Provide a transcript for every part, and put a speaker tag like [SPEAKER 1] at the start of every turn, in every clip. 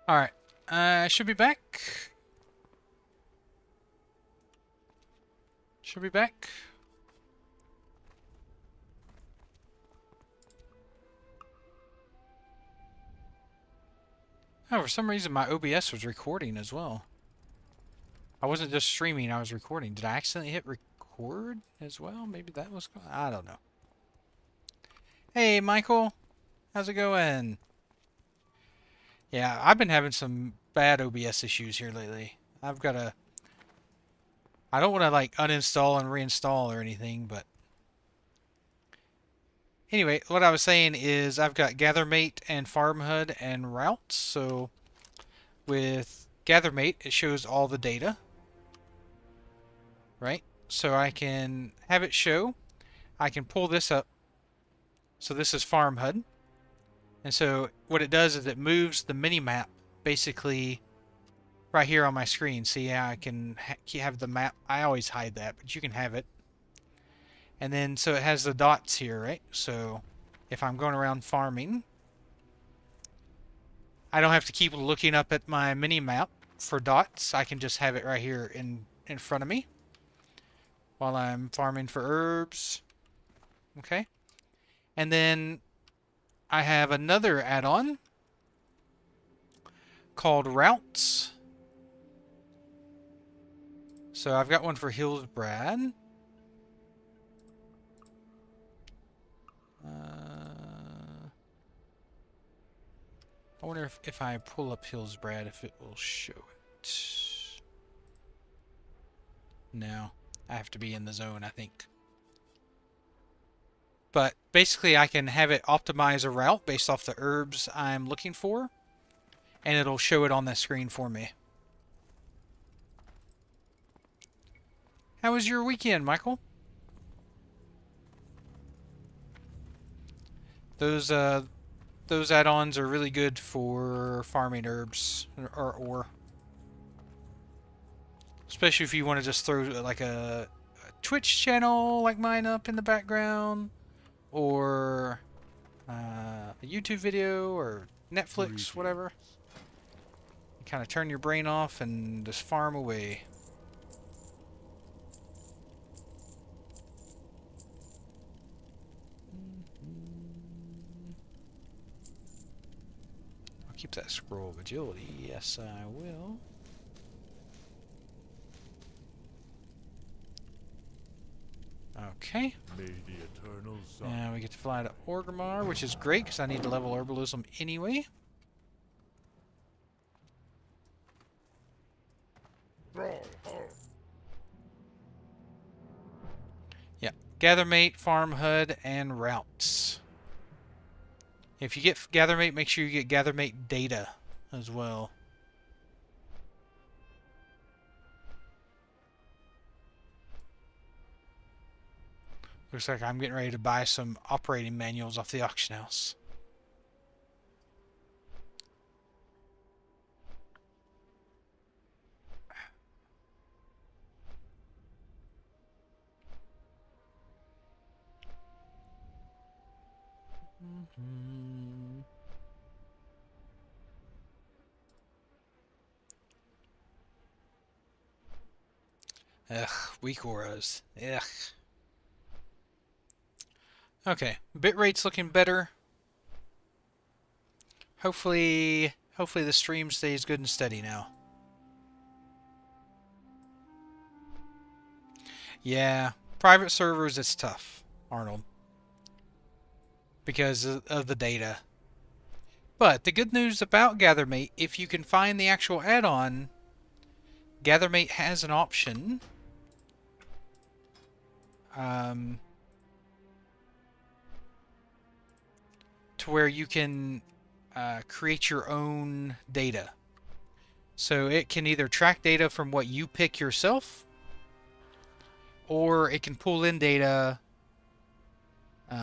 [SPEAKER 1] Alright. Should be back. Should be back. Oh, for some reason my OBS was recording as well. I wasn't just streaming, I was recording. Did I accidentally hit record as well? Maybe that was... I don't know. Hey, Michael. How's it going? Yeah, I've been having some bad OBS issues here lately. I've got to... I don't want to, like, uninstall and reinstall or anything, but... Anyway, what I was saying is I've got GatherMate and FarmHUD and routes. So with GatherMate, it shows all the data, right? So I can have it show. I can pull this up. So this is FarmHUD. And so what it does is it moves the mini-map basically right here on my screen. See how I can have the map. I always hide that, but you can have it. And then, so it has the dots here, right? So, if I'm going around farming, I don't have to keep looking up at my mini-map for dots. I can just have it right here in front of me while I'm farming for herbs. Okay? And then, I have another add-on called Routes. So, I've got one for Hillsbrad. I wonder if I pull up Hillsbrad, if it will show it. No, I have to be in the zone, I think. But basically, I can have it optimize a route based off the herbs I'm looking for, and it'll show it on the screen for me. How was your weekend, Michael? Those add-ons are really good for farming herbs or ore. Especially if you want to just throw like a Twitch channel like mine up in the background, or a YouTube video, or Netflix, whatever. You kind of turn your brain off and just farm away. I'll keep that scroll of agility. Yes, I will. Okay. Now we get to fly to Orgrimmar, which is great because I need to level herbalism anyway. Yeah, GatherMate, FarmHUD, and routes. If you get GatherMate, make sure you get GatherMate data as well. Looks like I'm getting ready to buy some operating manuals off the auction house. Ugh, weak auras. Ugh. Okay, bitrate's looking better. Hopefully the stream stays good and steady now. Yeah, private servers it's tough, Arnold, because of the data. But the good news about GatherMate, if you can find the actual add-on, GatherMate has an option to where you can create your own data. So it can either track data from what you pick yourself, or it can pull in data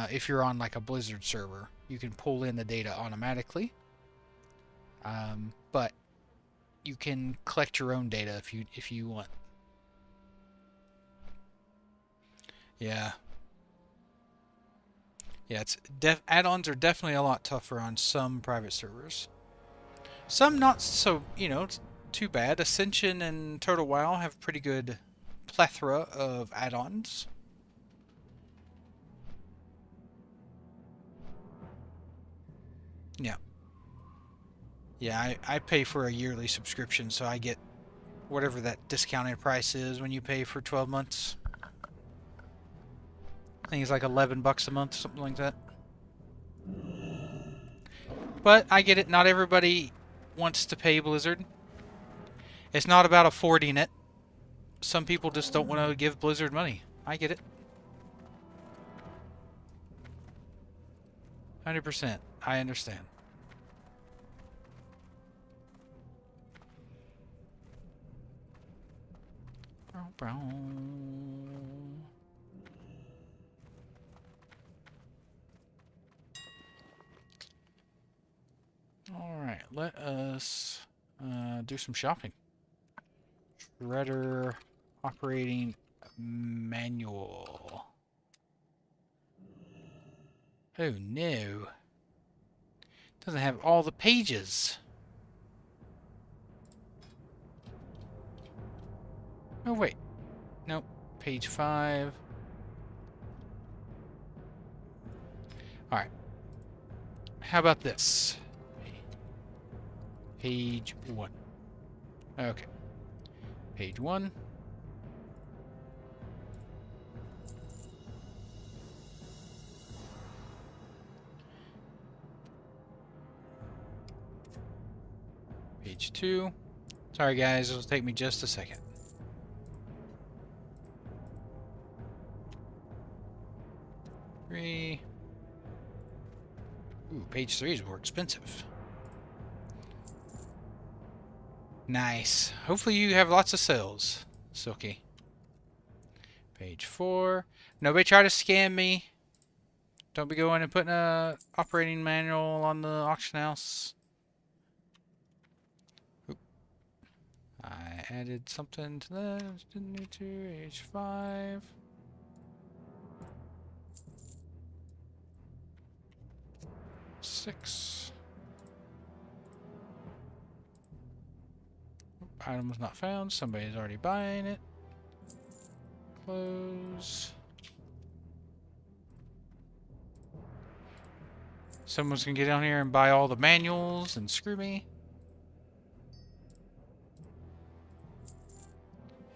[SPEAKER 1] if you're on like a Blizzard server. You can pull in the data automatically. But you can collect your own data if you want. Yeah. Yeah, it's add-ons are definitely a lot tougher on some private servers. Some not so, you know, too bad. Ascension and Total WoW have pretty good plethora of add-ons. Yeah. Yeah, I pay for a yearly subscription, so I get whatever that discounted price is when you pay for 12 months. I think it's like 11 bucks a month, something like that. But I get it, not everybody wants to pay Blizzard. It's not about affording it. Some people just don't want to give Blizzard money. I get it. 100%. I understand. Alright, let us do some shopping. Shredder operating manual. Oh no. Doesn't have all the pages. Oh wait. Nope. Page 5. Alright. How about this? Page 1. Okay. Page 1. Page 2. Sorry guys, it'll take me just a second. Ooh, page 3 is more expensive. Nice. Hopefully you have lots of sales, Silky. Page 4. Nobody try to scam me. Don't be going and putting a operating manual on the auction house. Oop. I added something to that. Didn't need to. Page 5. Six. Item was not found. Somebody's already buying it. Close. Someone's gonna get down here and buy all the manuals and screw me.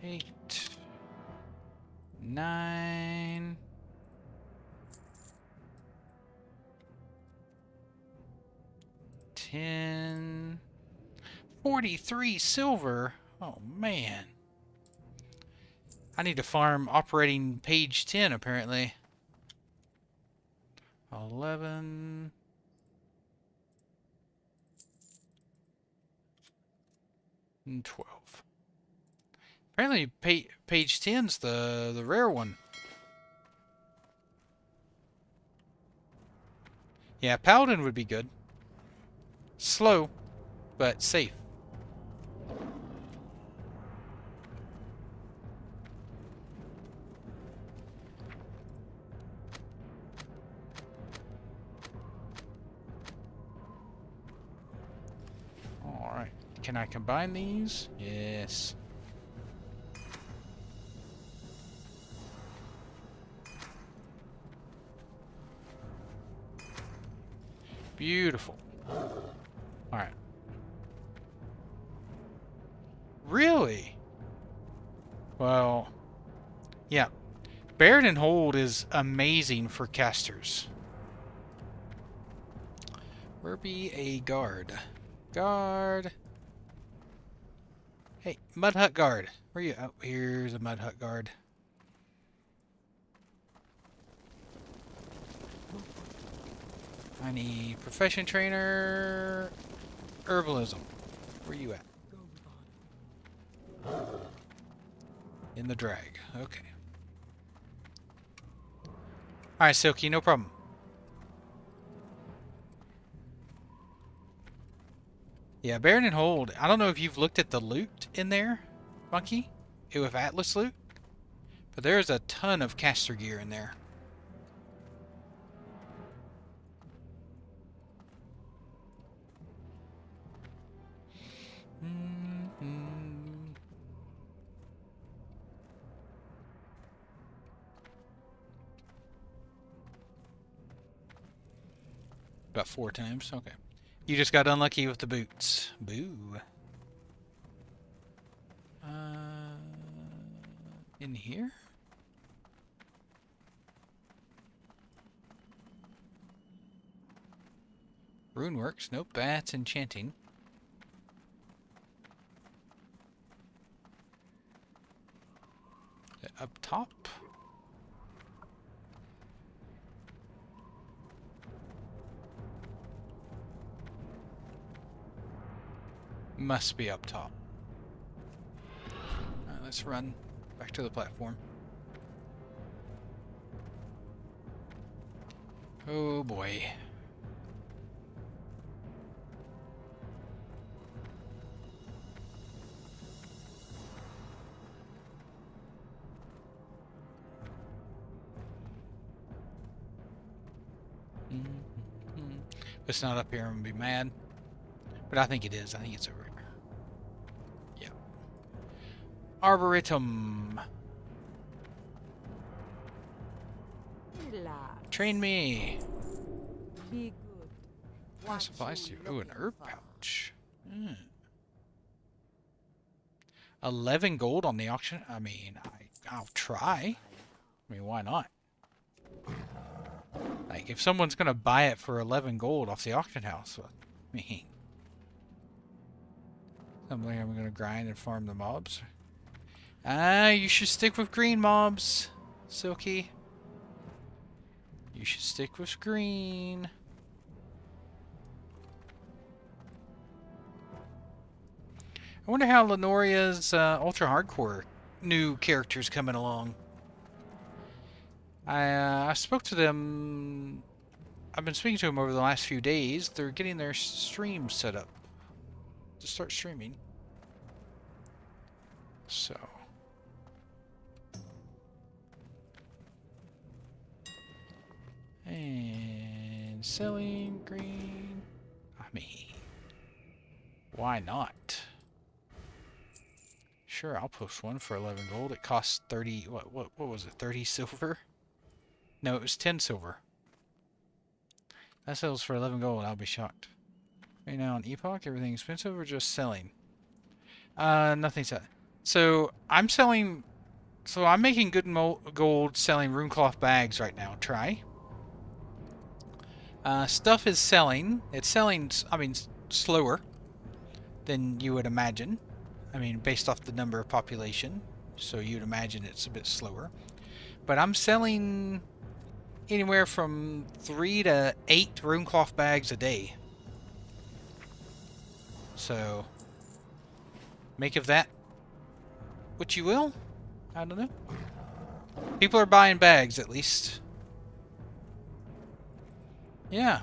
[SPEAKER 1] 8. 9. 10. 43 silver. Oh man. I need to farm operating page 10 apparently. 11. And 12. Apparently page 10's the rare one. Yeah, Paladin would be good. Slow, but safe. Alright, can I combine these? Yes. Beautiful. Alright. Really? Well, yeah. Baron and Hold is amazing for casters. Where be a guard? Guard. Hey, Mud Hut guard. Where are you? Oh, here's a Mud Hut guard. I need profession trainer, herbalism. Where you at? In the drag. Okay. Alright, Silky, no problem. Yeah, Baron and Hold. I don't know if you've looked at the loot in there, Monkey, with Atlas loot, but there's a ton of caster gear in there. About 4 times. Okay. You just got unlucky with the boots. Boo. In here? Runeworks. Nope, that's enchanting. Is that up top? Must be up top. Alright, let's run back to the platform. Oh boy. If it's not up here, I'm gonna be mad. But I think it is. I think it's over here. Yeah. Arboretum. Train me.
[SPEAKER 2] Be good.
[SPEAKER 1] What supplies to you? Oh, an herb pouch. 11 gold on the auction. I mean, I'll try. I mean, why not? Like, if someone's gonna buy it for 11 gold off the auction house, I mean, something I'm gonna grind and farm the mobs. You should stick with green mobs, Silky. You should stick with green. I wonder how Lenoria's ultra hardcore new characters coming along. I spoke to them. I've been speaking to them over the last few days. They're getting their stream set up to start streaming. So. And selling green. I mean, why not? Sure, I'll post one for 11 gold. It costs 30. What was it? 30 silver? No, it was 10 silver. That sells for 11 gold. I'll be shocked. Right now on Epoch, everything expensive or just selling? Nothing's selling. So I'm selling. So I'm making good gold selling runecloth bags right now. Try. Stuff is selling. It's selling, I mean, slower than you would imagine. I mean, based off the number of population. So you'd imagine it's a bit slower. But I'm selling anywhere from 3 to 8 runecloth bags a day. So, make of that what you will. I don't know. People are buying bags, at least. Yeah.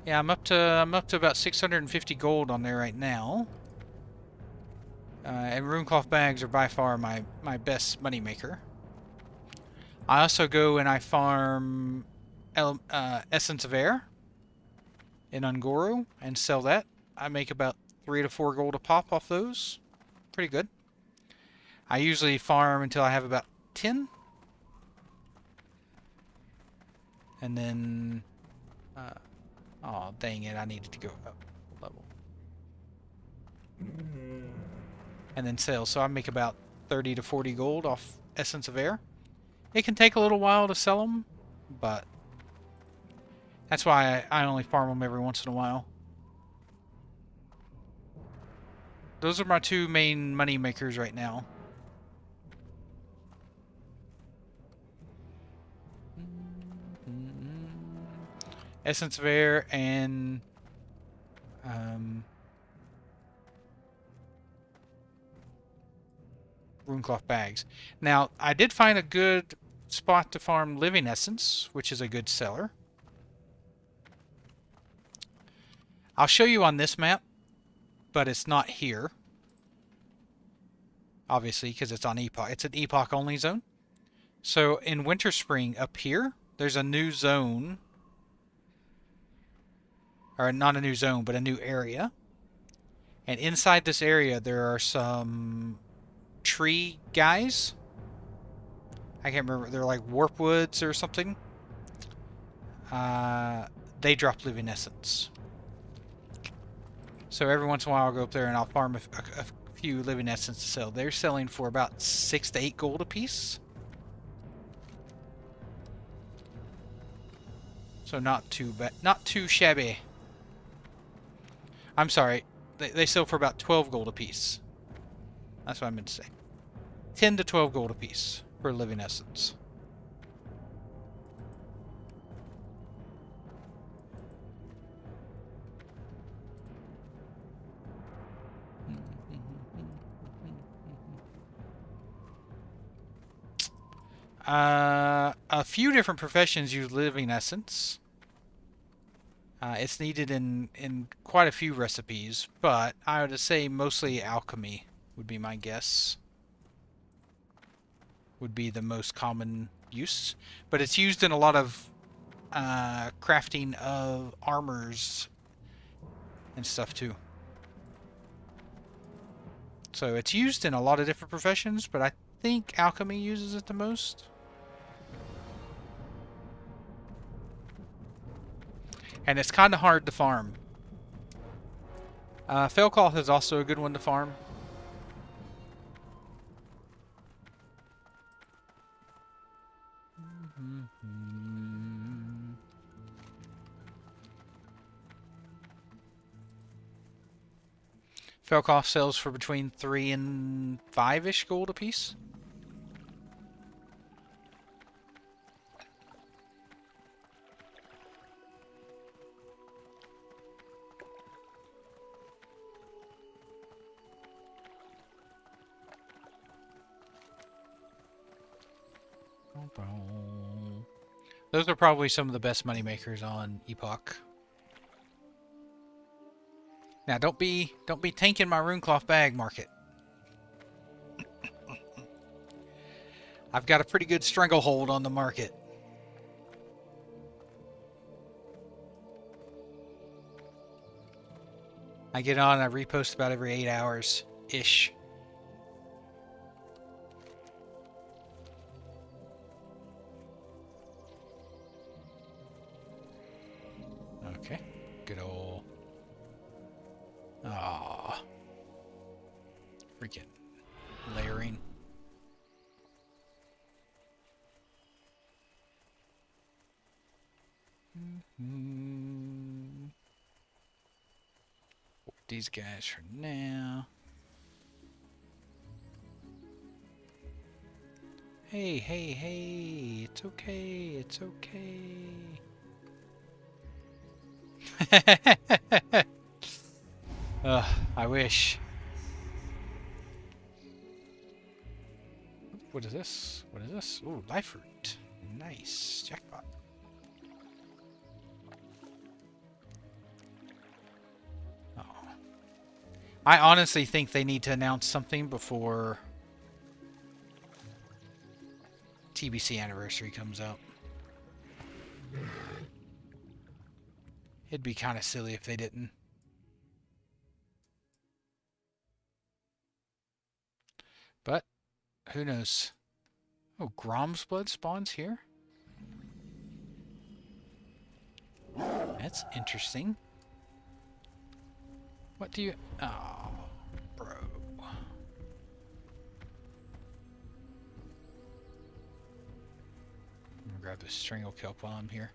[SPEAKER 1] Yeah, I'm up to about 650 gold on there right now. And runecloth bags are by far my best money maker. I also go and I farm Essence of Air in Ungoro and sell that. I make about 3 to 4 gold a pop off those. Pretty good. I usually farm until I have about 10. And then oh, dang it, I needed to go up a level. And then sell. So I make about 30 to 40 gold off Essence of Air. It can take a little while to sell them, but that's why I only farm them every once in a while. Those are my 2 main money makers right now. Essence of Air and runecloth bags. Now, I did find a good spot to farm Living Essence, which is a good seller. I'll show you on this map, but it's not here. Obviously, because it's on Epoch. It's an Epoch-only zone. So, in Winter Spring, up here, there's a new zone. Or not a new zone, but a new area. And inside this area, there are some tree guys. I can't remember. They're like warp woods or something. they drop living essence. So every once in a while I'll go up there and I'll farm a few living essence to sell. They're selling for about 6 to 8 gold a piece. So not too bad, not too shabby. I'm sorry, they sell for about 12 gold a piece. That's what I meant to say. 10 to 12 gold a piece for living essence. A few different professions use living essence. It's needed in quite a few recipes, but I would say mostly alchemy would be my guess. Would be the most common use. But it's used in a lot of crafting of armors and stuff too. So it's used in a lot of different professions, but I think alchemy uses it the most. And it's kind of hard to farm. Felcloth is also a good one to farm. Felcloth sells for between 3 and 5-ish gold a piece. Those are probably some of the best money makers on Epoch. Now don't be tanking my runecloth bag market. I've got a pretty good stranglehold on the market. I get on, I repost about every 8 hours ish. Okay, good old. Ah, freaking layering. These guys for now. Hey, hey, hey! It's okay. It's okay. I wish. What is this? What is this? Ooh, life fruit. Nice. Jackpot. Oh. I honestly think they need to announce something before TBC anniversary comes out. It'd be kind of silly if they didn't. But who knows? Oh, Grom's blood spawns here? That's interesting. What do you... Oh, bro. I'm gonna grab this strangle kelp while I'm here.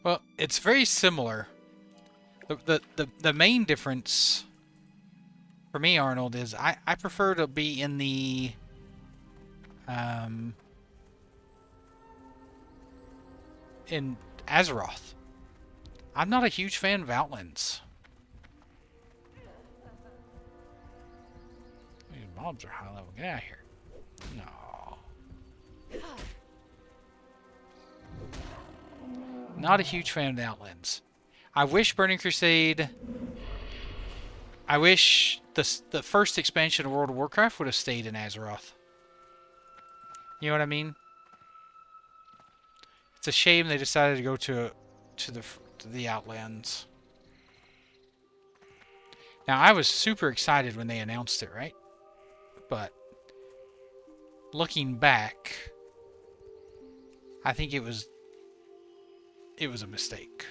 [SPEAKER 1] Well, it's very similar. The main difference for me, Arnold, is I prefer to be in the in Azeroth. I'm not a huge fan of Outlands. These mobs are high level. Get out of here. No. Not a huge fan of the Outlands. I wish Burning Crusade... I wish the first expansion of World of Warcraft would have stayed in Azeroth. You know what I mean? It's a shame they decided to go to the Outlands. Now, I was super excited when they announced it, right? But looking back, I think it was a mistake.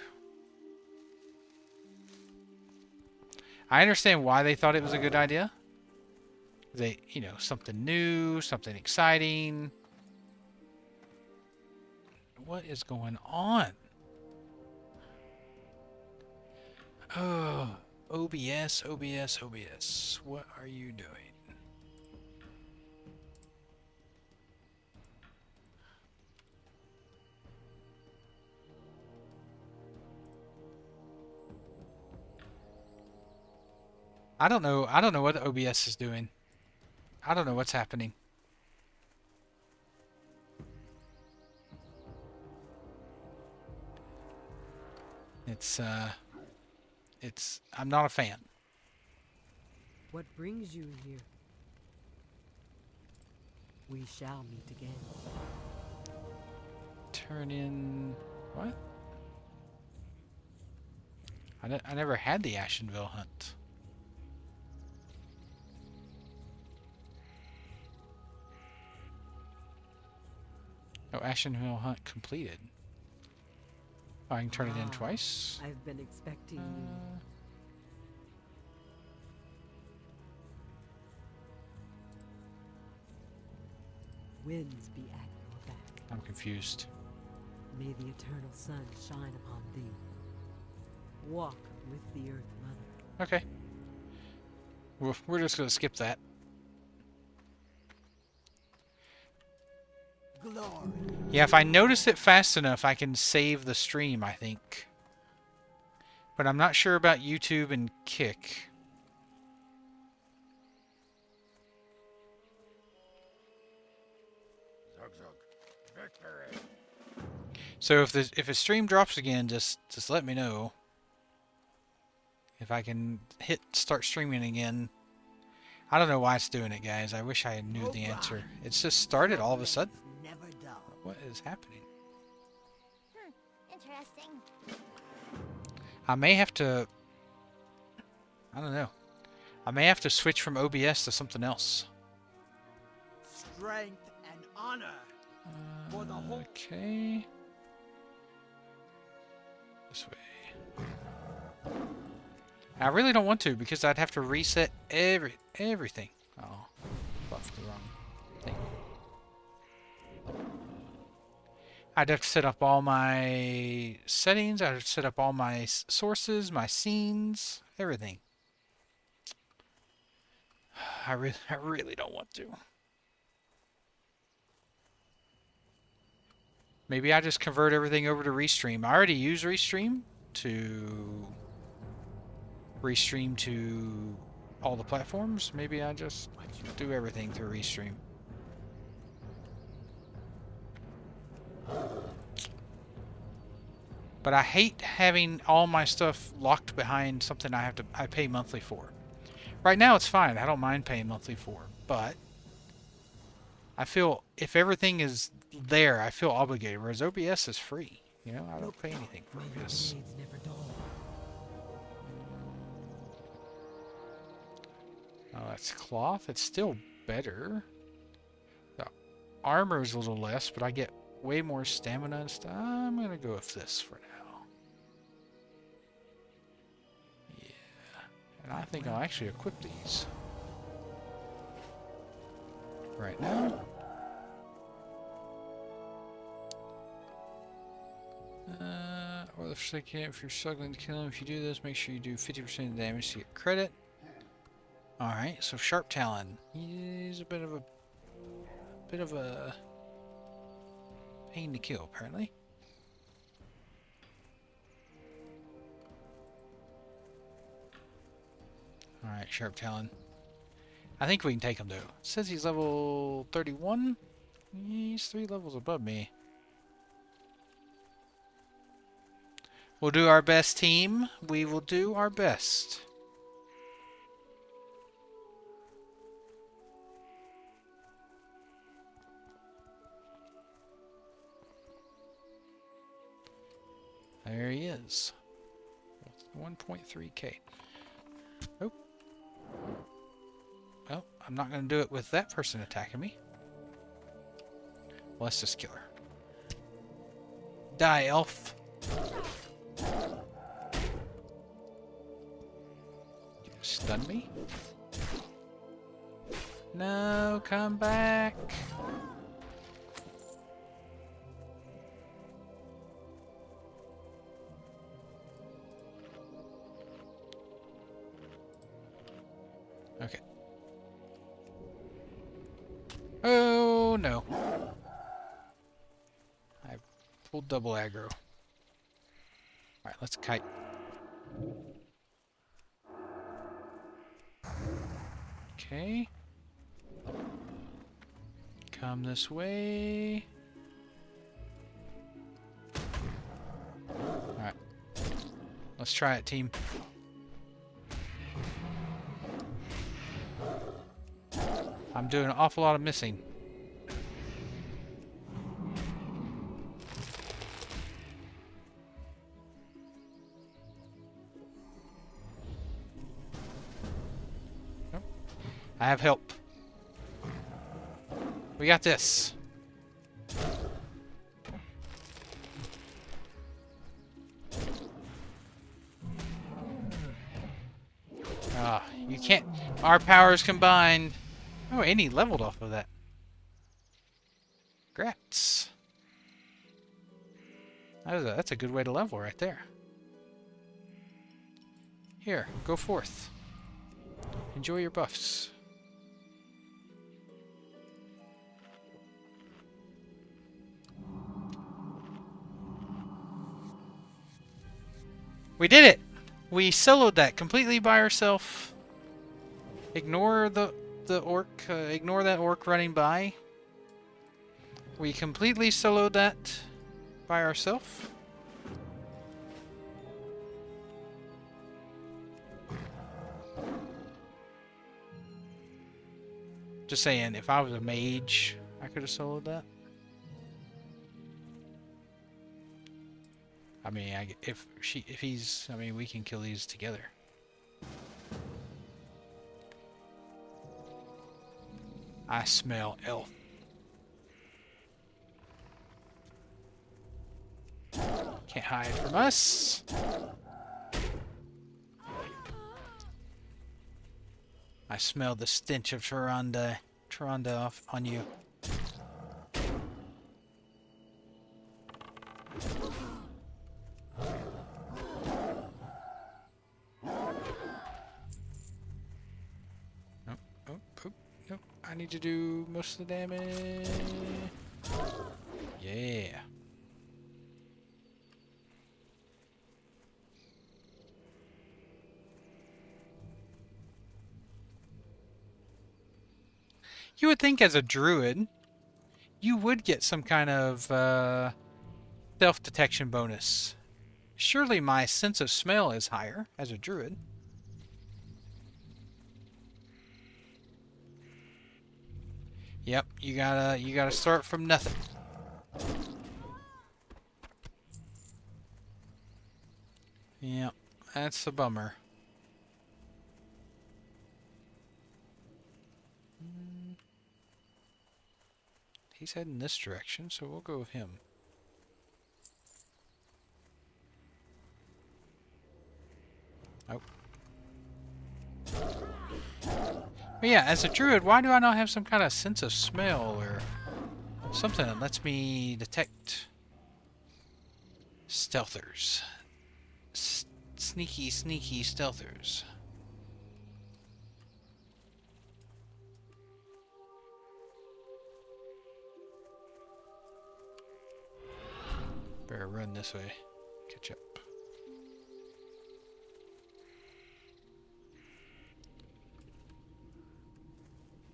[SPEAKER 1] I understand why they thought it was a good idea. They, you know, something new, something exciting. What is going on? Oh, OBS, OBS, OBS. What are you doing? I don't know. I don't know what the OBS is doing. I don't know what's happening. I'm not a fan.
[SPEAKER 2] What brings you here? We shall meet again.
[SPEAKER 1] Turn in... What? I never had the Ashenville hunt. Oh, Ashenville hunt completed. Oh, I can turn it in twice?
[SPEAKER 2] I've been expecting you. Winds be at your back.
[SPEAKER 1] I'm confused.
[SPEAKER 2] May the eternal sun shine upon thee. Walk with the Earth Mother.
[SPEAKER 1] Okay. We're just gonna skip that.
[SPEAKER 2] Glory.
[SPEAKER 1] Yeah, if I notice it fast enough, I can save the stream, I think. But I'm not sure about YouTube and Kick. So if a stream drops again, just let me know. If I can hit start streaming again. I don't know why it's doing it, guys. I wish I knew the answer. It's just started all of a sudden. What is happening?
[SPEAKER 3] Interesting.
[SPEAKER 1] I may have to... I don't know. I may have to switch from OBS to something else.
[SPEAKER 4] Strength and honor for the whole.
[SPEAKER 1] Okay. This way. I really don't want to because I'd have to reset everything. Oh, buffed the wrong thing. I'd have to set up all my settings. I'd have to set up all my sources, my scenes, everything. I really don't want to. Maybe I just convert everything over to Restream. I already use Restream to restream to all the platforms. Maybe I just do everything through Restream. But I hate having all my stuff locked behind something I pay monthly for. Right now it's fine. I don't mind paying monthly for, but I feel if everything is there, I feel obligated. Whereas OBS is free. You know, I don't pay anything for OBS. Oh, that's cloth. It's still better. The armor is a little less, but I get way more stamina and stuff. I'm gonna go with this for now. Yeah, and I think I'll actually equip these right now. Or if you're struggling to kill him, if you do this, make sure you do 50% of the damage to get credit. Alright, so Sharp Talon. He's a bit of a pain to kill, apparently. Alright, Sharp Talon. I think we can take him though. It says he's level 31. He's 3 levels above me. We'll do our best, team. We will do our best. There he is. 1.3k. Oh, I'm not going to do it with that person attacking me. Well, let's just kill her. Die, elf. You stun me? No, come back. Okay. Oh, no. I pulled double aggro. Alright, let's kite. Okay. Come this way. Alright. Let's try it, team. I'm doing an awful lot of missing. Nope. I have help. We got this. Ah, you can't. Our powers combined. Oh, and he leveled off of that. Grats. That's a good way to level right there. Here, go forth. Enjoy your buffs. We did it! We soloed that completely by ourselves. Ignore the orc. Ignore that orc running by. We completely soloed that by ourselves. Just saying, if I was a mage, I could have soloed that. I mean, if he's, I mean, we can kill these together. I smell elf. Can't hide from us. I smell the stench of Tyrande off on you. Nope. I need to do most of the damage. Yeah. You would think as a druid, you would get some kind of self-detection bonus. Surely my sense of smell is higher as a druid. Yep, you gotta start from nothing. Yep, that's a bummer. He's heading this direction, so we'll go with him. Oh. But yeah, as a druid, why do I not have some kind of sense of smell or something that lets me detect stealthers? Sneaky stealthers. Better run this way. Catch up.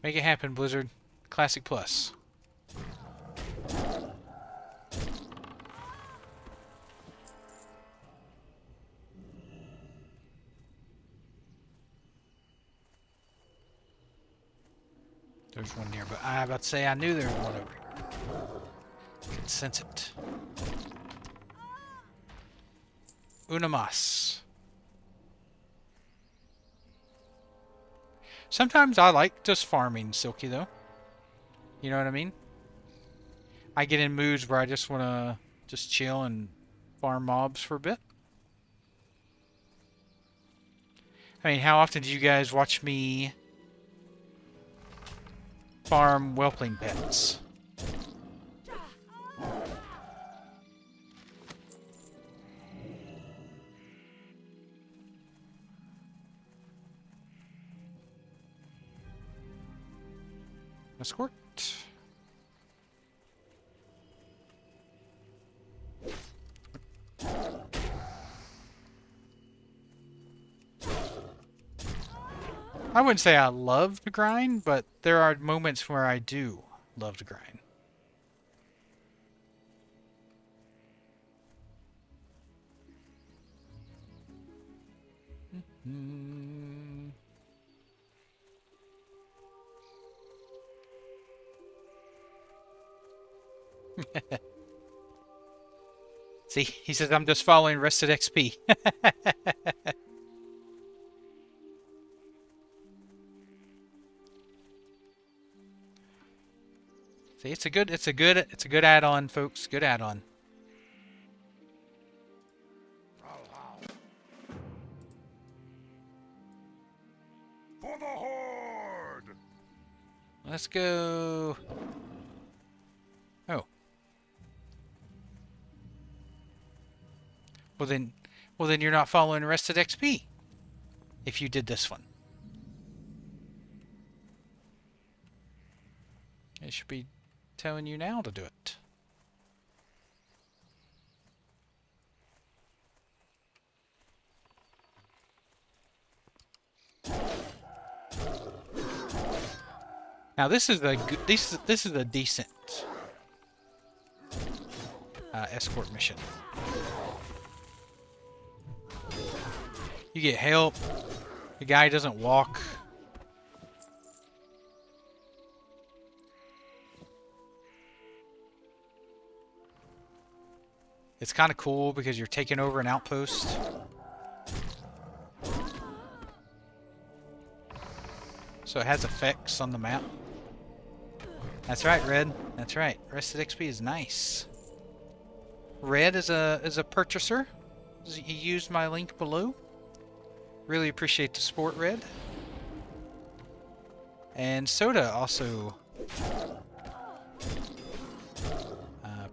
[SPEAKER 1] Make it happen, Blizzard. Classic Plus. There's one near, but I was about to say I knew there was one over here. I can sense it. Una mas. Sometimes I like just farming Silky, though. You know what I mean? I get in moods where I just want to just chill and farm mobs for a bit. I mean, how often do you guys watch me farm whelpling pets? Escort. I wouldn't say I love to grind, but there are moments where I do love to grind. See, he says I'm just following rested XP. See, it's a good add-on, folks. Good add-on.
[SPEAKER 3] For the Horde!
[SPEAKER 1] Let's go. Oh. Well then you're not following rested XP. If you did this one. It should be telling you now to do it. Now this is a good, this is a decent escort mission. You get help. The guy doesn't walk. It's kind of cool because you're taking over an outpost. So it has effects on the map. That's right, Red. That's right. Rested XP is nice. Red is a purchaser. He used my link below. Really appreciate the support, Red. And Soda also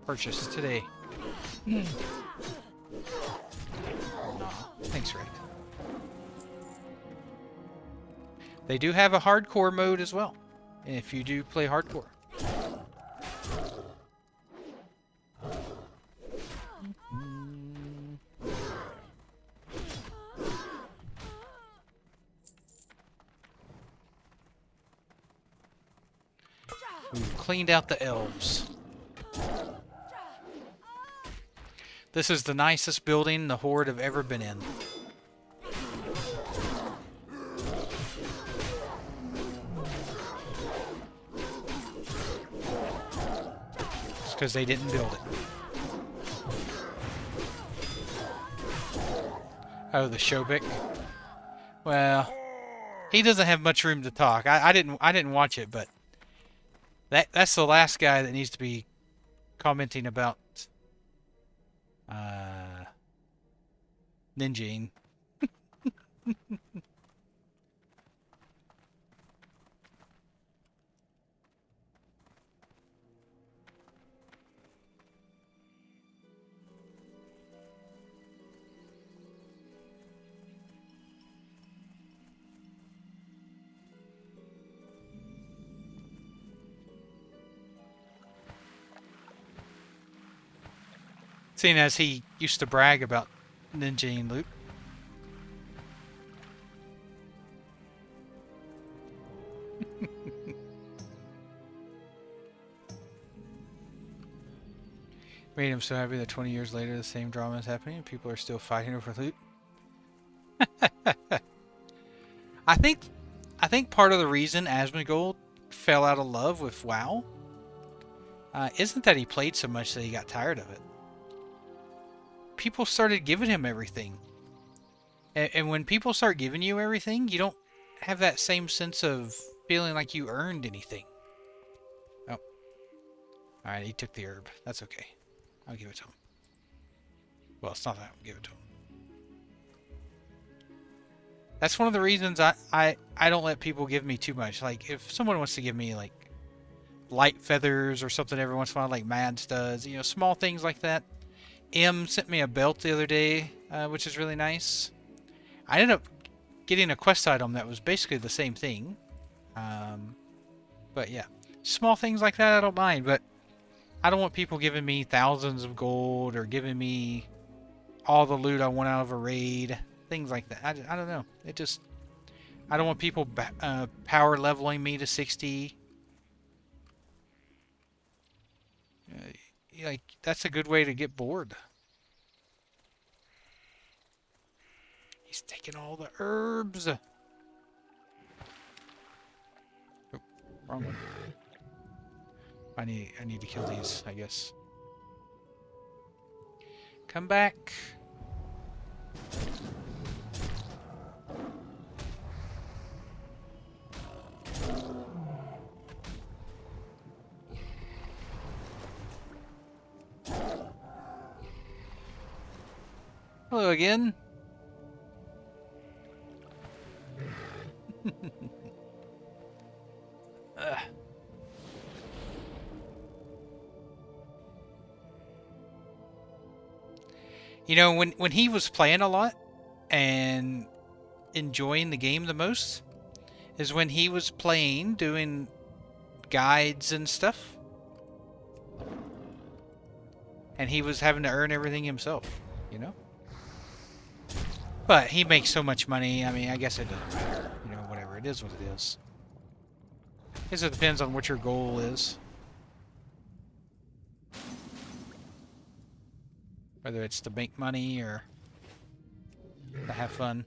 [SPEAKER 1] purchased today. Aw, thanks, Red. They do have a hardcore mode as well, if you do play hardcore. We've cleaned out the elves. This is the nicest building the Horde have ever been in. It's because they didn't build it. Oh, the Shobik. Well, he doesn't have much room to talk. I didn't watch it, but that's the last guy that needs to be commenting about ninjaing. Seeing as he used to brag about ninjaing loot. Made him so happy that 20 years later the same drama is happening and people are still fighting over loot. I think part of the reason Asmongold fell out of love with WoW isn't that he played so much that he got tired of it. People started giving him everything. And when people start giving you everything, you don't have that same sense of feeling like you earned anything. Oh. Alright, he took the herb. That's okay. I'll give it to him. Well, it's not that I'll give it to him. That's one of the reasons I don't let people give me too much. Like, if someone wants to give me, like, light feathers or something every once in a while, like Mads does, you know, small things like that. M sent me a belt the other day, which is really nice. I ended up getting a quest item that was basically the same thing. But yeah, small things like that I don't mind, but I don't want people giving me thousands of gold or giving me all the loot I want out of a raid. Things like that. I don't know. It just... I don't want people power leveling me to 60. Like, that's a good way to get bored. He's taking all the herbs. Oh, wrong one. I need to kill these, I guess. Come back. Hello again. You know, when he was playing a lot and enjoying the game the most is when he was playing, doing guides and stuff. And he was having to earn everything himself, you know? But he makes so much money, I mean, I guess it doesn't matter. You know, whatever. It is what it is. I guess it depends on what your goal is. Whether it's to make money or to have fun.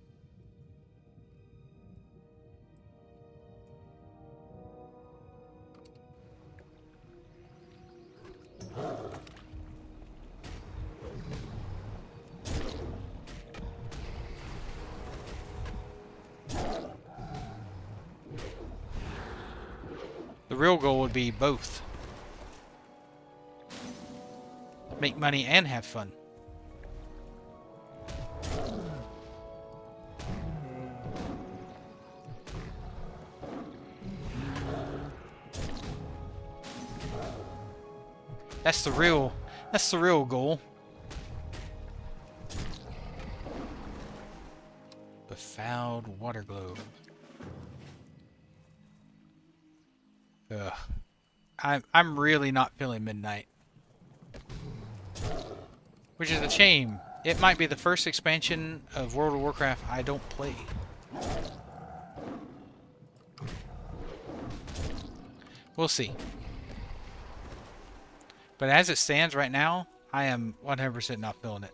[SPEAKER 1] The real goal would be both. Make money and have fun. That's the real goal. Befouled water globe. Ugh. I'm really not feeling midnight. Which is a shame. It might be the first expansion of World of Warcraft I don't play. We'll see. But as it stands right now, I am 100% not feeling it.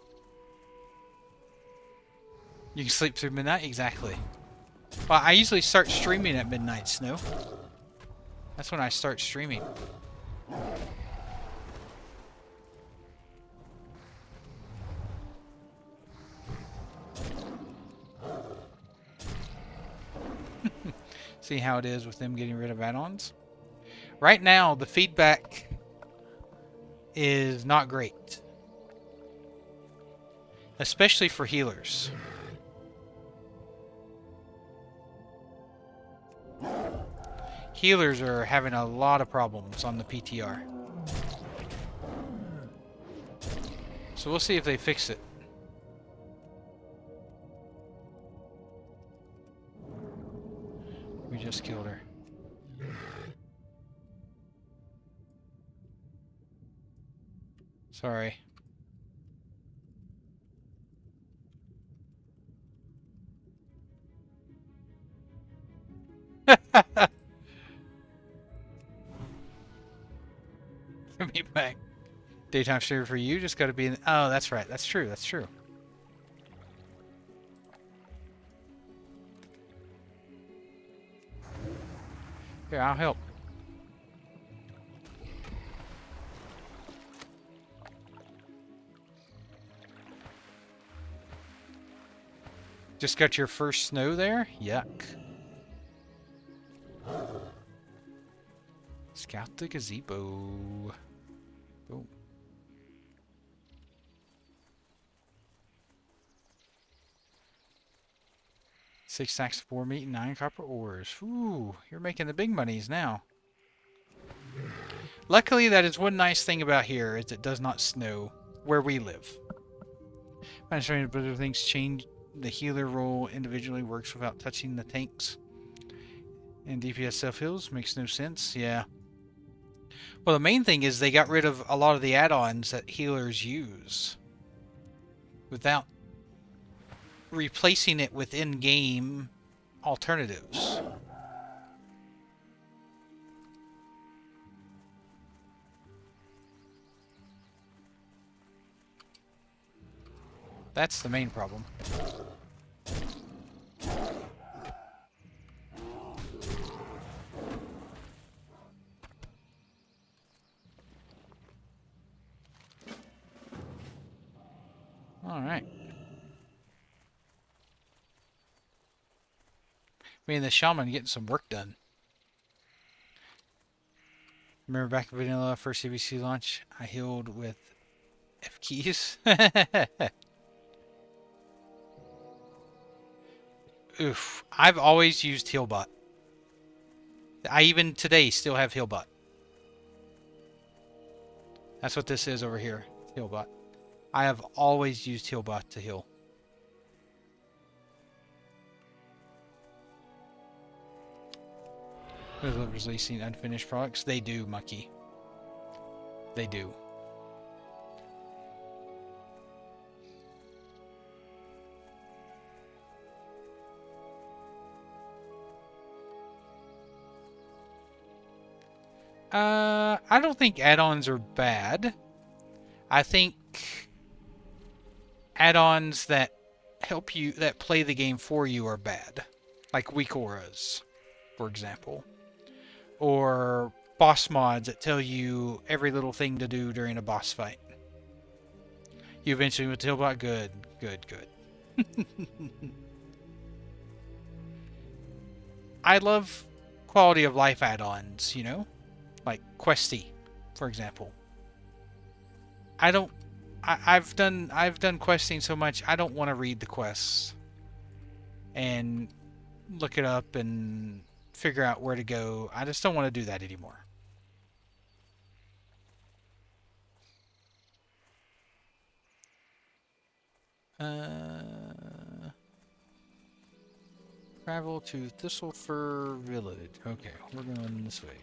[SPEAKER 1] You can sleep through midnight? Exactly. Well, I usually start streaming at midnight, Snow. That's when I start streaming. See how it is with them getting rid of add-ons? Right now, the feedback is not great. Especially for healers. Healers are having a lot of problems on the PTR. So we'll see if they fix it. We just killed her. Sorry. Give me back. Daytime streamer for you, just gotta be in... Oh, that's right. That's true. That's true. Here, I'll help. Just got your first snow there? Yuck. Scout the gazebo. Boom. Six stacks of boar meat and 9 copper ores. Ooh, you're making the big monies now. Luckily, that is one nice thing about here, is it does not snow where we live. I'm trying to put things change. The healer role individually works without touching the tanks. And DPS self-heals makes no sense. Yeah. Well, the main thing is they got rid of a lot of the add-ons that healers use without replacing it with in-game alternatives. That's the main problem. All right. Me and the shaman getting some work done. Remember back in vanilla first TBC launch, I healed with F keys. Oof. I've always used Healbot. I even today still have Healbot. That's what this is over here. Healbot. I have always used Healbot to heal. Releasing unfinished products. They do, Mucky. They do. I don't think add-ons are bad. I think add-ons that help you, that play the game for you, are bad. Like weak auras, for example. Or boss mods that tell you every little thing to do during a boss fight. You eventually with Healbot? Good, good, good. I love quality of life add-ons, you know? Like Questy, for example. I've done questing so much, I don't want to read the quests and look it up and figure out where to go. I just don't want to do that anymore. Travel to Thistlefur Village. Okay, we're going this way.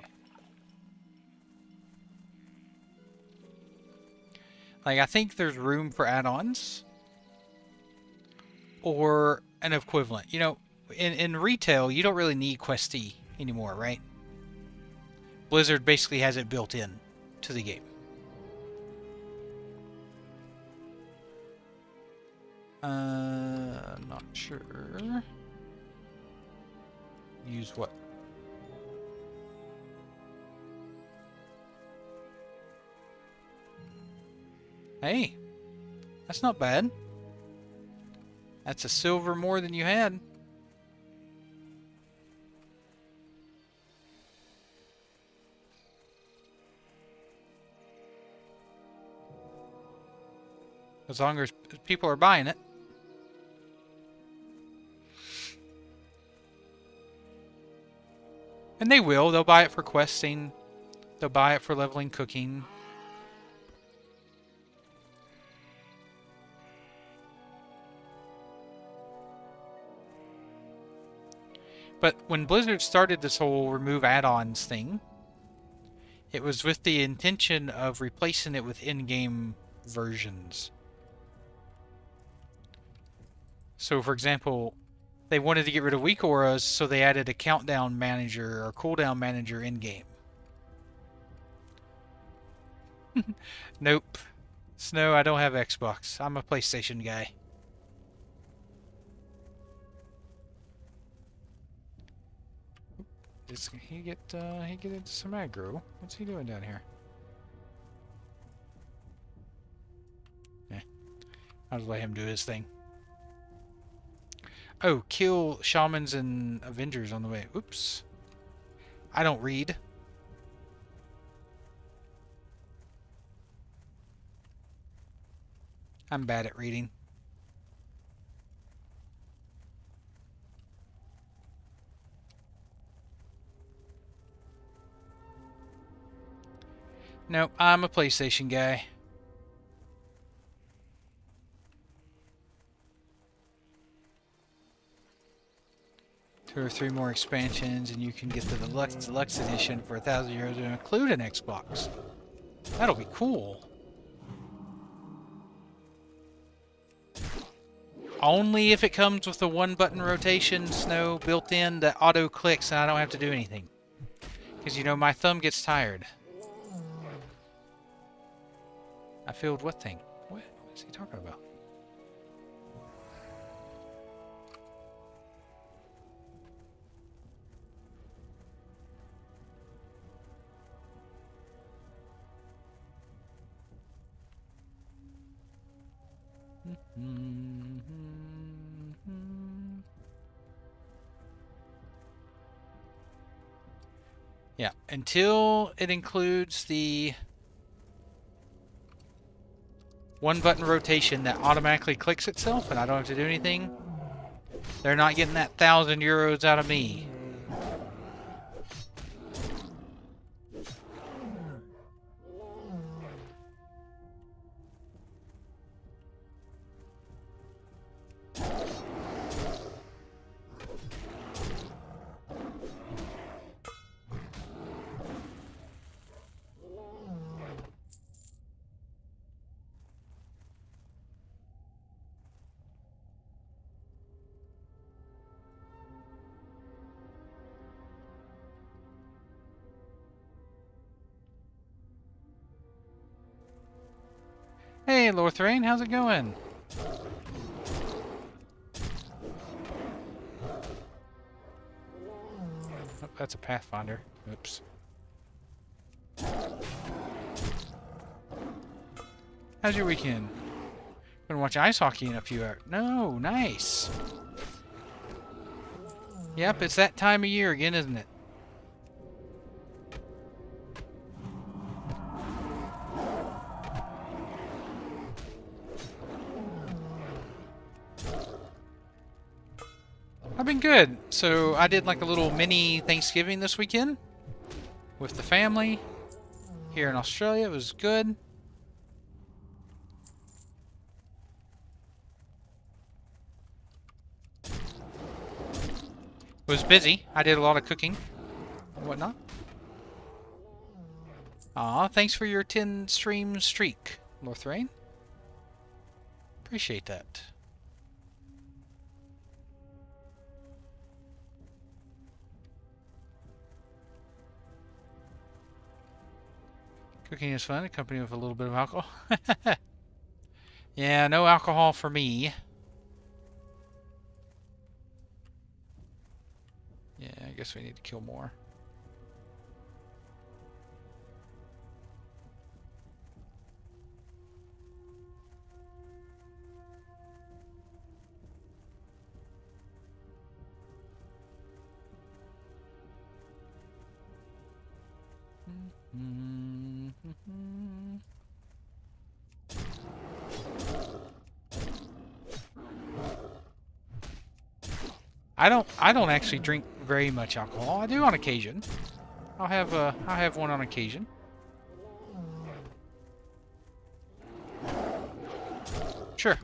[SPEAKER 1] Like, I think there's room for add-ons or an equivalent. You know, in retail, you don't really need Questy anymore, right? Blizzard basically has it built in to the game. Not sure. Use what? Hey, that's not bad. That's a silver more than you had. As long as people are buying it. And they will. They'll buy it for questing. They'll buy it for leveling cooking. But when Blizzard started this whole remove add-ons thing, it was with the intention of replacing it with in-game versions. So, for example, they wanted to get rid of weak auras, so they added a countdown manager or cooldown manager in-game. Nope. Snow, I don't have Xbox. I'm a PlayStation guy. He get into some aggro? What's he doing down here? Eh. I'll just let him do his thing. Oh, kill shamans and avengers on the way. Oops. I don't read. I'm bad at reading. Nope, I'm a PlayStation guy. Two or three more expansions and you can get the deluxe edition for €1,000 and include an Xbox. That'll be cool. Only if it comes with the one button rotation snow built in that auto clicks and I don't have to do anything. Because you know my thumb gets tired. I filled what thing? What is he talking about? Yeah, until it includes the one button rotation that automatically clicks itself and I don't have to do anything, they're not getting that €1,000 out of me. Hey, Lorthrain, how's it going? Oh, that's a Pathfinder. Oops. How's your weekend? Gonna watch ice hockey in a few hours. No, nice. Yep, it's that time of year again, isn't it? I've been good. So I did like a little mini Thanksgiving this weekend with the family here in Australia. It was good. It was busy. I did a lot of cooking and whatnot. Aw, thanks for your 10 stream streak, Lorthrain. Appreciate that. Cooking is fun, accompanied with a little bit of alcohol. Yeah, no alcohol for me. Yeah, I guess we need to kill more. I don't actually drink very much alcohol. I do on occasion. I'll have one on occasion. Sure.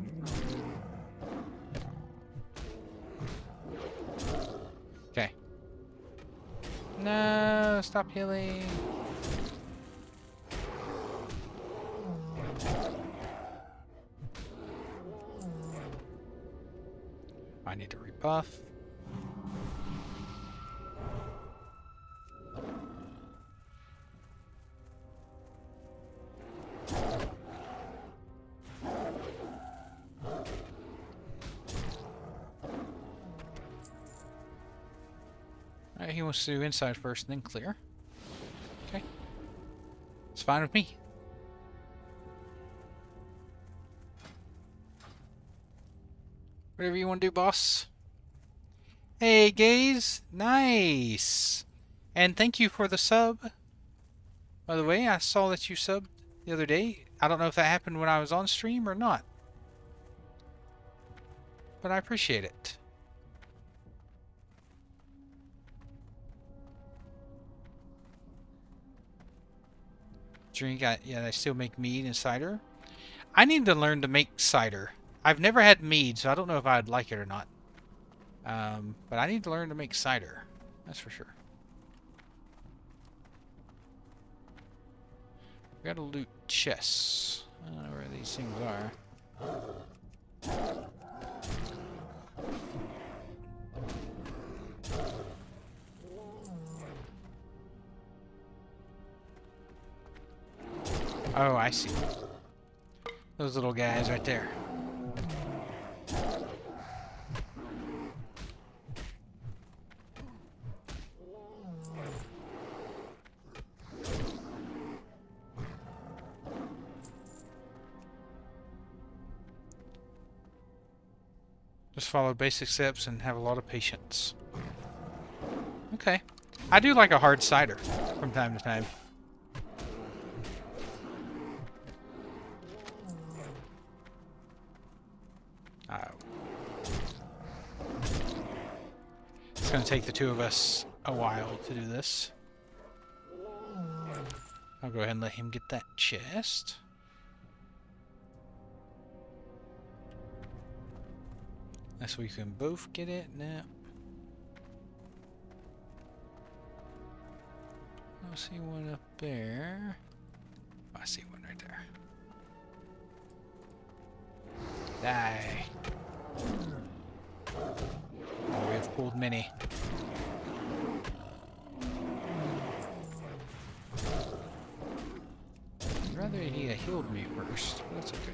[SPEAKER 1] Okay. No, stop healing. I need to rebuff. Alright, he wants to do inside first, then clear. Okay. It's fine with me. Whatever you want to do, boss. Hey, Gaze. Nice. And thank you for the sub. By the way, I saw that you subbed the other day. I don't know if that happened when I was on stream or not. but I appreciate it. Drink, yeah, they still make mead and cider. I need to learn to make cider. I've never had mead, so I don't know if I'd like it or not. But I need to learn to make cider. That's for sure. We gotta loot chests. I don't know where these things are. Oh, I see. Those little guys right there. Just follow basic steps and have a lot of patience. Okay. I do like a hard cider from time to time. It's going to take the two of us a while to do this. I'll go ahead and let him get that chest. So we can both get it now. I see one up there. Oh, I see one right there. Die. Oh, we have pulled many. I'd rather he had healed me first, but that's okay.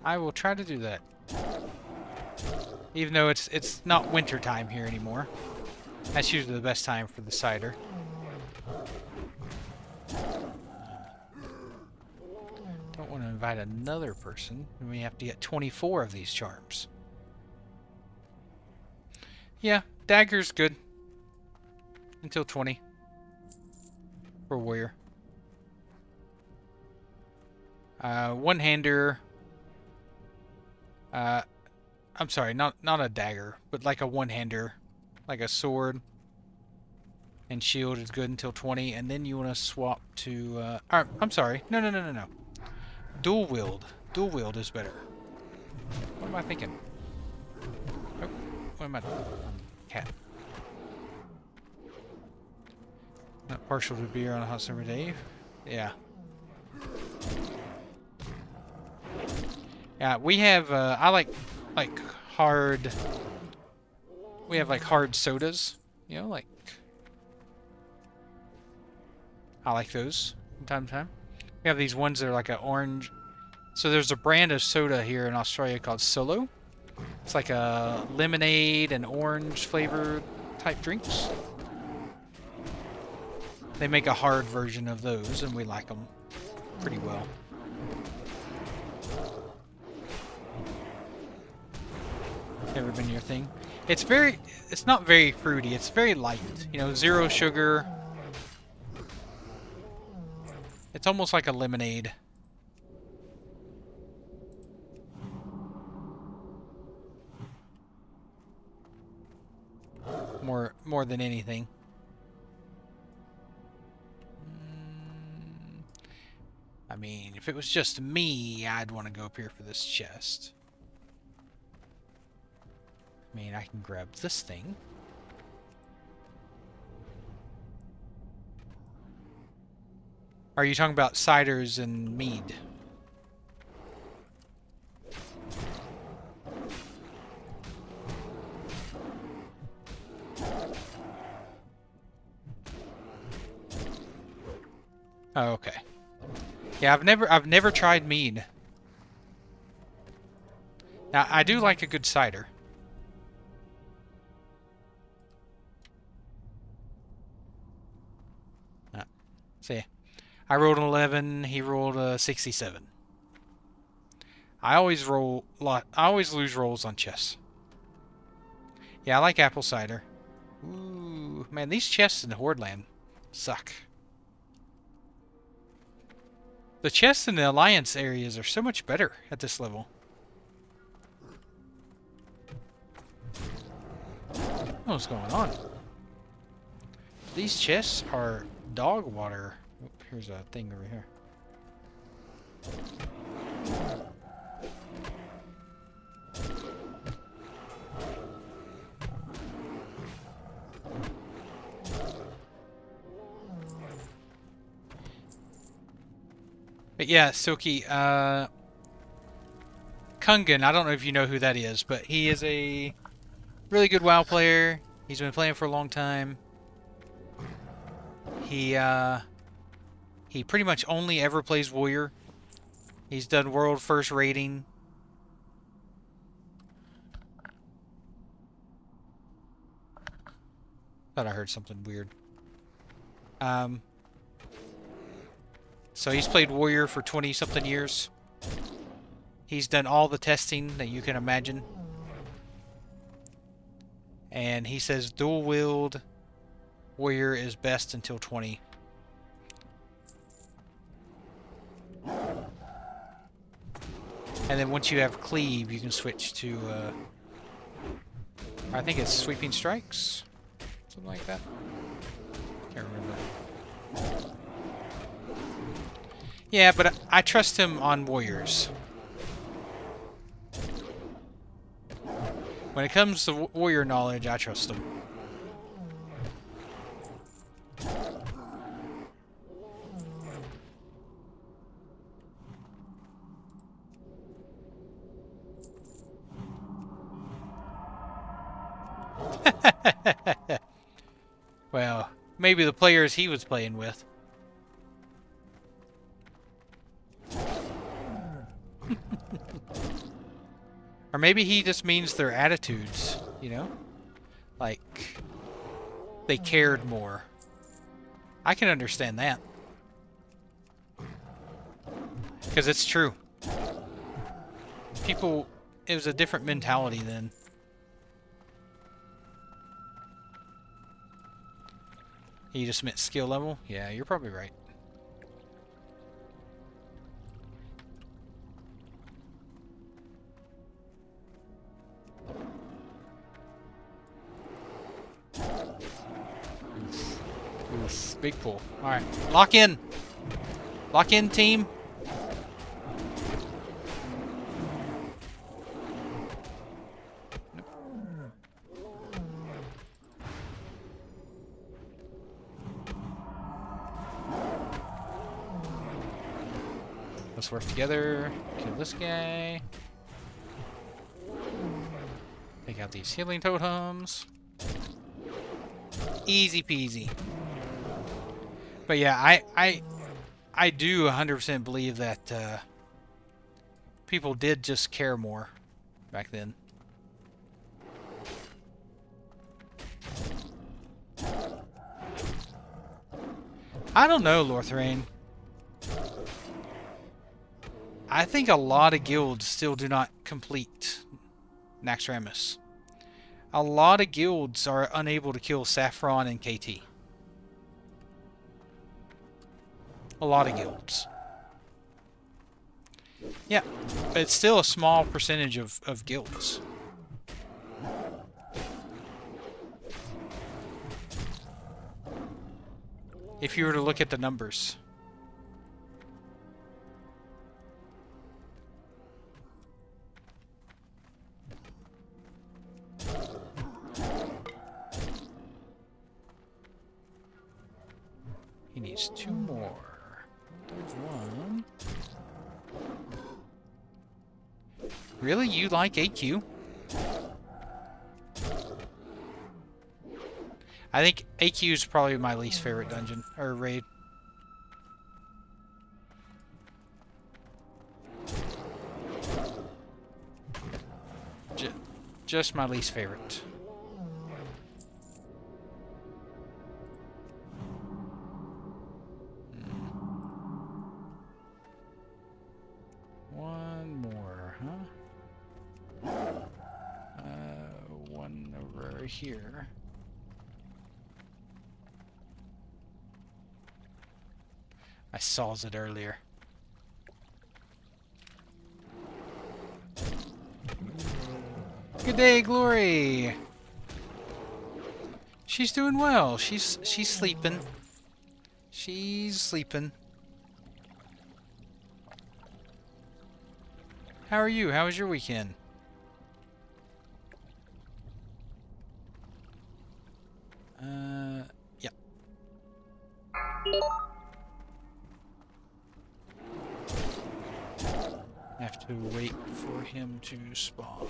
[SPEAKER 1] I will try to do that. Even though it's not winter time here anymore. That's usually the best time for the cider. Don't want to invite another person. We have to get 24 of these charms. Yeah, dagger's good. Until 20. For warrior. One-hander. I'm sorry, not a dagger, but like a one-hander, like a sword and shield is good until 20, and then you want to swap to, I'm sorry, no. Dual wield is better. What am I thinking? Oh, what am I doing? Cat. Not partial to beer on a hot summer day. Yeah. Yeah, we have, I like hard, we have like hard sodas, you know, like, I like those from time to time. We have these ones that are like an orange, so there's a brand of soda here in Australia called Solo. It's like a lemonade and orange flavor type drinks. They make a hard version of those, and we like them pretty well. Ever been your thing? It's not very fruity. It's very light. You know, 0 sugar. It's almost like a lemonade. More than anything. I mean, if it was just me, I'd want to go up here for this chest. I mean, I can grab this thing. Are you talking about ciders and mead? Oh, okay. Yeah, I've never tried mead. Now, I do like a good cider. See, I rolled an 11. He rolled a 67. I always lose rolls on chess. Yeah, I like apple cider. Ooh, man, these chests in the Horde land suck. The chests in the Alliance areas are so much better at this level. What's going on? These chests are dog water. Oh, here's a thing over here. But yeah, Silky, Kungan, I don't know if you know who that is, but he is a really good WoW player. He's been playing for a long time. He pretty much only ever plays Warrior. He's done world first rating. Thought I heard something weird. So he's played Warrior for 20-something years. He's done all the testing that you can imagine. And he says dual wield Warrior is best until 20. And then once you have Cleave, you can switch to, I think it's Sweeping Strikes? Something like that. Can't remember. Yeah, but I trust him on Warriors. When it comes to Warrior knowledge, I trust him. Well, maybe the players he was playing with. Or maybe he just means their attitudes, you know? Like, they cared more. I can understand that. Because it's true. People, it was a different mentality then. You just meant skill level? Yeah, you're probably right. Big pool. Alright. Lock in. Lock in, team. Let's work together. Kill this guy. Take out these healing totems. Easy peasy. But yeah, I do 100% believe that people did just care more back then. I don't know, Lorthrain. I think a lot of guilds still do not complete Naxxramas. A lot of guilds are unable to kill Saffron and KT. A lot of guilds. Yeah, but it's still a small percentage of guilds. If you were to look at the numbers. He needs 2 more. There's 1. Really? You like AQ? I think AQ is probably my least favorite dungeon, or raid. Just my least favorite. One more, huh? One over here. I saw it earlier. Good day, Glory. She's doing well. She's sleeping. She's sleeping. How are you? How was your weekend? Yeah. I have to wait for him to spawn.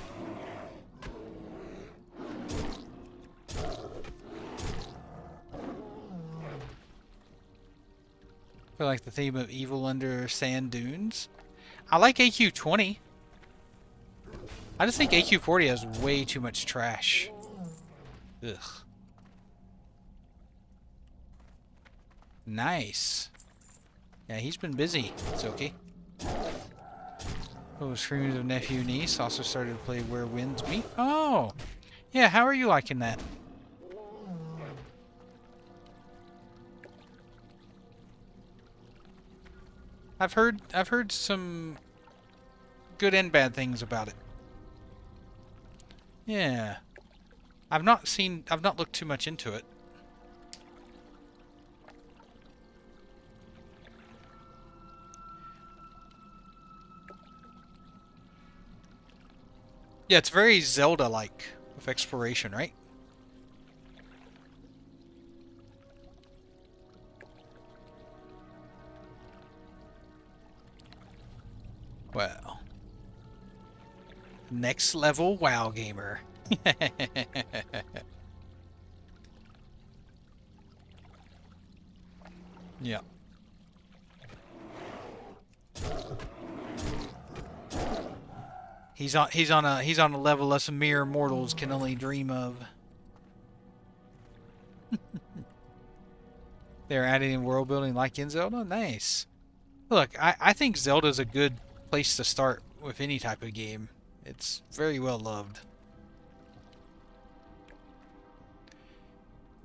[SPEAKER 1] I like the theme of evil under sand dunes. I like AQ20. I just think AQ40 has way too much trash. Ugh. Nice. Yeah, he's been busy. It's okay. Oh, Screams of Nephew Niece also started to play Where Winds Meet. Oh! Yeah, how are you liking that? I've heard some good and bad things about it. Yeah. I've not looked too much into it. Yeah, it's very Zelda-like with exploration, right? Well. Next level WoW gamer. Yeah. He's on a level us mere mortals can only dream of. They're adding in world building like in Zelda? Nice. Look, I think Zelda's a good place to start with any type of game. It's very well loved.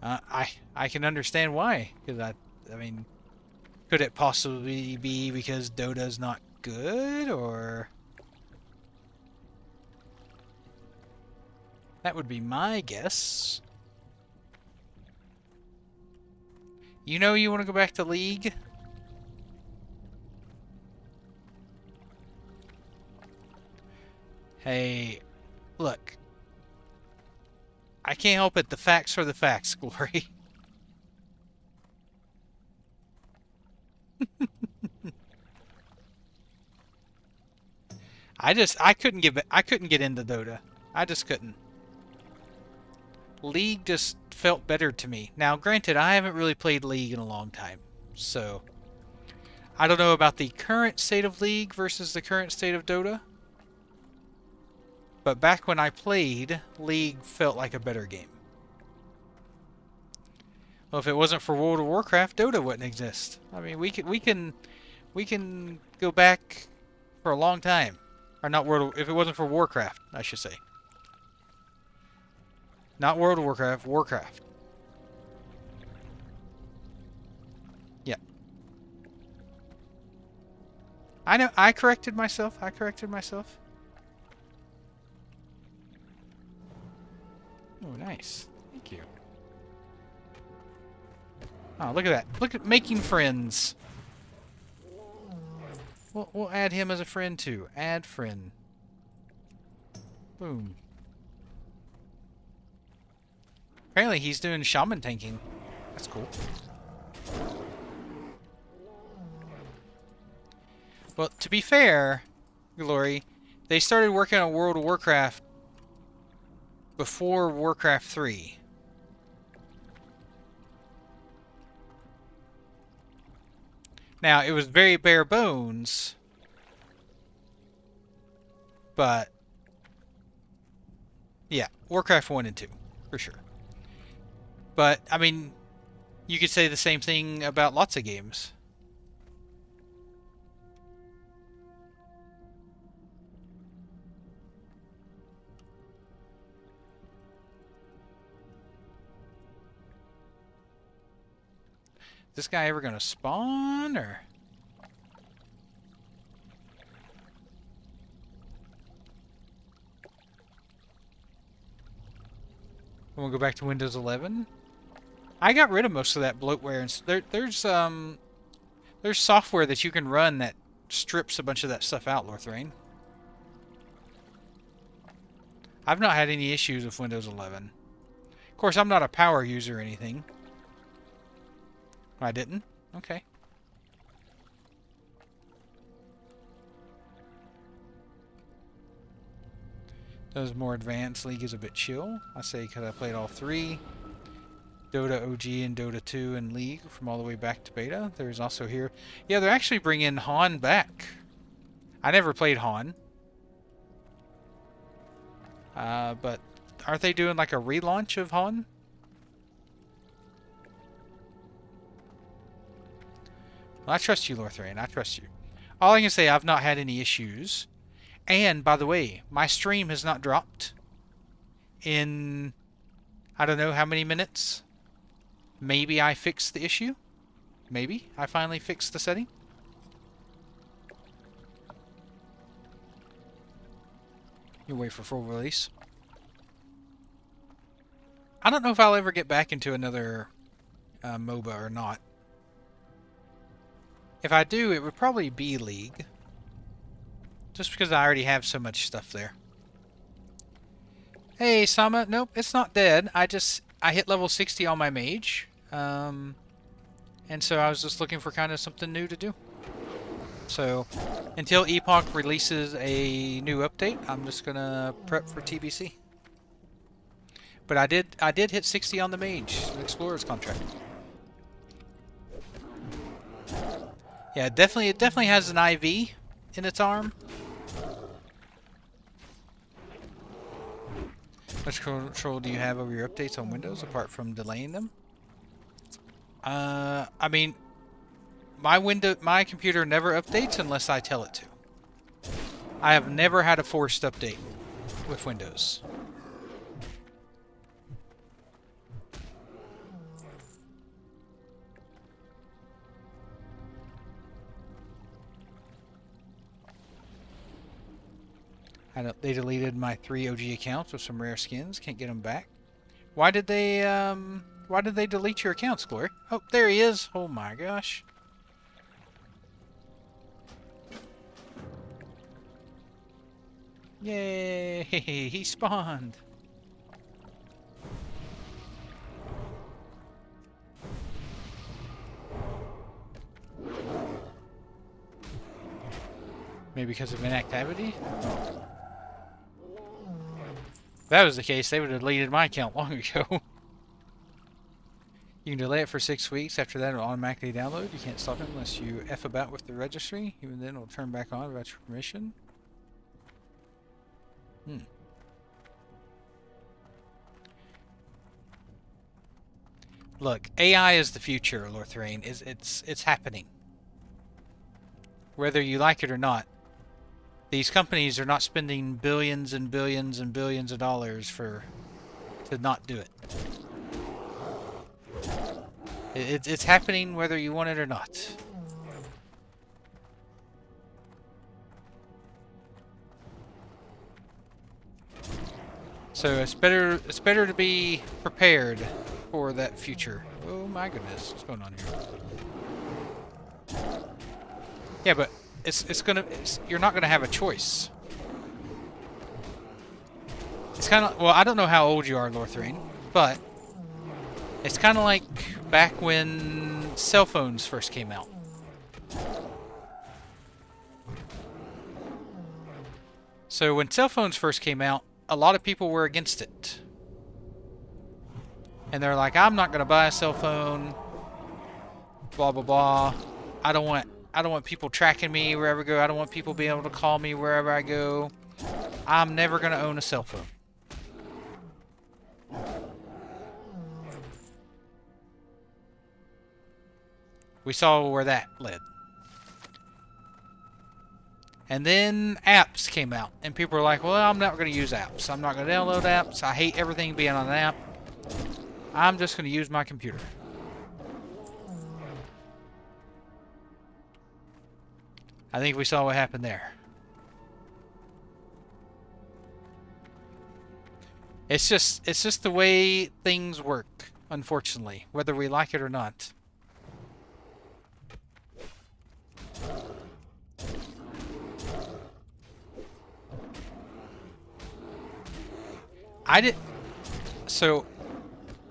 [SPEAKER 1] I can understand why, because I mean, could it possibly be because Dota's not good, or that would be my guess. You know you want to go back to League? Hey, look. I can't help it. The facts are the facts, Glory. I couldn't get into Dota. I just couldn't. League just felt better to me. Now, granted, I haven't really played League in a long time, so I don't know about the current state of League versus the current state of Dota. But back when I played, League felt like a better game. Well, if it wasn't for World of Warcraft, Dota wouldn't exist. I mean, we can go back for a long time. Or not if it wasn't for Warcraft, I should say. Not World of Warcraft, Warcraft. Yeah. I know, I corrected myself. Oh, nice. Thank you. Oh, look at that. Look at making friends. We'll add him as a friend too. Add friend. Boom. Apparently he's doing shaman tanking. That's cool. Well, to be fair, Glory, they started working on World of Warcraft before Warcraft 3. Now, it was very bare bones, but yeah, Warcraft 1 and 2, for sure. But, I mean, you could say the same thing about lots of games. This guy ever gonna spawn, or? We'll go back to Windows 11. I got rid of most of that bloatware, and there's software that you can run that strips a bunch of that stuff out, Lorthrain. I've not had any issues with Windows 11. Of course, I'm not a power user or anything. I didn't? Okay. Those more advanced League is a bit chill. I say because I played all three. Dota OG and Dota 2 and League from all the way back to beta. There's also here... Yeah, they're actually bringing Han back. I never played Han. But aren't they doing like a relaunch of Han? Well, I trust you, Lorthrain. I trust you. All I can say, I've not had any issues. And, by the way, my stream has not dropped in... I don't know how many minutes. Maybe I fixed the issue. Maybe I finally fixed the setting. You wait for full release. I don't know if I'll ever get back into another MOBA or not. If I do, it would probably be League. Just because I already have so much stuff there. Hey, Sama. Nope, it's not dead. I hit level 60 on my mage. And so I was just looking for kind of something new to do. So, until Epoch releases a new update, I'm just gonna prep for TBC. But I did hit 60 on the mage, the Explorer's contract. Yeah, it definitely has an IV in its arm. Which control do you have over your updates on Windows apart from delaying them? I mean, my computer never updates unless I tell it to. I have never had a forced update with Windows. They deleted my 3 OG accounts with some rare skins. Can't get them back. Why did they delete your accounts, Glory? Oh, there he is. Oh my gosh. Yay! He spawned. Maybe because of inactivity? If that was the case, they would have deleted my account long ago. You can delay it for 6 weeks. After that, it'll automatically download. You can't stop it unless you F about with the registry. Even then, it'll turn back on without your permission. Look, AI is the future, Lorthrain. It's happening. Whether you like it or not. These companies are not spending billions and billions and billions of dollars to not do it. It's happening whether you want it or not. So it's better to be prepared for that future. Oh my goodness, what's going on here? Yeah, but you're not gonna have a choice. It's kind of, well, I don't know how old you are, Lorthrain, but it's kind of like back when cell phones first came out. So when cell phones first came out, a lot of people were against it. And they're like, I'm not gonna buy a cell phone, blah blah blah. I don't want people tracking me wherever I go. I don't want people being able to call me wherever I go. I'm never going to own a cell phone. We saw where that led. And then apps came out. And people were like, well, I'm not going to use apps. I'm not going to download apps. I hate everything being on an app. I'm just going to use my computer. I think we saw what happened there. It's just the way things work, unfortunately, whether we like it or not. So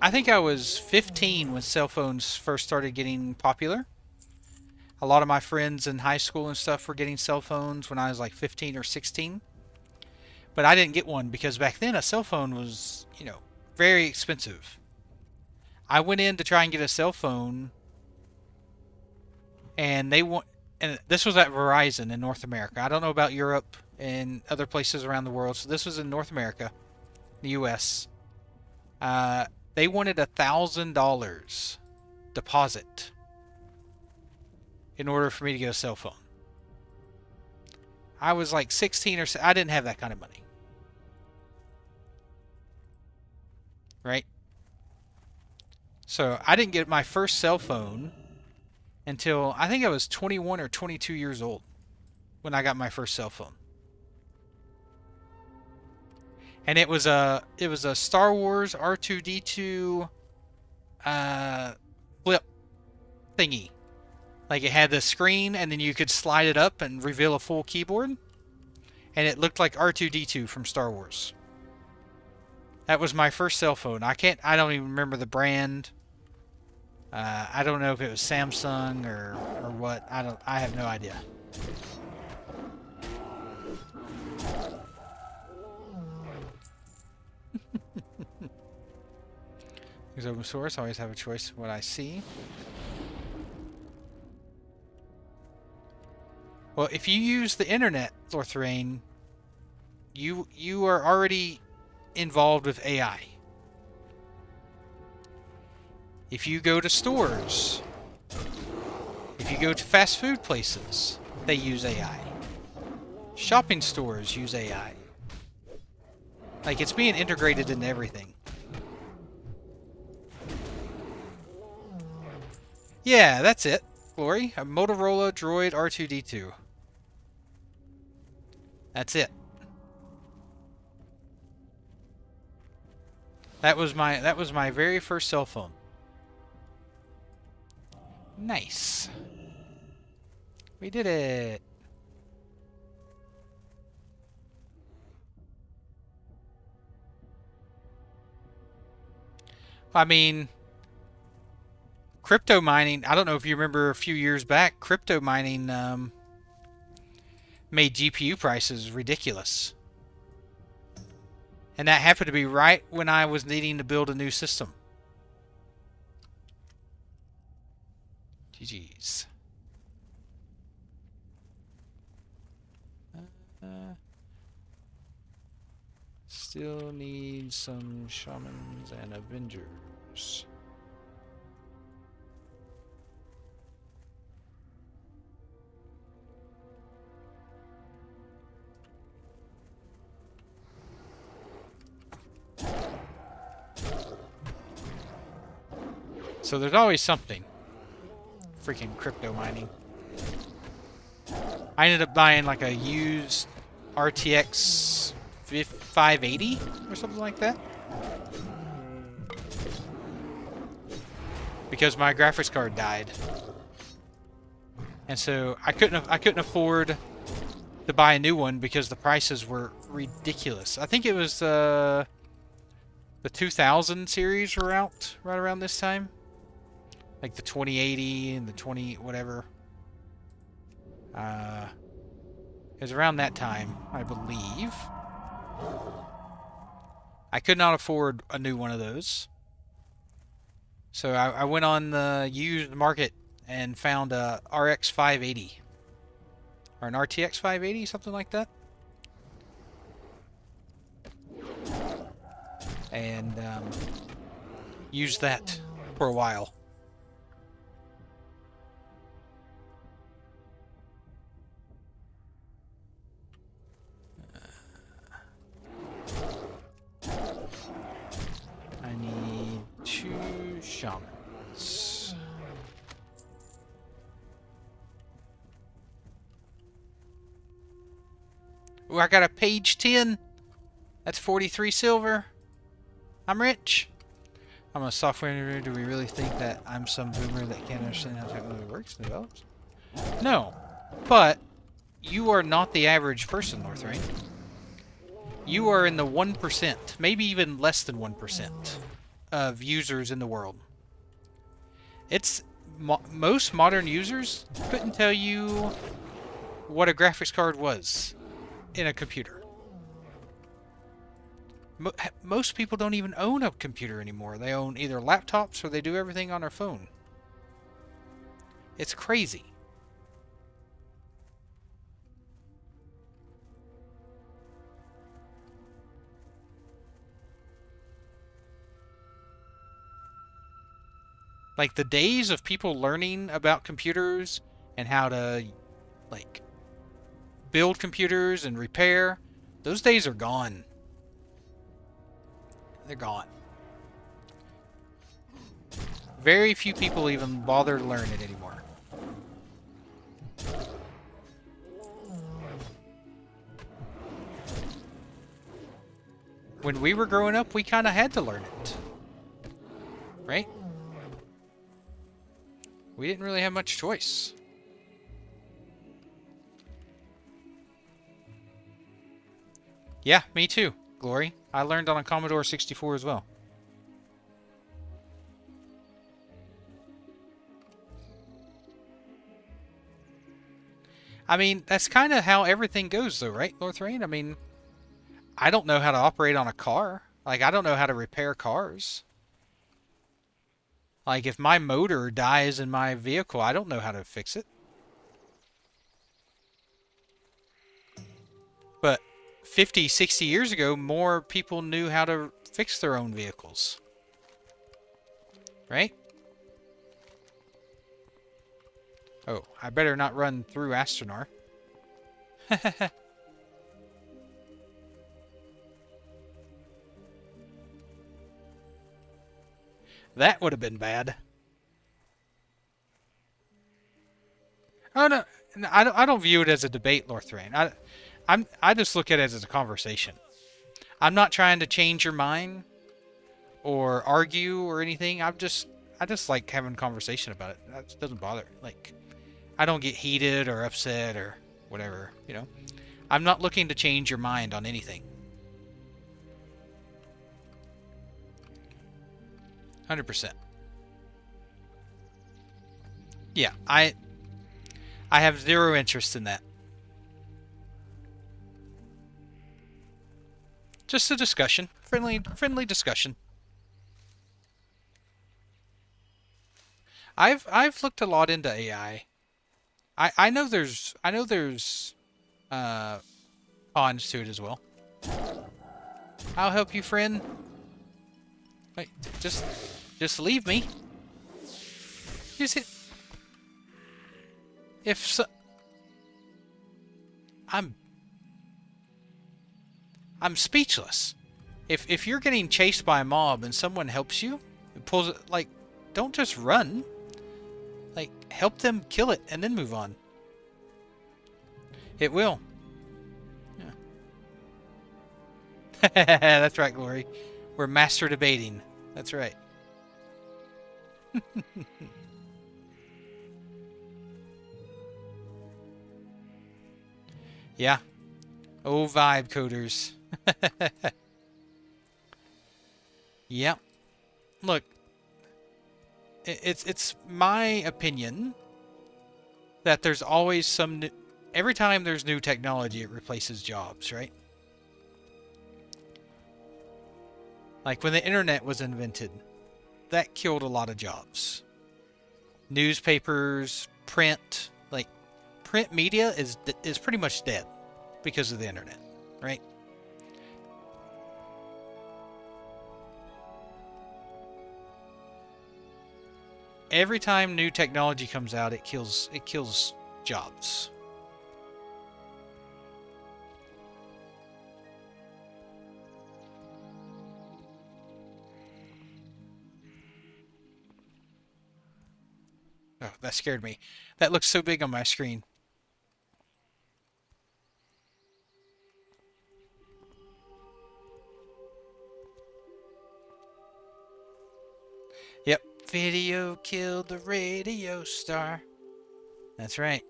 [SPEAKER 1] I think I was 15 when cell phones first started getting popular. A lot of my friends in high school and stuff were getting cell phones when I was like 15 or 16. But I didn't get one because back then a cell phone was, you know, very expensive. I went in to try and get a cell phone, and and this was at Verizon in North America. I don't know about Europe and other places around the world. So this was in North America, the U.S. They wanted $1,000 deposit in order for me to get a cell phone. I was like 16 or so. I didn't have that kind of money. Right? So I didn't get my first cell phone until I think I was 21 or 22 years old when I got my first cell phone. And it was a Star Wars R2-D2 flip thingy. Like it had the screen and then you could slide it up and reveal a full keyboard. And it looked like R2-D2 from Star Wars. That was my first cell phone. I don't even remember the brand. I don't know if it was Samsung or what. I have no idea. Because open source, I always have a choice of what I see. Well, if you use the internet, Lorthrain, you are already involved with AI. If you go to stores, if you go to fast food places, they use AI. Shopping stores use AI. Like, it's being integrated into everything. Yeah, that's it, Glory. A Motorola Droid R2-D2. That's it. That was my very first cell phone. Nice. We did it. I mean, crypto mining, I don't know if you remember a few years back, crypto mining made GPU prices ridiculous. And that happened to be right when I was needing to build a new system. GG's. Still need some shamans and avengers. So there's always something. Freaking crypto mining. I ended up buying like a used RTX 580 or something like that. Because my graphics card died. And so I couldn't afford to buy a new one because the prices were ridiculous. I think it was the 2000 series were out right around this time. Like the 2080 and the 20 whatever. It was around that time, I believe. I could not afford a new one of those. So I went on the used market and found a RX 580. Or an RTX 580, something like that. And used that for a while. I need 2 shamans. Ooh, I got a page 10. That's 43 silver. I'm rich. I'm a software engineer. Do we really think that I'm some boomer that can't understand how technology works and develops? No. But you are not the average person, Northrain. You are in the 1%, maybe even less than 1% of users in the world. It's most modern users couldn't tell you what a graphics card was in a computer. Most people don't even own a computer anymore. They own either laptops or they do everything on their phone. It's crazy. Like, the days of people learning about computers and how to, like, build computers and repair, those days are gone. They're gone. Very few people even bother to learn it anymore. When we were growing up, we kind of had to learn it. Right? We didn't really have much choice. Yeah, me too, Glory. I learned on a Commodore 64 as well. I mean, that's kind of how everything goes though, right, Northrain? I mean, I don't know how to operate on a car. Like, I don't know how to repair cars. Like, if my motor dies in my vehicle, I don't know how to fix it. But 50, 60 years ago, more people knew how to fix their own vehicles. Right? Oh, I better not run through Astronar. That would have been bad. Oh no, I don't view it as a debate, Northrain. I just look at it as a conversation. I'm not trying to change your mind or argue or anything. I just like having a conversation about it. That doesn't bother. Like, I don't get heated or upset or whatever, you know. I'm not looking to change your mind on anything. 100%. Yeah, I have zero interest in that. Just a discussion. Friendly discussion. I've looked a lot into AI. I know there's cons to it as well. I'll help you, friend. Wait, just leave me. Just hit. If so, I'm speechless. If you're getting chased by a mob and someone helps you, it pulls it, like, don't just run. Like, help them kill it and then move on. It will. Yeah. That's right, Glory. We're master debating. That's right. Yeah. Oh, vibe coders. Yep. Look, it's my opinion that there's always some new, every time there's new technology, it replaces jobs, right? Like when the internet was invented, that killed a lot of jobs. Newspapers, print, like print media is pretty much dead because of the internet, right? Every time new technology comes out, it kills jobs. Oh, that scared me. That looks so big on my screen. Yep. Video killed the radio star. That's right.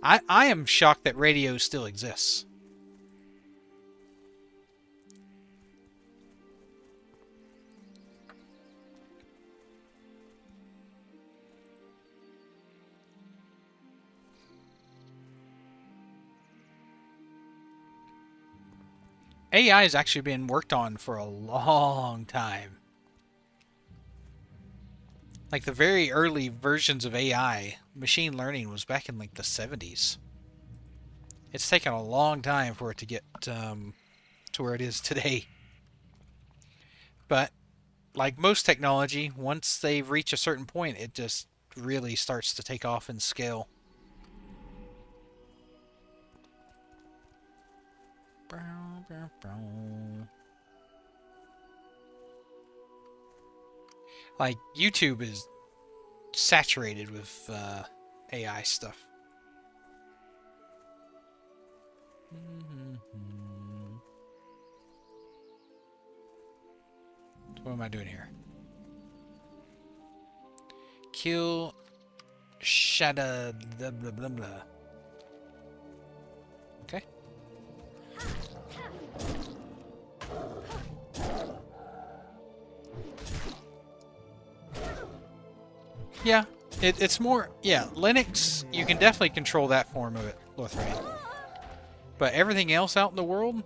[SPEAKER 1] I am shocked that radio still exists. AI has actually been worked on for a long time. Like the very early versions of AI, machine learning was back in like the 70s. It's taken a long time for it to get to where it is today. But like most technology, once they reach a certain point, it just really starts to take off in scale. Like YouTube is saturated with AI stuff. So what am I doing here? Kill Shadow blah blah blah blah. Okay. Yeah, it's more, yeah, Linux, you can definitely control that form of it, Lothrane. But everything else out in the world,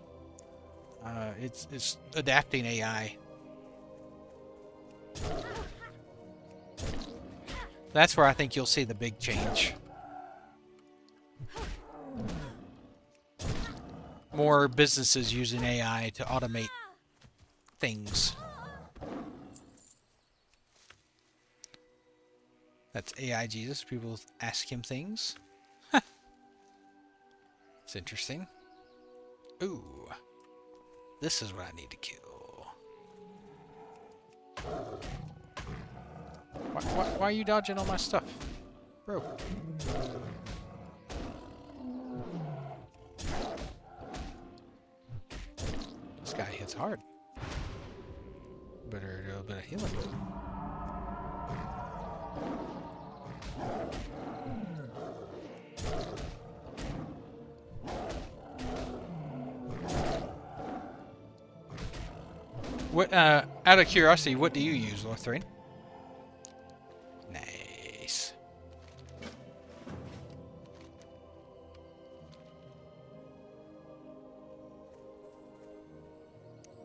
[SPEAKER 1] it's adapting AI. That's where I think you'll see the big change. More businesses using AI to automate things. That's AI Jesus. People ask him things. It's interesting. Ooh. This is what I need to kill. Why are you dodging all my stuff? Bro. This guy hits hard. Better do a bit of healing. What, out of curiosity, what do you use, Lothrane? Nice.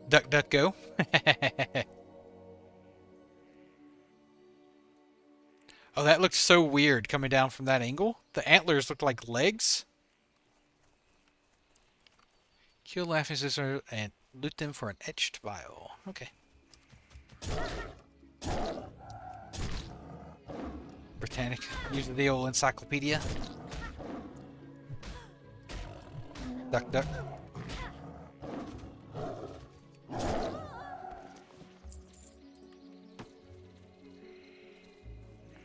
[SPEAKER 1] Duck, duck, go. Oh, that looks so weird coming down from that angle. The antlers look like legs. Kill laughing sister and loot them for an etched vial. Okay. Britannic. Use the old encyclopedia. Duck, duck.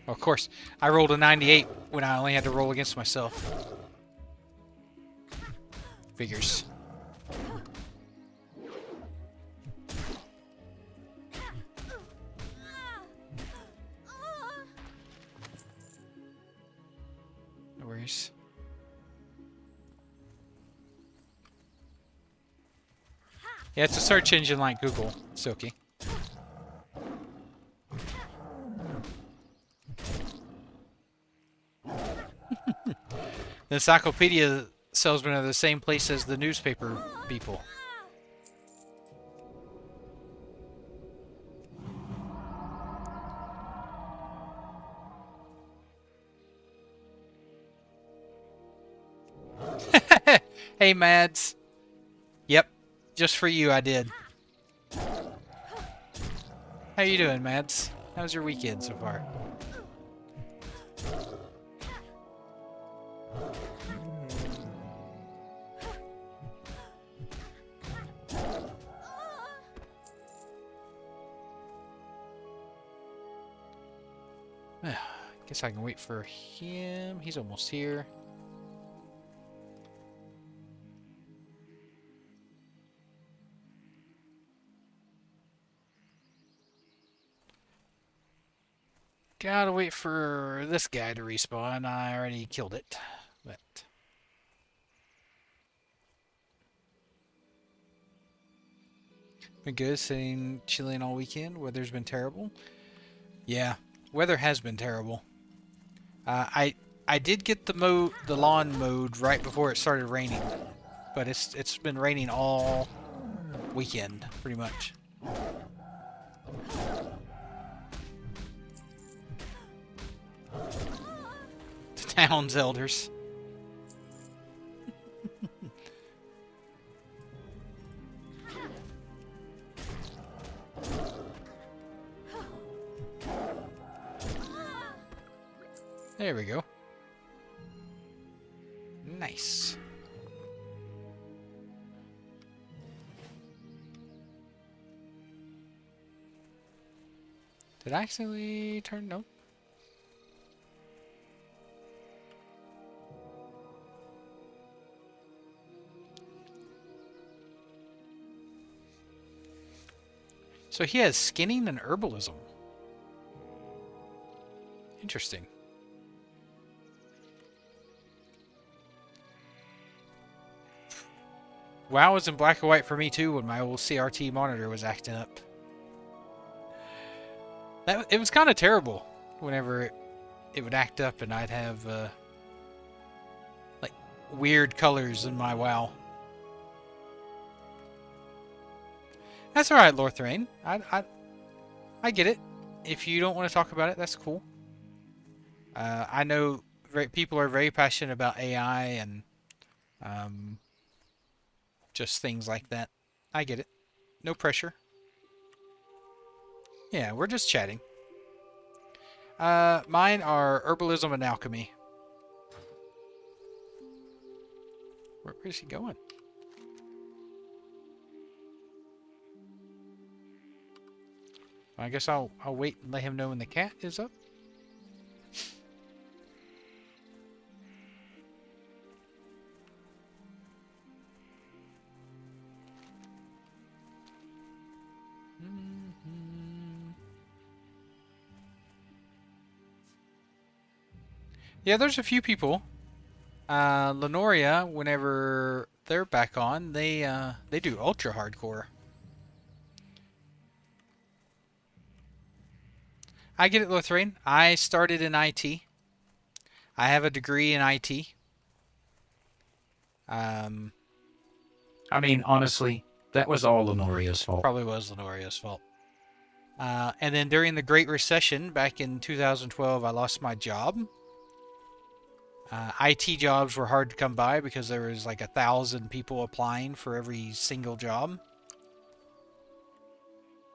[SPEAKER 1] Of course, I rolled a 98 when I only had to roll against myself. Figures. No worries. Yeah, it's a search engine like Google, Silky. The encyclopedia salesmen are the same place as the newspaper people. Hey, Mads. Yep, just for you I did. How you doing, Mads? How's your weekend so far? Guess I can wait for him. He's almost here. Gotta wait for this guy to respawn. I already killed it. But been good, sitting chilling all weekend. Weather's been terrible. Yeah, weather has been terrible. I did get the lawn mowed right before it started raining, but it's been raining all weekend pretty much. The town's elders. There we go. Nice. Did I accidentally turn? Nope. So he has skinning and herbalism. Interesting. WoW was in black and white for me too when my old CRT monitor was acting up. It was kind of terrible whenever it would act up and I'd have like weird colors in my WoW. That's alright, Lorthrain. I get it. If you don't want to talk about it, that's cool. I know people are very passionate about AI and just things like that. I get it. No pressure. Yeah, we're just chatting. Mine are herbalism and alchemy. Where's he going? I guess I'll wait and let him know when the cat is up. Yeah, there's a few people. Lenoria, whenever they're back on, they do ultra hardcore. I get it, Lothrane. I started in IT. I have a degree in IT.
[SPEAKER 5] I mean, honestly, that was all Lenoria's fault.
[SPEAKER 1] Probably was Lenoria's fault. And then during the Great Recession, back in 2012, I lost my job. IT jobs were hard to come by because there was like 1,000 people applying for every single job.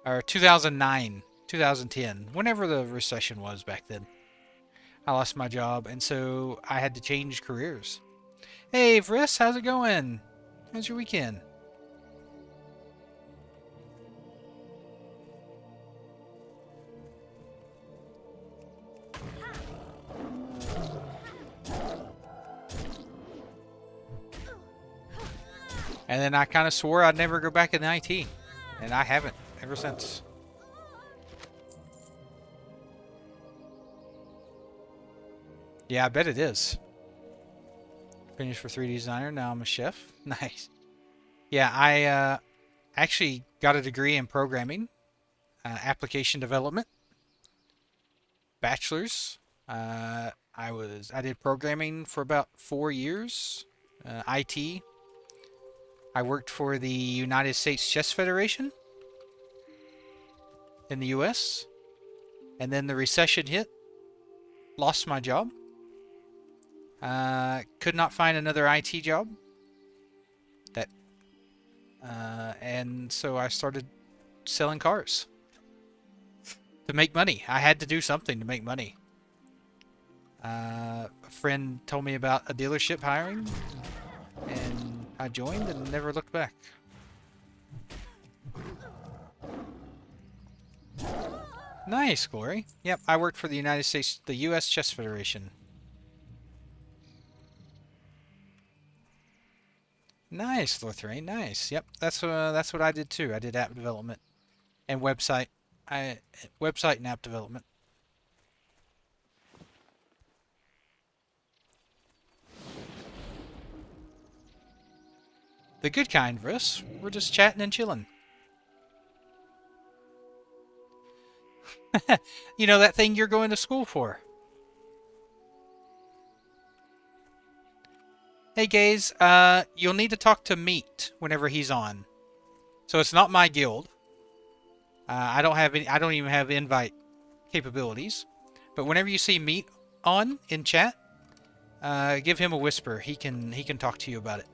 [SPEAKER 1] Or 2009, 2010, whenever the recession was back then. I lost my job, and so I had to change careers. Hey, Vriss, how's it going? How's your weekend? And then I kind of swore I'd never go back in IT. And I haven't ever since. Yeah, I bet it is. Finished for 3D designer. Now I'm a chef. Nice. Yeah, I actually got a degree in programming, application development, bachelor's. I did programming for about 4 years. IT. I worked for the United States Chess Federation in the US. And then the recession hit. Lost my job. Could not find another IT job. And so I started selling cars to make money. I had to do something to make money. A friend told me about a dealership hiring, and I joined and never looked back. Nice, Glory. Yep, I worked for the United States, the U.S. Chess Federation. Nice, Lothrane. Nice. Yep, that's what I did too. I did app development and website. Website and app development. The good kind, Russ. We're just chatting and chilling. You know that thing you're going to school for. Hey, Gaze. You'll need to talk to Meat whenever he's on. So it's not my guild. I don't have any. I don't even have invite capabilities. But whenever you see Meat on in chat, give him a whisper. He can talk to you about it.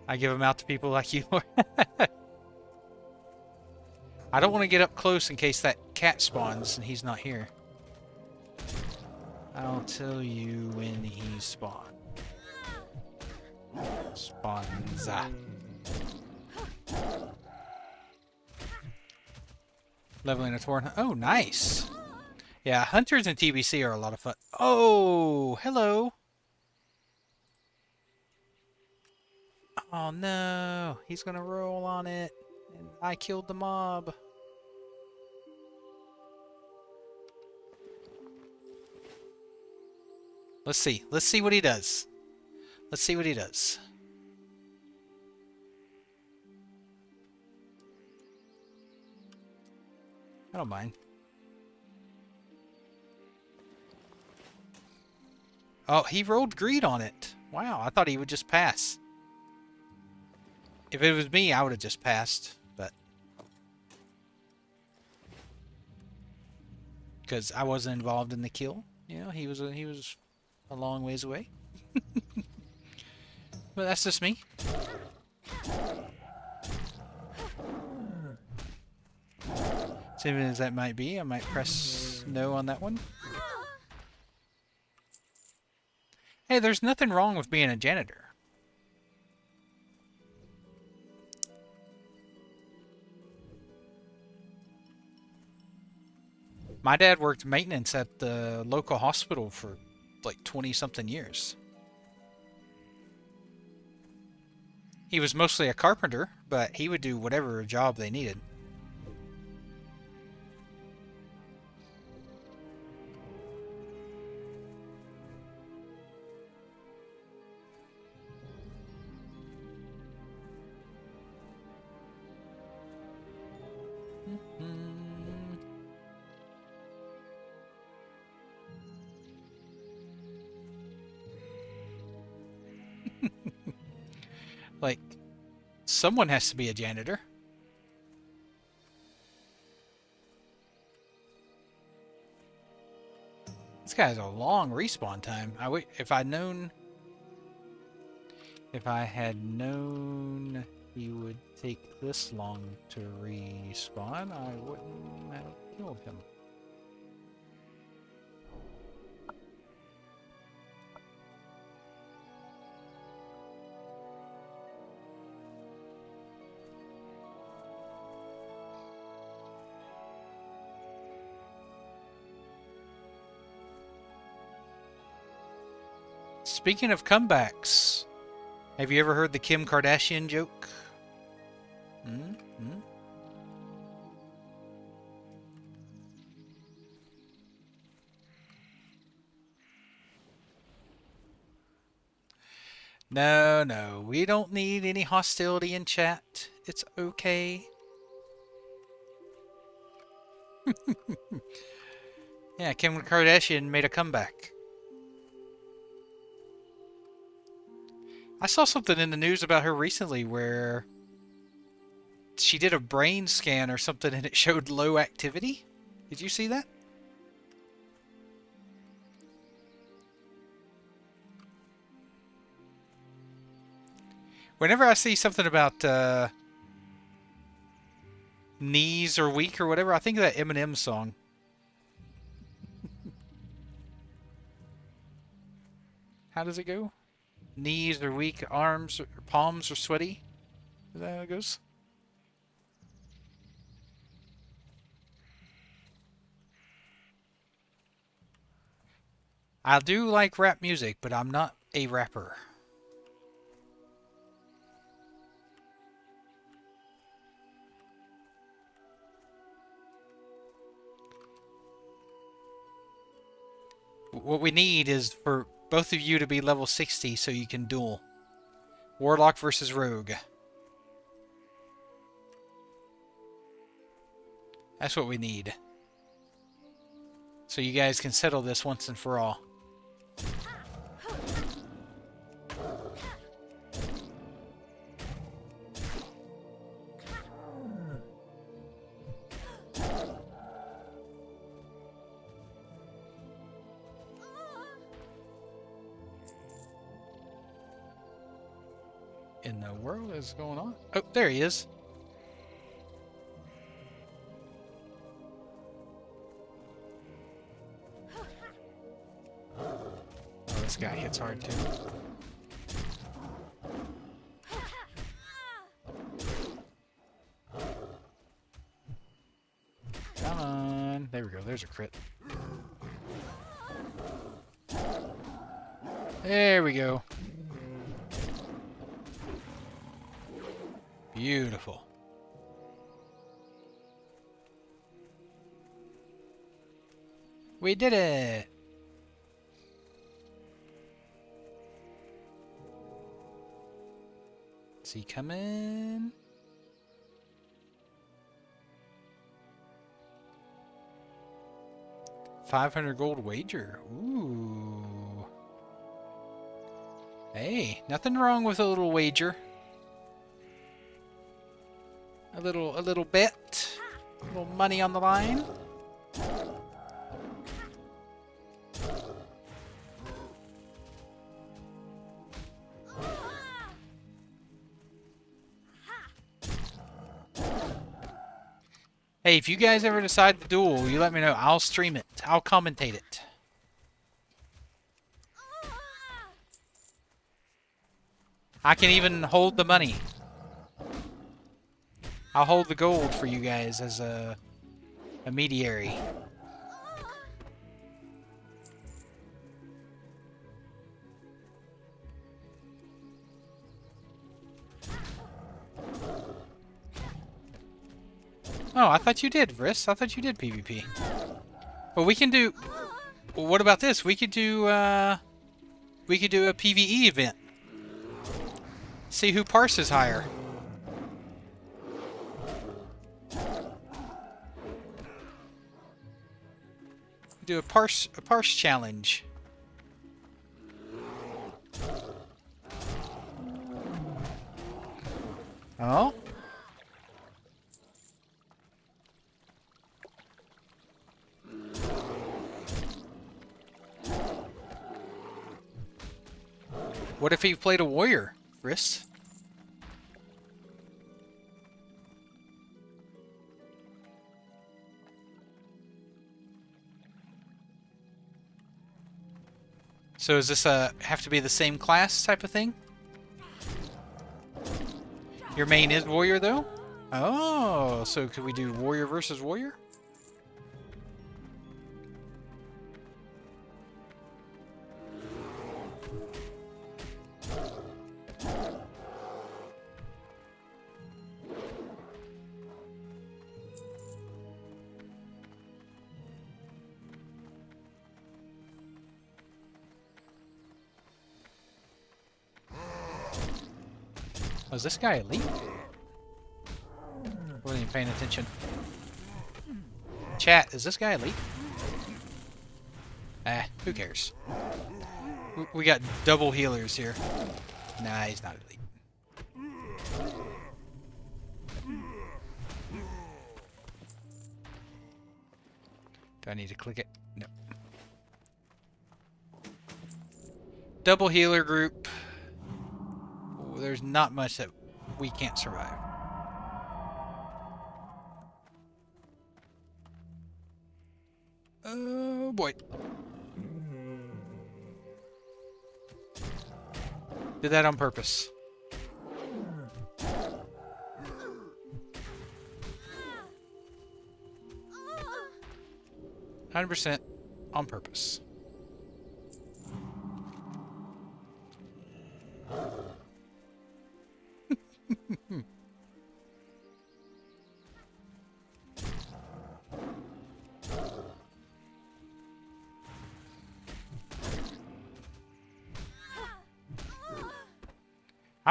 [SPEAKER 1] I give them out to people like you. I don't want to get up close in case that cat spawns and he's not here. I'll tell you when he spawns. Spawns. Leveling a Torn. Oh, nice. Yeah, hunters in TBC are a lot of fun. Oh, hello. Oh no, he's gonna roll on it. And I killed the mob. Let's see. Let's see what he does. Let's see what he does. I don't mind. Oh, he rolled greed on it. Wow, I thought he would just pass. If it was me, I would have just passed, but because I wasn't involved in the kill, you know, he was a long ways away. But that's just me. Simple as that might be, I might press no on that one. Hey, there's nothing wrong with being a janitor. My dad worked maintenance at the local hospital for like 20-something years. He was mostly a carpenter, but he would do whatever job they needed. Like, someone has to be a janitor. This guy has a long respawn time. If I had known he would take this long to respawn, I wouldn't have killed him. Speaking of comebacks, have you ever heard the Kim Kardashian joke? No, we don't need any hostility in chat. It's okay. Yeah, Kim Kardashian made a comeback. I saw something in the news about her recently where she did a brain scan or something and it showed low activity. Did you see that? Whenever I see something about knees are weak or whatever, I think of that Eminem song. How does it go? Knees are weak, arms or palms are sweaty. Is that how it goes? I do like rap music, but I'm not a rapper. what we need is for both of you to be level 60 so you can duel. Warlock versus Rogue. That's what we need. So you guys can settle this once and for all. In the world is going on? Oh, there he is. Oh, this guy hits hard too. Come on. There we go. There's a crit. There we go. Beautiful. We did it! Is he coming? $500 gold wager. Ooh. Hey, nothing wrong with a little wager. A little bet. A little money on the line. Hey, if you guys ever decide to duel, you let me know. I'll stream it. I'll commentate it. I can even hold the money. I'll hold the gold for you guys as a mediary. Oh, I thought you did, Vriss. I thought you did PvP. Well, we can do... Well, what about this? We could do a PvE event. See who parses higher. Do a parse challenge. Oh? What if he played a warrior, Vriss? So is this have to be the same class type of thing? Your main is warrior though? Oh, so could we do warrior versus warrior? Was this guy elite? Wasn't even paying attention. Chat, is this guy elite? Ah, who cares? We got double healers here. Nah, he's not elite. Do I need to click it? No. Double healer group. There's not much that we can't survive. Oh boy. Did that on purpose. %, on purpose.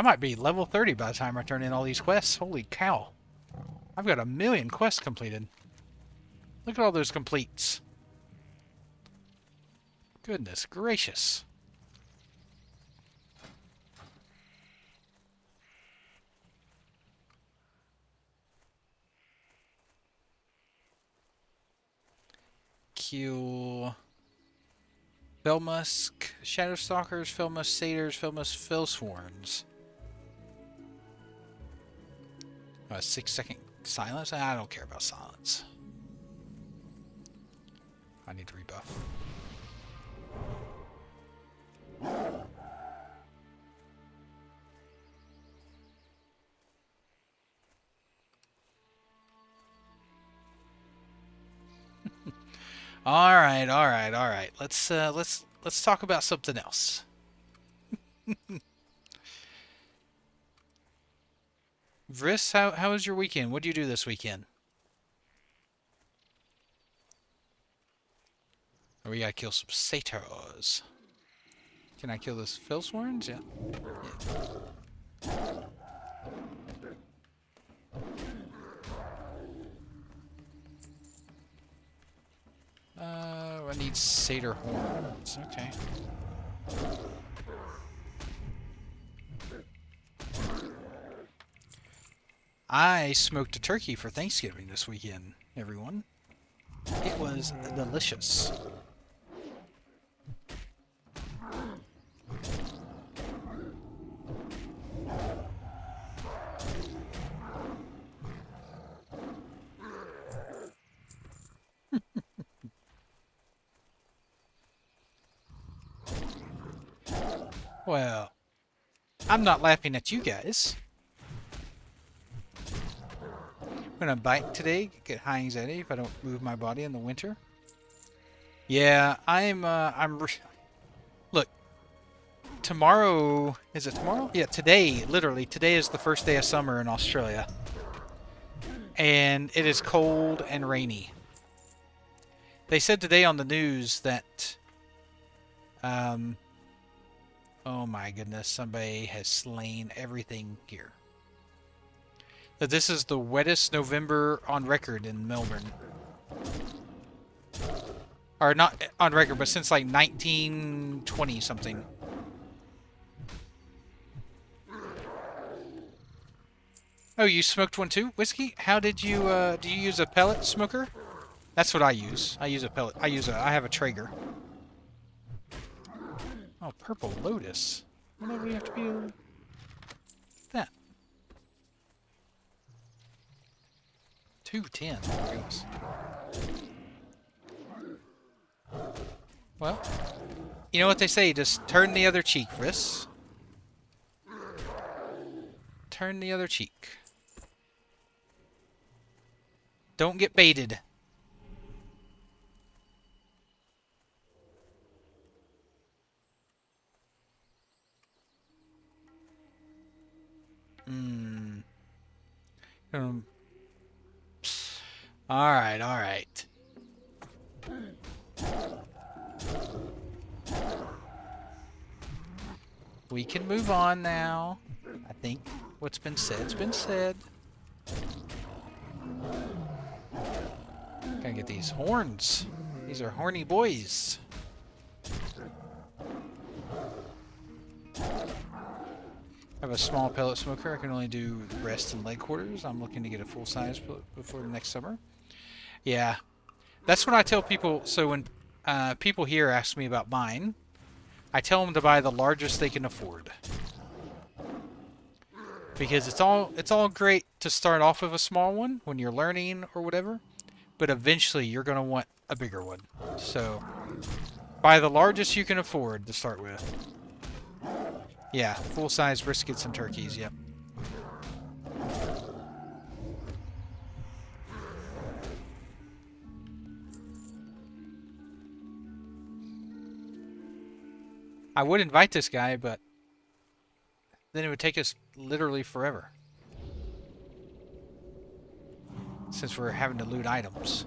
[SPEAKER 1] I might be level 30 by the time I turn in all these quests. Holy cow. I've got 1,000,000 quests completed. Look at all those completes. Goodness gracious. Kill Felmusk, Shadowstalkers, Felmusk Satyrs, Felmusk Fellsworns. 6-second silence? I don't care about silence. I need to rebuff. All right. Let's talk about something else. Vriss, how was your weekend? What did you do this weekend? Oh, we gotta kill some satyrs. Can I kill this Fellsworns? Yeah. I need satyr horns. Okay. I smoked a turkey for Thanksgiving this weekend, everyone. It was delicious. Well, I'm not laughing at you guys. I'm gonna bike today, get high anxiety if I don't move my body in the winter. Yeah, look, tomorrow, is it tomorrow? Yeah, today, literally, today is the first day of summer in Australia. And it is cold and rainy. They said today on the news that, oh my goodness, somebody has slain everything here. That this is the wettest November on record in Melbourne. Or not on record, but since like 1920 something. Oh, you smoked one too? Whiskey? How did you, do you use a pellet smoker? That's what I use. I use a pellet. I have a Traeger. Oh, purple lotus. What do we have to be that? 210. Oh my goodness. Well, you know what they say, just turn the other cheek, Friss. Turn the other cheek. Don't get baited. Alright. We can move on now. I think what's been said's been said. Gotta get these horns. These are horny boys. I have a small pellet smoker. I can only do breast and leg quarters. I'm looking to get a full size before next summer. Yeah, that's when I tell people. So when people here ask me about mine, I tell them to buy the largest they can afford. Because it's all great to start off with a small one when you're learning or whatever, but eventually you're gonna want a bigger one. So buy the largest you can afford to start with. Yeah, full-size briskets and turkeys, yep. I would invite this guy, but then it would take us literally forever. Since we're having to loot items.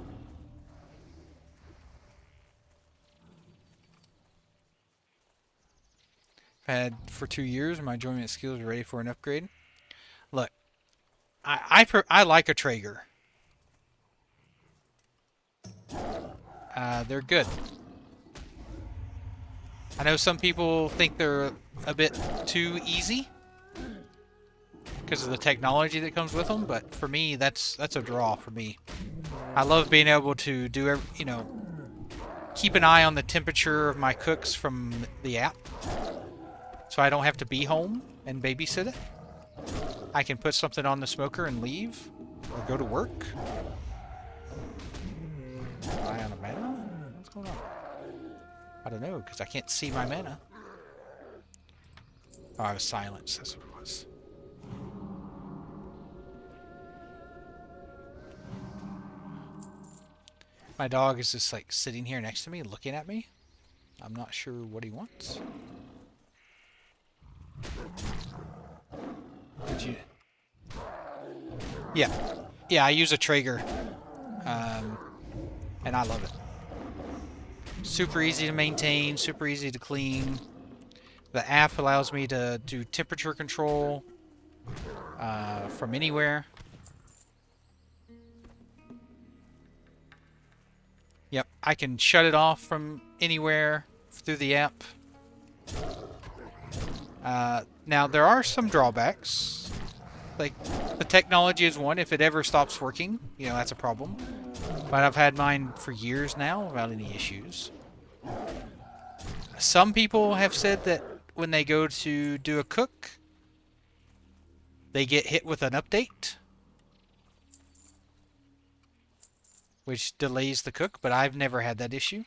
[SPEAKER 1] I've had for 2 years. My enjoyment skills are ready for an upgrade. Look, I like a Traeger. They're good. I know some people think they're a bit too easy because of the technology that comes with them, but for me, that's a draw for me. I love being able to do, you know, keep an eye on the temperature of my cooks from the app, so I don't have to be home and babysit it. I can put something on the smoker and leave, or go to work. Am I on a mana? What's going on? I don't know, because I can't see my mana. Oh, I was silenced. That's what it was. My dog is just like sitting here next to me, looking at me. I'm not sure what he wants. Did you? Yeah. Yeah, I use a Traeger. And I love it. Super easy to maintain, super easy to clean. The app allows me to do temperature control from anywhere. Yep, I can shut it off from anywhere through the app. Now, there are some drawbacks. Like, the technology is one. If it ever stops working, you know, that's a problem. But I've had mine for years now without any issues. Some people have said that when they go to do a cook, they get hit with an update, which delays the cook, but I've never had that issue.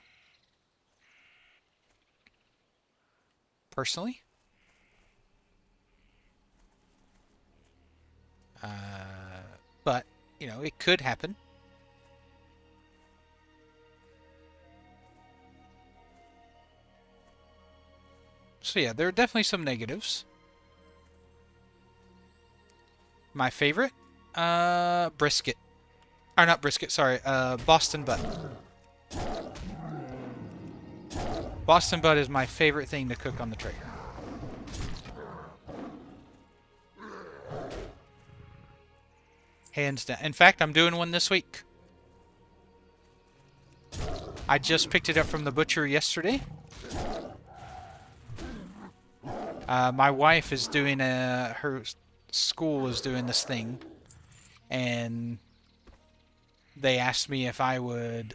[SPEAKER 1] Personally. But, you know, it could happen. So yeah, there are definitely some negatives. My favorite? Brisket. Or not brisket, sorry. Boston butt. Boston butt is my favorite thing to cook on the Traeger. Hands down. In fact, I'm doing one this week. I just picked it up from the butcher yesterday. My wife is doing her school is doing this thing, and they asked me if I would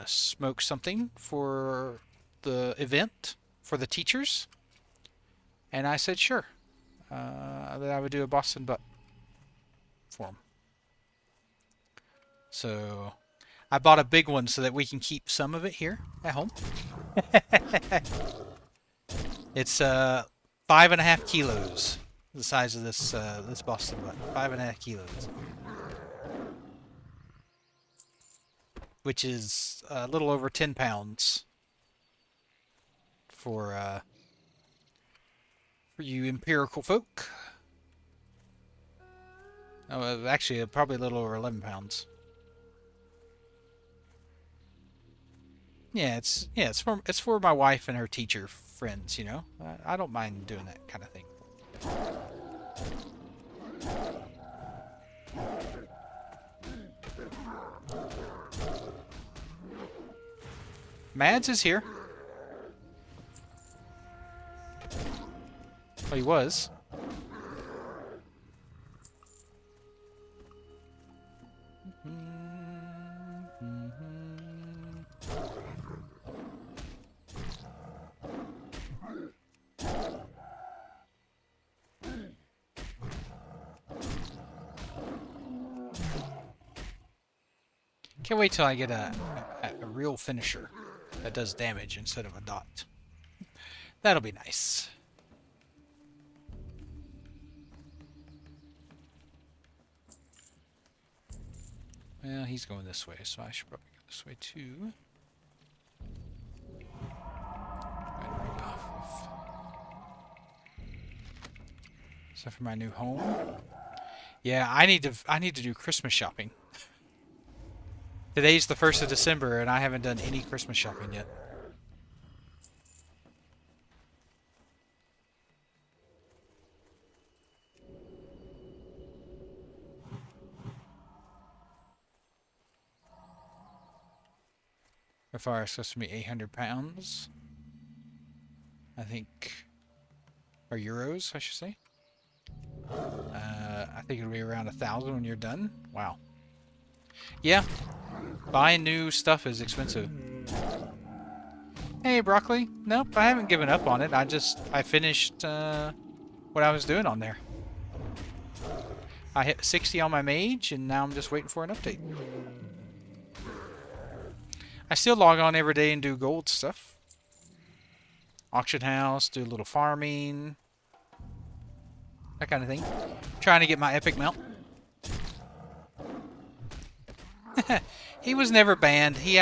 [SPEAKER 1] smoke something for the event for the teachers, and I said sure, that I would do a Boston butt for them. So I bought a big one so that we can keep some of it here at home. It's 5.5 kilos, the size of this this Boston butt. 5.5 kilos, which is a little over 10 pounds for you empirical folk. Oh, actually, probably a little over 11 pounds. Yeah, it's for my wife and her teacher friends, you know. I don't mind doing that kind of thing. Mads is here. Oh, he was. Can't wait till I get a real finisher that does damage instead of a dot. That'll be nice. Well, he's going this way, so I should probably go this way too. So for my new home, yeah, I need to do Christmas shopping. Today's the 1st of December, and I haven't done any Christmas shopping yet. far, it's supposed to be 800 pounds. I think. Or euros, I should say. I think it'll be around 1,000 when you're done. Wow. Yeah. Buying new stuff is expensive. Hey, broccoli. Nope, I haven't given up on it. I finished what I was doing on there. I hit 60 on my mage, and now I'm just waiting for an update. I still log on every day and do gold stuff. Auction house, do a little farming. That kind of thing. Trying to get my epic mount. He was never banned. He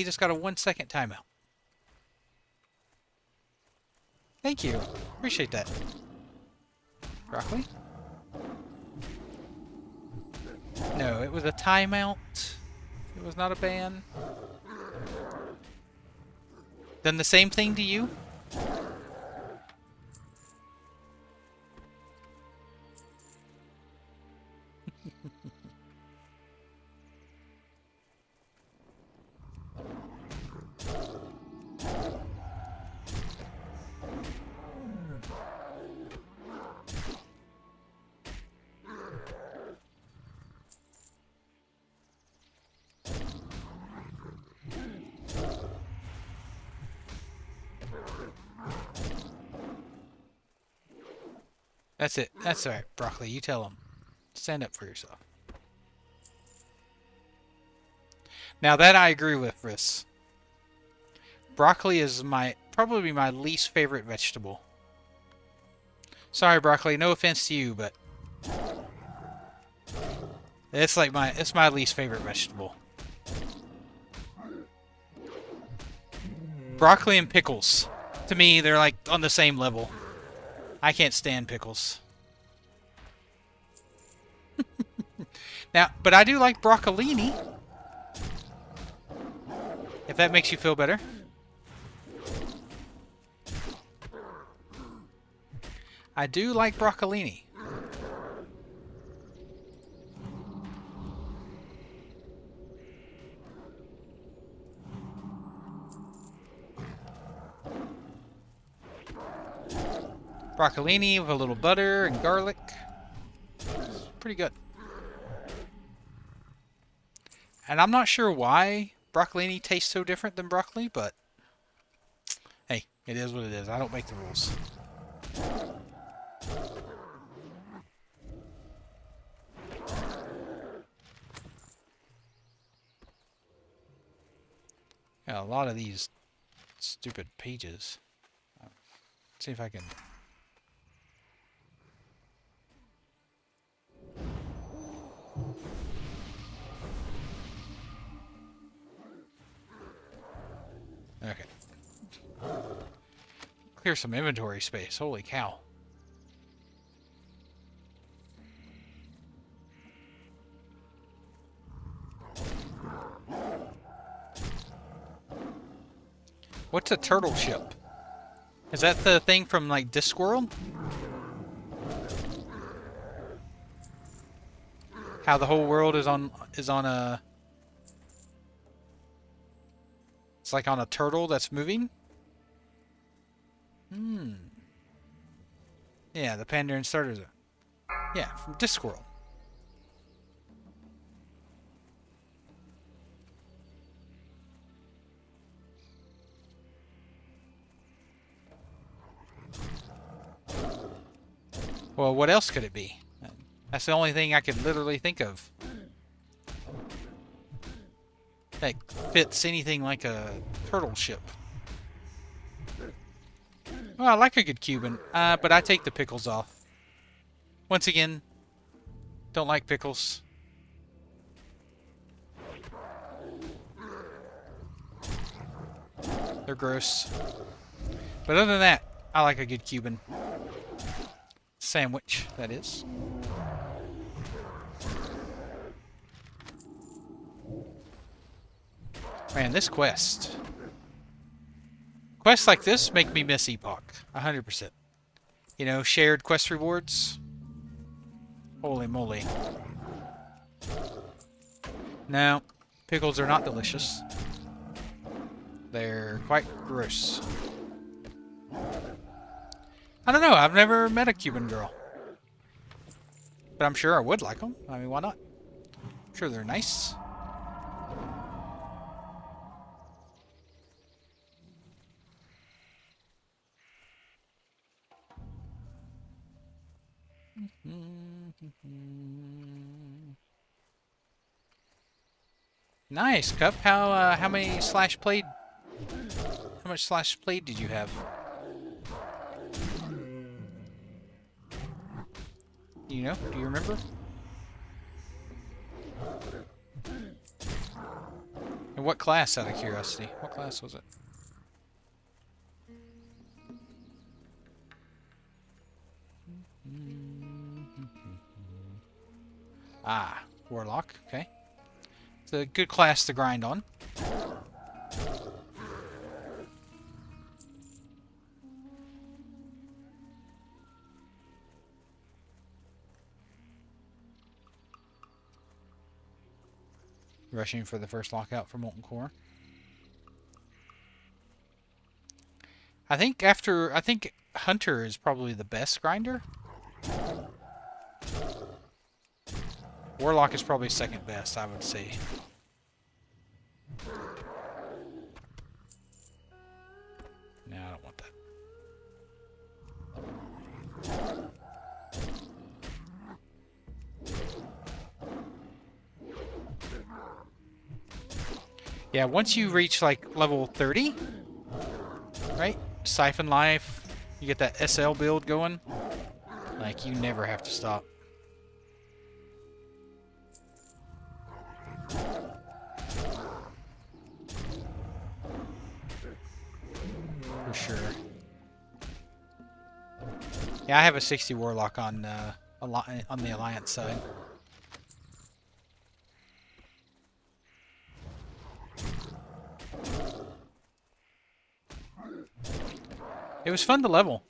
[SPEAKER 1] just got a 1-second timeout. Thank you. Appreciate that. Broccoli? No, it was a timeout. It was not a ban. Done the same thing to you? That's it. That's alright, Broccoli. You tell him. Stand up for yourself. Now that I agree with this. Broccoli is probably my least favorite vegetable. Sorry, Broccoli. No offense to you, but it's my least favorite vegetable. Broccoli and pickles. To me, they're like on the same level. I can't stand pickles. Now, but I do like broccolini. If that makes you feel better. I do like broccolini. Broccolini with a little butter and garlic. It's pretty good. And I'm not sure why broccolini tastes so different than broccoli, but hey, it is what it is. I don't make the rules. Got a lot of these stupid pages. Let's see if I can... Okay. Clear some inventory space. Holy cow. What's a turtle ship? Is that the thing from like Discworld? How the whole world is on a... It's like on a turtle that's moving? Yeah, the Pandaren Starter Zone. Yeah, from Discworld. Well, what else could it be? That's the only thing I could literally think of that fits anything like a turtle ship. Well, I like a good Cuban, but I take the pickles off. Once again, don't like pickles. They're gross. But other than that, I like a good Cuban. Sandwich, that is. Man, this quest. Quests like this make me miss Epoch. 100%. You know, shared quest rewards. Holy moly. No, pickles are not delicious. They're quite gross. I don't know. I've never met a Cuban girl. But I'm sure I would like them. I mean, why not? I'm sure they're nice. Nice, Cup. How many slash played? How much slash played did you have? Do you know? Do you remember? And what class, out of curiosity? What class was it? Ah, Warlock. Okay. It's a good class to grind on. Rushing for the first lockout for Molten Core. I think Hunter is probably the best grinder. Warlock is probably second best, I would say. No, I don't want that. Yeah, once you reach like level 30, right? Siphon Life, you get that SL build going. Like, you never have to stop. For sure. Yeah, I have a 60 Warlock on the Alliance side. It was fun to level.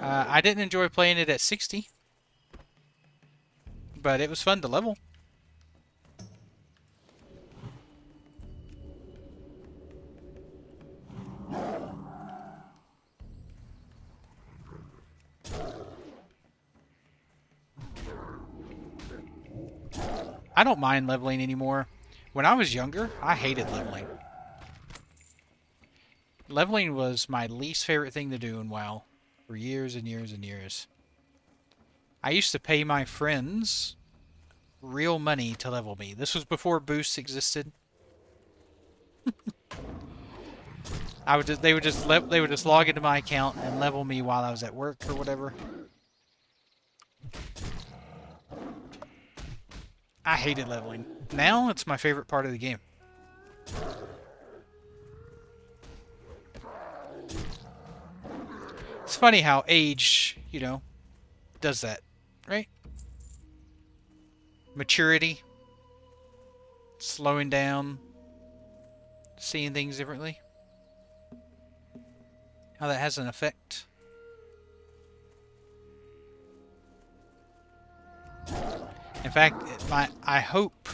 [SPEAKER 1] I didn't enjoy playing it at 60, but it was fun to level. I don't mind leveling anymore. When I was younger, I hated leveling. Leveling was my least favorite thing to do in WoW for years and years and years. I used to pay my friends real money to level me. This was before boosts existed. They would just log into my account and level me while I was at work or whatever. I hated leveling. Now it's my favorite part of the game. It's funny how age, you know, does that, right? Maturity, slowing down, seeing things differently. How that has an effect. In fact, I hope,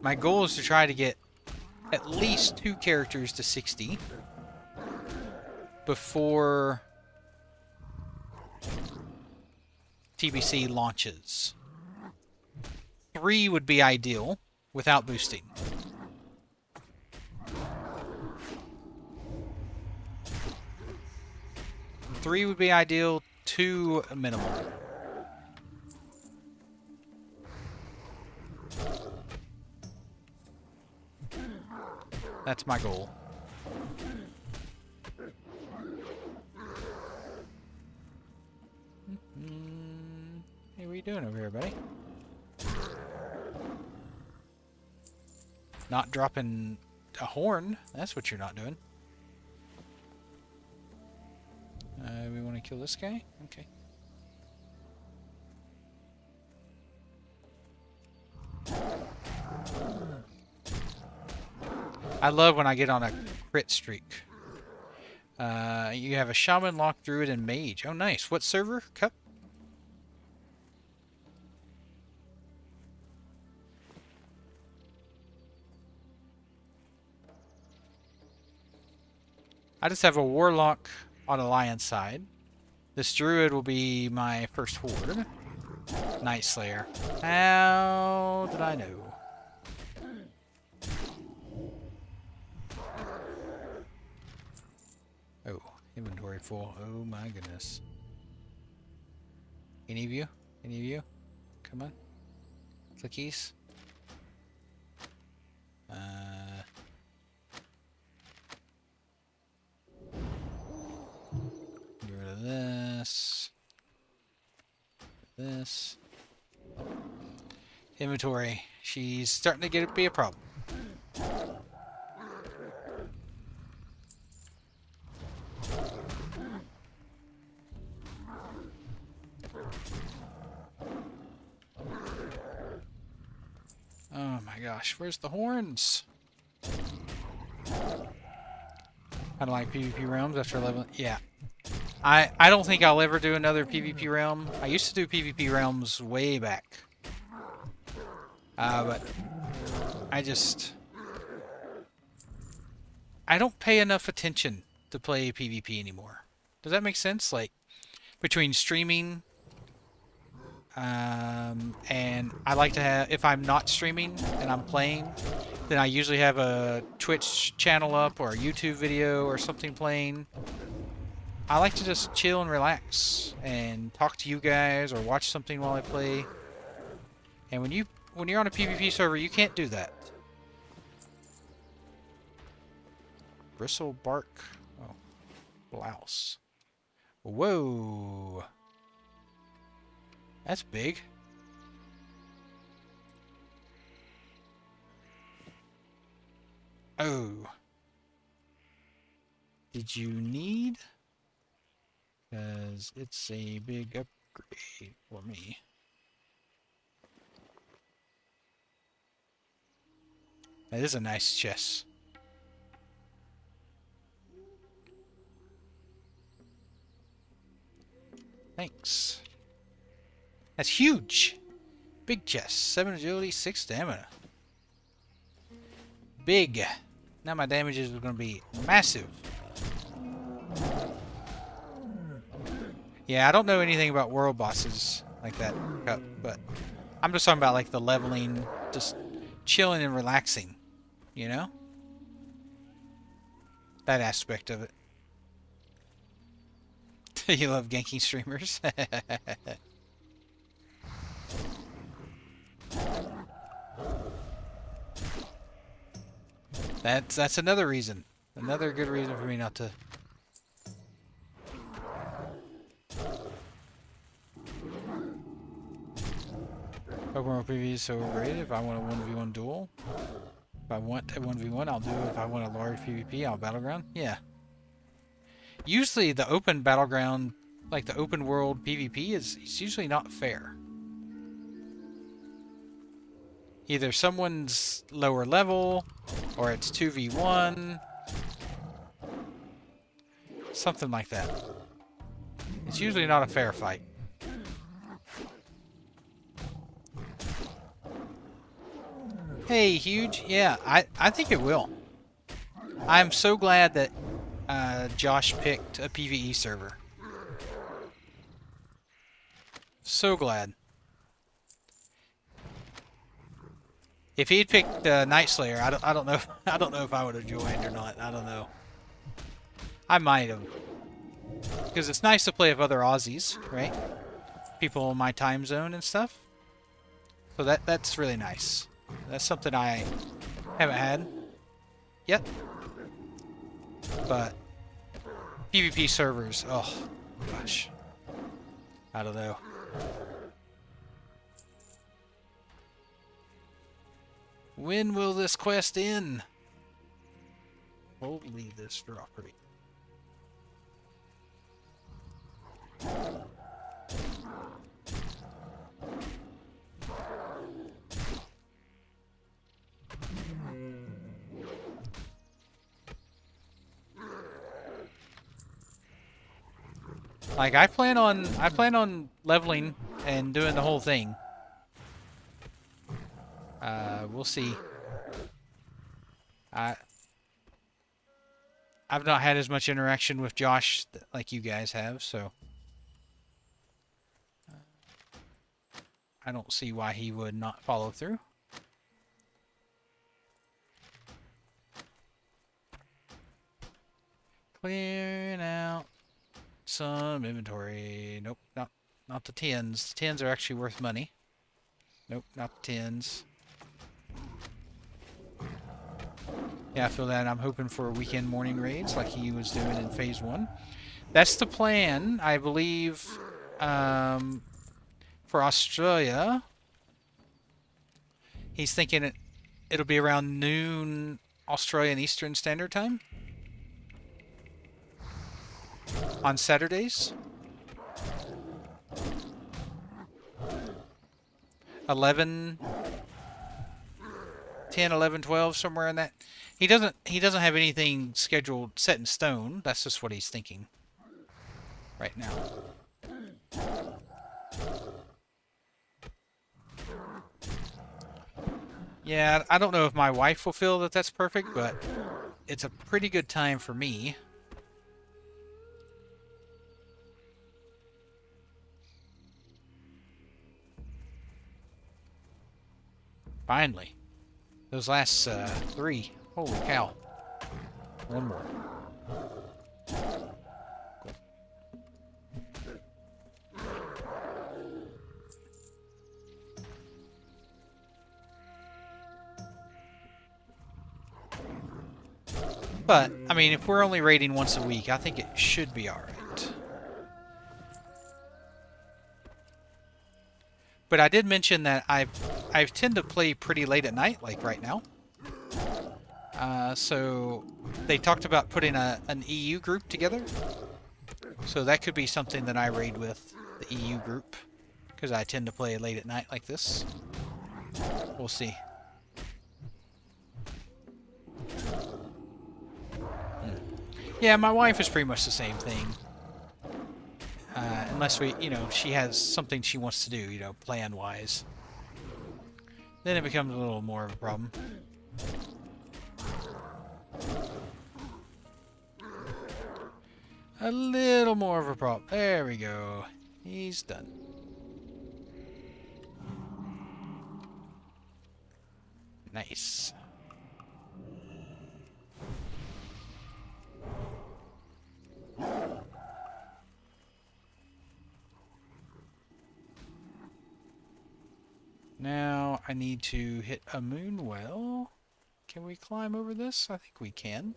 [SPEAKER 1] my goal is to try to get at least 2 characters to 60 before TBC launches. 3 would be ideal without boosting. 3 would be ideal, 2 minimum. That's my goal. Hey, what are you doing over here, buddy? Not dropping a horn. That's what you're not doing. We want to kill this guy? Okay. I love when I get on a crit streak. You have a shaman, lock, druid, and mage. Oh, nice. What server? Cup? I just have a warlock on Alliance side. This druid will be my first horde. Night Slayer. How did I know? Oh, inventory full. Oh my goodness. Any of you? Any of you? Come on. Clickies. Get rid of this. This. Inventory. She's starting to get it be a problem. Oh my gosh, where's the horns? I don't like PvP realms after 11. Yeah. I don't think I'll ever do another PvP realm. I used to do PvP realms way back. But I don't pay enough attention to play PvP anymore. Does that make sense? Like, between streaming, and I like to have, if I'm not streaming and I'm playing, then I usually have a Twitch channel up or a YouTube video or something playing. I like to just chill and relax and talk to you guys or watch something while I play. And when you're on a PvP server, you can't do that. Bristle bark. Oh, blouse. Whoa. That's big. Oh. Did you need? Because it's a big upgrade for me. That is a nice chest. Thanks. That's huge. Big chest. 7 agility, 6 stamina. Big. Now my damages are going to be massive. Yeah, I don't know anything about world bosses like that, but I'm just talking about like the leveling, just chilling and relaxing, you know? That aspect of it. You love ganking streamers? That's another reason. Another good reason for me not to. Open world PvP is so overrated. If I want a 1v1 duel, if I want a 1v1, I'll do it. If I want a large PvP, I'll battleground. Yeah. Usually the open battleground, like the open world PvP, it's usually not fair. Either someone's lower level, or it's 2v1. Something like that. It's usually not a fair fight. Hey, Huge. Yeah, I think it will. I'm so glad that Josh picked a PvE server. So glad. If he'd picked Night Slayer, I don't know. I don't know if I would have joined or not. I don't know. I might have, because it's nice to play with other Aussies, right? People in my time zone and stuff. So that's really nice. That's something I haven't had yet. But PvP servers, oh gosh, I don't know. When will this quest end? Holy, this property. Like I plan on leveling and doing the whole thing. We'll see. I've not had as much interaction with Josh like you guys have, so I don't see why he would not follow through. Clearing out some inventory. Nope, not the tins. The tins are actually worth money. Nope, not the tins. Yeah, I feel that. I'm hoping for weekend morning raids like he was doing in Phase 1. That's the plan, I believe, for Australia. He's thinking it'll be around noon Australian Eastern Standard Time on Saturdays. 11, 10, 11, 12, somewhere in that. He doesn't have anything scheduled set in stone. That's just what he's thinking right now. Yeah, I don't know if my wife will feel that that's perfect, but it's a pretty good time for me. Finally. Those last 3. Holy cow. One more. Cool. But, I mean, if we're only raiding once a week, I think it should be alright. But I did mention that I tend to play pretty late at night, like right now. So they talked about putting an EU group together. So that could be something that I raid with, the EU group. Because I tend to play late at night like this. We'll see. Yeah, my wife is pretty much the same thing. Unless she has something she wants to do, plan-wise. Then it becomes a little more of a problem. A little more of a problem. There we go. He's done. Nice. Now I need to hit a moon well. Can we climb over this? I think we can.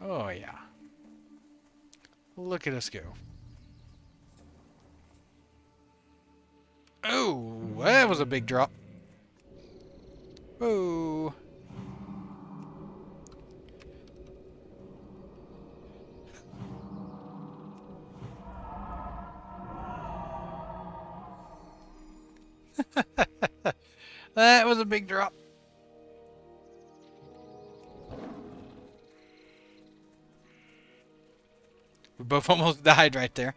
[SPEAKER 1] Oh yeah. Look at us go. Oh, that was a big drop. Oh. That was a big drop. We both almost died right there.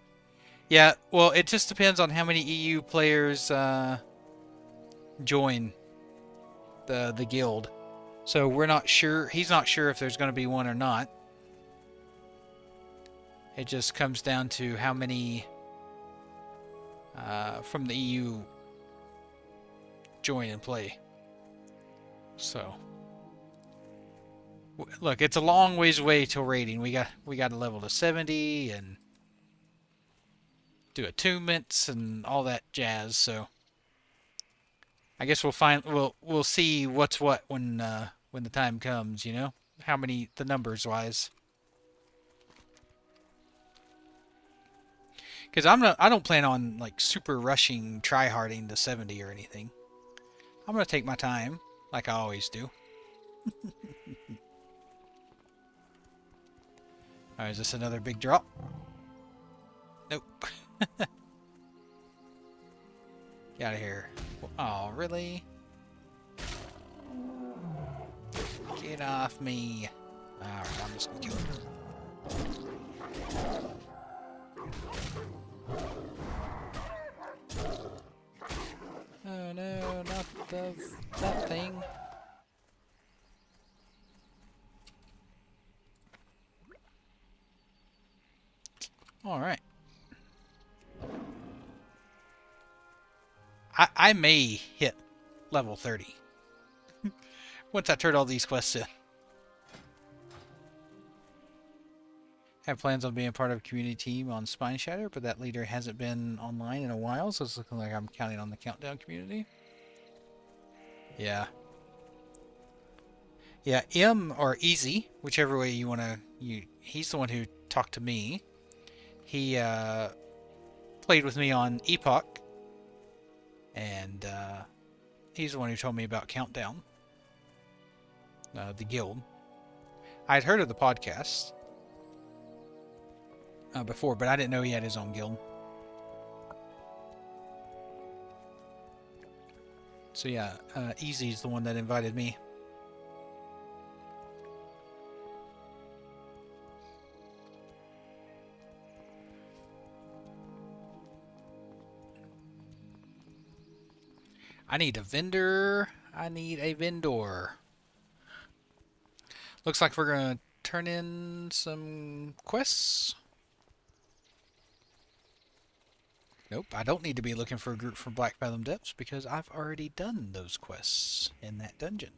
[SPEAKER 1] Yeah, well, it just depends on how many EU players join the guild. So we're not sure. He's not sure if there's going to be one or not. It just comes down to how many from the EU join and play. So look, it's a long ways away till raiding. We got to level to 70 and do attunements and all that jazz. So I guess we'll see what's what when the time comes. How many, the numbers wise. Because I don't plan on like super rushing tryharding to 70 or anything. I'm gonna take my time, like I always do. Alright, is this another big drop? Nope. Get out of here. Oh, really? Get off me. Alright, I'm just gonna kill him. Oh no, not that thing. Alright. I may hit level 30. Once I turn all these quests in. Have plans on being part of a community team on Spine Shatter, but that leader hasn't been online in a while, so it's looking like I'm counting on the Countdown community. Yeah. Yeah, M or Easy, whichever way you want to... He's the one who talked to me. He played with me on Epoch, and he's the one who told me about Countdown, the guild. I'd heard of the podcast before, but I didn't know he had his own guild. So yeah, Easy's the one that invited me. I need a vendor. I need a vendor. Looks like we're going to turn in some quests. Nope, I don't need to be looking for a group from Black Fathom Depths because I've already done those quests in that dungeon.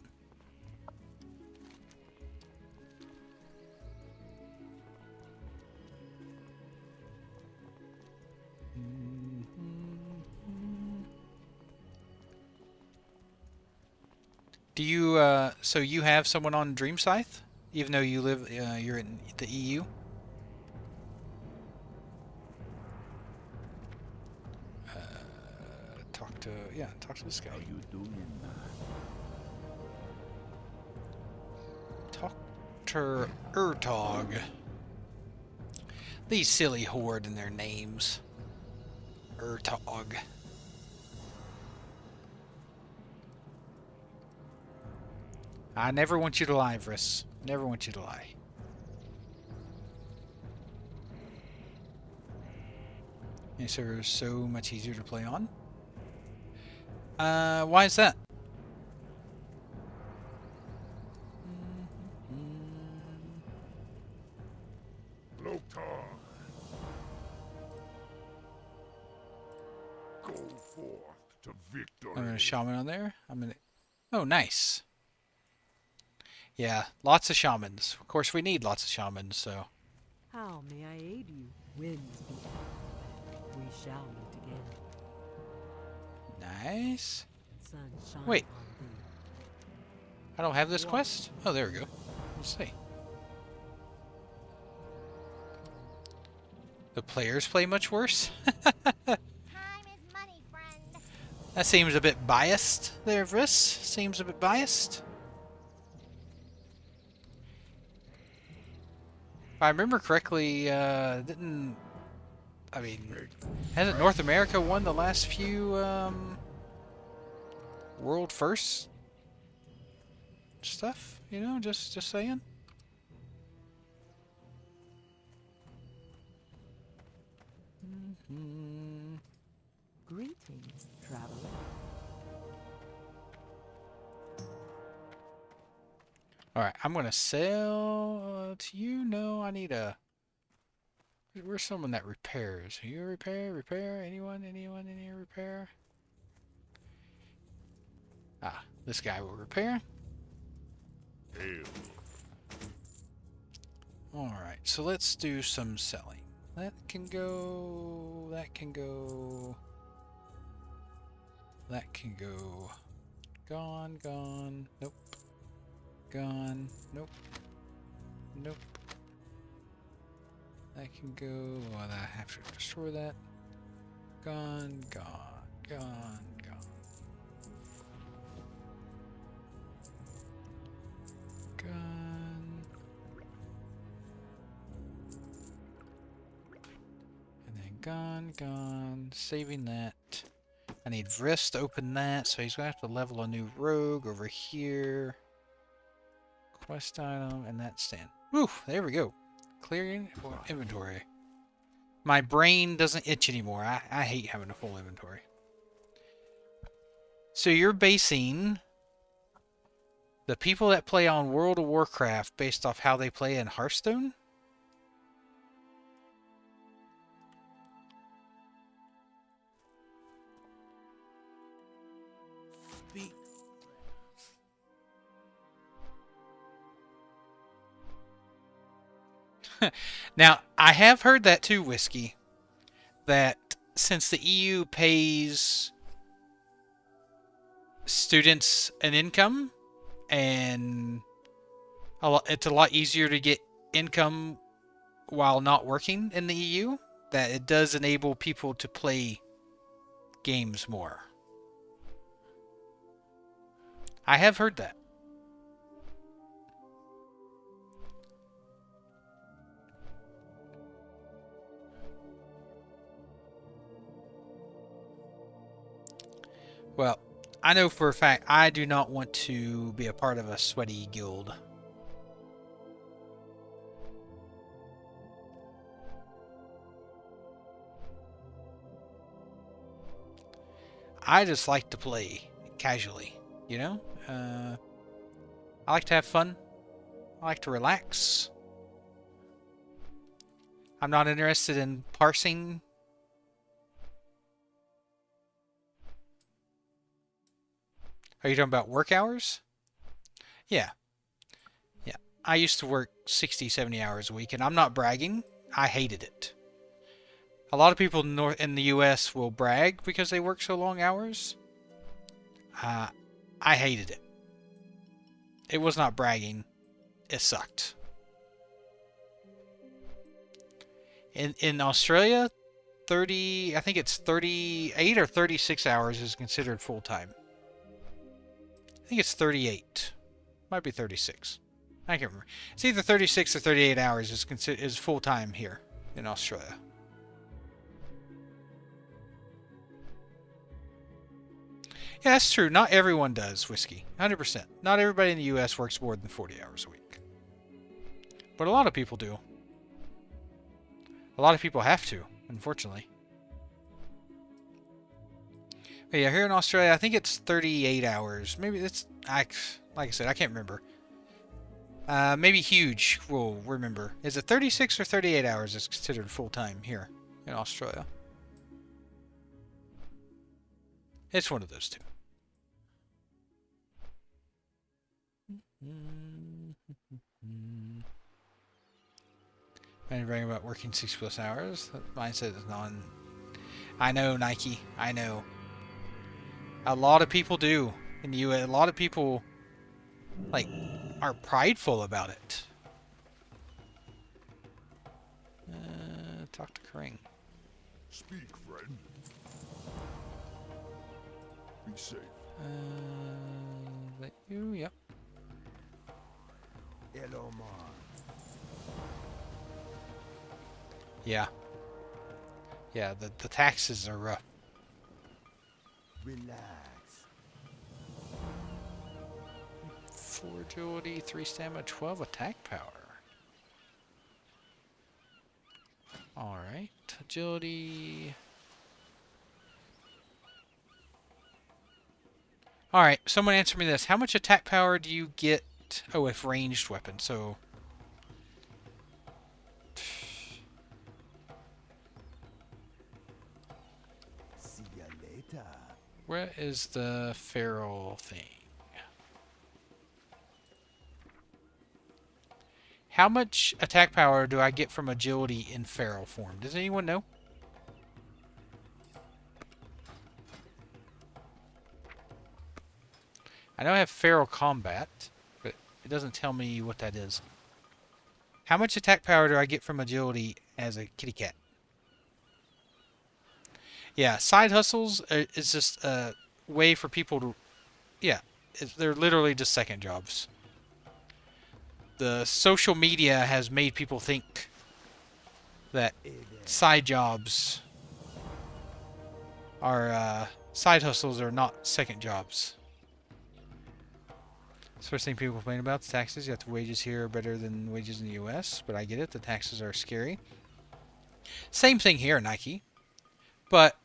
[SPEAKER 1] Do you, so you have someone on Dreamscythe? Even though you live, you're in the EU? Talk to this guy.
[SPEAKER 3] How you doing?
[SPEAKER 1] Talk to Urtog. These silly Horde and their names. Urtog. I never want you to lie, Vriss. Never want you to lie. These servers are so much easier to play on. Why is that?
[SPEAKER 3] Loktar. Go forth to victory.
[SPEAKER 1] I'm gonna shaman on there. I'm gonna. Oh, nice. Yeah, lots of shamans. Of course, we need lots of shamans. So.
[SPEAKER 2] How may I aid you, winds beat? We shall meet again.
[SPEAKER 1] Nice.
[SPEAKER 2] Sun shine
[SPEAKER 1] Wait.
[SPEAKER 2] upon thee.
[SPEAKER 1] I don't have this quest? Oh, there we go. Let's see. The players play much worse?
[SPEAKER 6] Time is money, friend.
[SPEAKER 1] That seems a bit biased there, Vriss. Seems a bit biased. If I remember correctly, hasn't North America won the last few, world first stuff? You know, just saying.
[SPEAKER 2] Greetings, traveler.
[SPEAKER 1] Alright, I'm gonna sell to you. No, I need a... Where's someone that repairs? You repair? Anyone? Any repair? Ah, this guy will repair.
[SPEAKER 3] Hail.
[SPEAKER 1] Alright, so let's do some selling. That can go... That can go... That can go... Gone. Nope. Gone. Nope. That can go... Well, I have to destroy that. Gone. Gone. And then gone. Saving that. I need Vriss to open that, so he's gonna have to level a new rogue over here. Quest item, and that stand. Woo! There we go. Clearing inventory. My brain doesn't itch anymore. I hate having a full inventory. So you're basing the people that play on World of Warcraft based off how they play in Hearthstone?
[SPEAKER 4] Speak.
[SPEAKER 1] Now, I have heard that too, Whiskey. That since the EU pays students an income, and it's a lot easier to get income while not working in the EU, that it does enable people to play games more. I have heard that. Well, I know for a fact I do not want to be a part of a sweaty guild. I just like to play casually, you know? I like to have fun. I like to relax. I'm not interested in parsing. Are you talking about work hours? Yeah. Yeah. I used to work 60, 70 hours a week, and I'm not bragging. I hated it. A lot of people in the US will brag because they work so long hours. I hated it. It was not bragging. It sucked. In Australia, I think it's 38 or 36 hours is considered full-time. I think it's 38. Might be 36. I can't remember. It's either 36 or 38 hours is full-time here in Australia. Yeah, that's true. Not everyone does, Whiskey. 100%. Not everybody in the U.S. works more than 40 hours a week. But a lot of people do. A lot of people have to, unfortunately. But yeah, here in Australia, I think it's 38 hours. Maybe it's... like I said, I can't remember. Maybe Huge will remember. Is it 36 or 38 hours is considered full-time here in Australia? It's one of those two. And bragging about working 6+ hours. That mindset is non. I know, Nike. I know. A lot of people do in the US. A lot of people like are prideful about it. Talk to Kring.
[SPEAKER 3] Speak, friend. Be safe.
[SPEAKER 1] That you? Yep.
[SPEAKER 4] Hello, Mar.
[SPEAKER 1] Yeah. Yeah, the taxes are rough.
[SPEAKER 4] Relax.
[SPEAKER 1] 4 agility, 3 stamina, 12 attack power. Alright, agility. Alright, someone answer me this. How much attack power do you get? Oh, with ranged weapons, so...
[SPEAKER 4] See ya later.
[SPEAKER 1] Where is the feral thing? How much attack power do I get from agility in feral form? Does anyone know? I know I have feral combat, but it doesn't tell me what that is. How much attack power do I get from agility as a kitty cat? Yeah, side hustles is just a way for people to... Yeah, they're literally just second jobs. The social media has made people think that side jobs are... side hustles are not second jobs. First thing people complain about is taxes. Yet the wages here are better than wages in the U.S., but I get it. The taxes are scary. Same thing here, Nike. But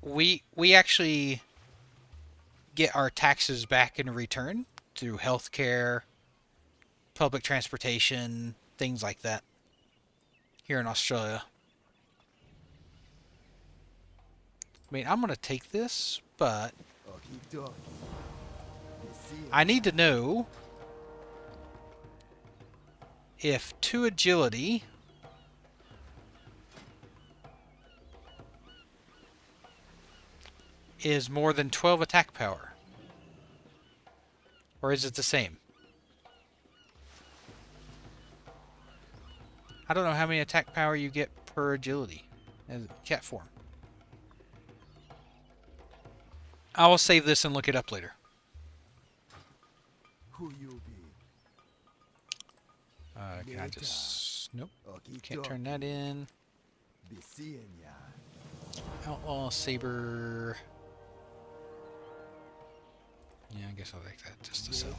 [SPEAKER 1] we actually get our taxes back in return through healthcare, public transportation, things like that here in Australia. I mean, I'm going to take this, but...
[SPEAKER 4] Okie dokie.
[SPEAKER 1] I need to know if 2 agility is more than 12 attack power. Or is it the same? I don't know how many attack power you get per agility as cat form. I will save this and look it up later.
[SPEAKER 4] Who you be?
[SPEAKER 1] Can I just... Nope.
[SPEAKER 4] Okay,
[SPEAKER 1] Can't turn that in.
[SPEAKER 4] Be seeing ya.
[SPEAKER 1] Outlaw, Saber... Yeah, I guess I'll take that just to sell.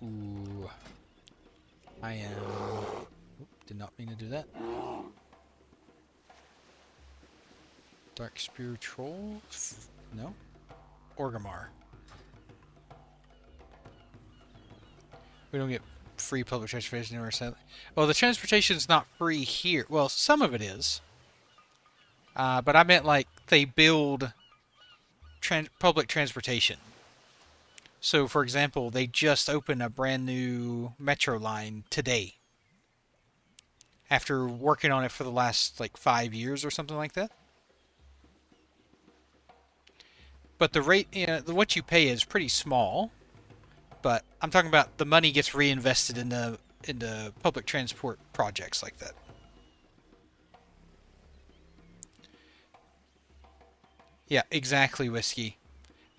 [SPEAKER 1] Ooh. I am... Oop, did not mean to do that. Dark Spear Troll? No. Orgrimmar. We don't get free public transportation anywhere, sadly. Well, the transportation's not free here. Well, some of it is. But I meant like they build public transportation. So, for example, they just opened a brand new metro line today. After working on it for the last like 5 years or something like that. But the rate, you know, what you pay is pretty small. But I'm talking about the money gets reinvested into public transport projects like that. Yeah, exactly, Whiskey.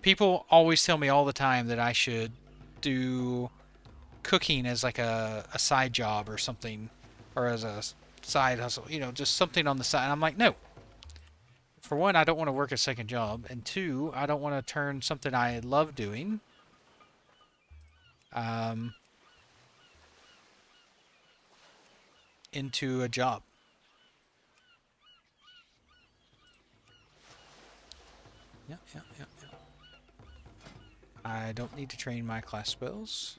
[SPEAKER 1] People always tell me all the time that I should do cooking as like a side job or something, or as a side hustle, you know, just something on the side. And I'm like, no. For one, I don't want to work a second job, and two, I don't want to turn something I love doing into a job. Yeah. I don't need to train my class spells.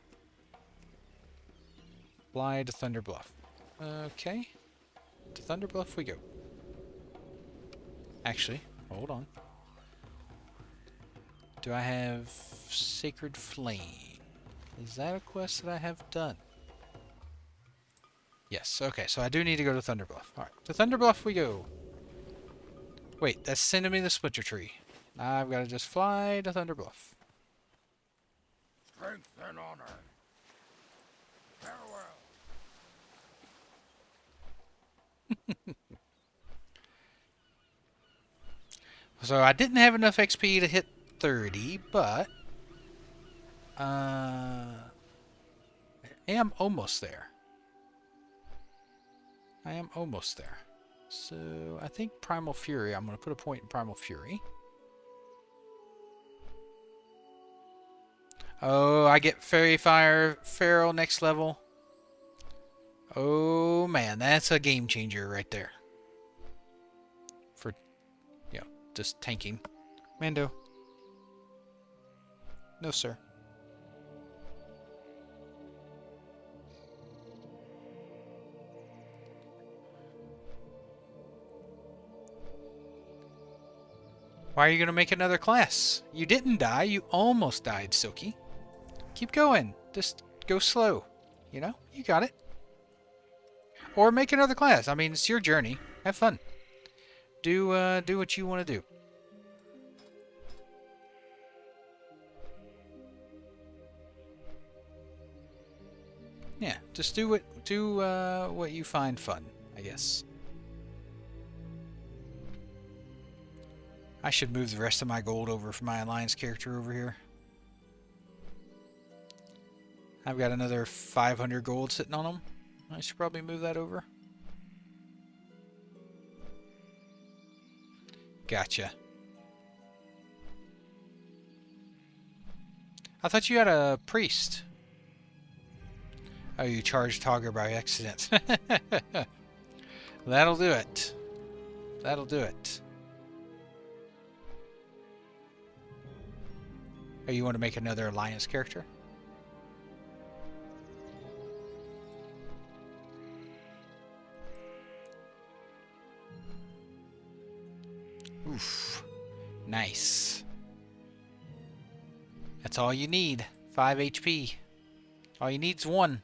[SPEAKER 1] Fly to Thunder Bluff. Okay. To Thunder Bluff we go. Actually, hold on. Do I have Sacred Flame? Is that a quest that I have done? Yes, okay, so I do need to go to Thunder Bluff. Alright, to Thunder Bluff we go. Wait, that's sending me the Splinter Tree. I've got to just fly to Thunder Bluff.
[SPEAKER 3] Strength and honor. Farewell.
[SPEAKER 1] So I didn't have enough XP to hit 30, but I am almost there. I am almost there. So I think Primal Fury, I'm going to put a point in Primal Fury. Oh, I get Fairy Fire Feral next level. Oh man, that's a game changer right there. For, you know, just tanking. Mando. No, sir. Why are you going to make another class? You didn't die. You almost died, Silky. Keep going. Just go slow. You know? You got it. Or make another class. I mean, it's your journey. Have fun. Do what you want to do. Yeah, just do what you find fun, I guess. I should move the rest of my gold over for my Alliance character over here. I've got another 500 gold sitting on them. I should probably move that over. Gotcha. I thought you had a priest. Oh, you charged Togger by accident. That'll do it. That'll do it. Oh, you want to make another Alliance character? Oof. Nice. That's all you need. 5 HP. All you need is 1.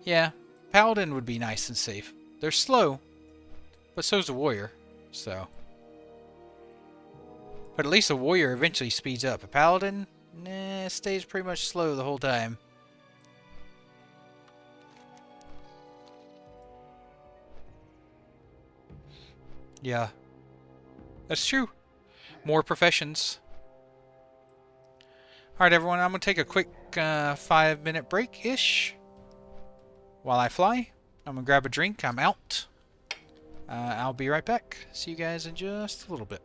[SPEAKER 1] Yeah, Paladin would be nice and safe. They're slow, but so's a warrior, so. But at least a warrior eventually speeds up. A Paladin, nah, stays pretty much slow the whole time. Yeah, that's true. More professions. Alright, everyone, I'm going to take a quick 5-minute break-ish while I fly. I'm going to grab a drink. I'm out. I'll be right back. See you guys in just a little bit.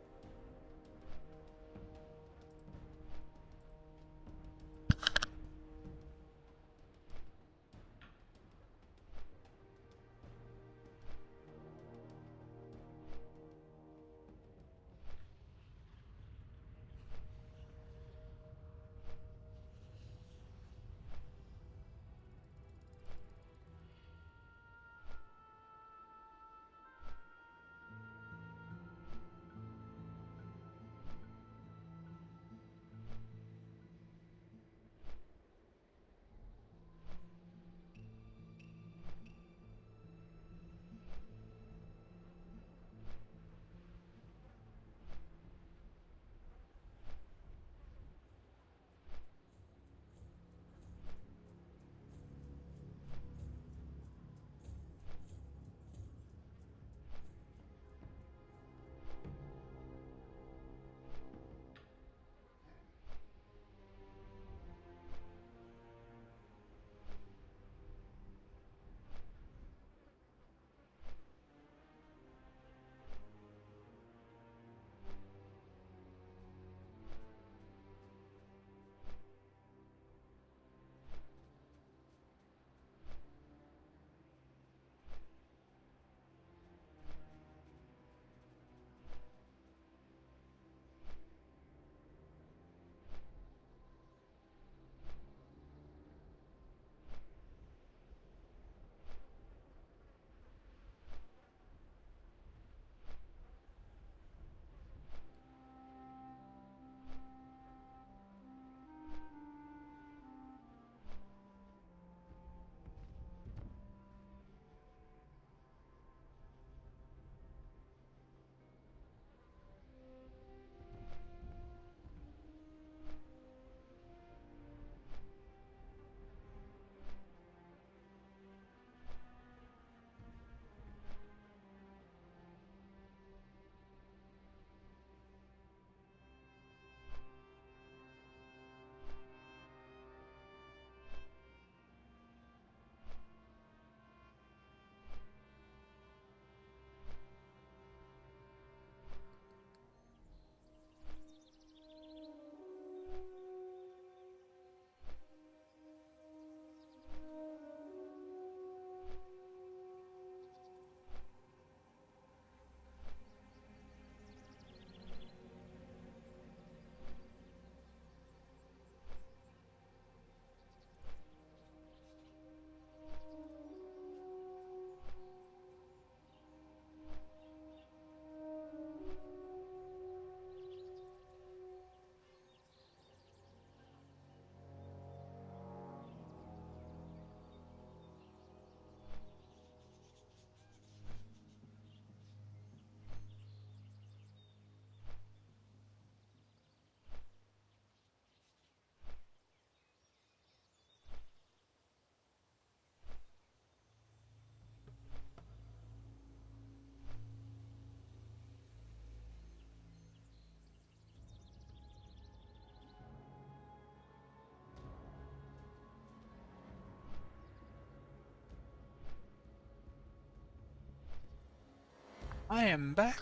[SPEAKER 1] I am back.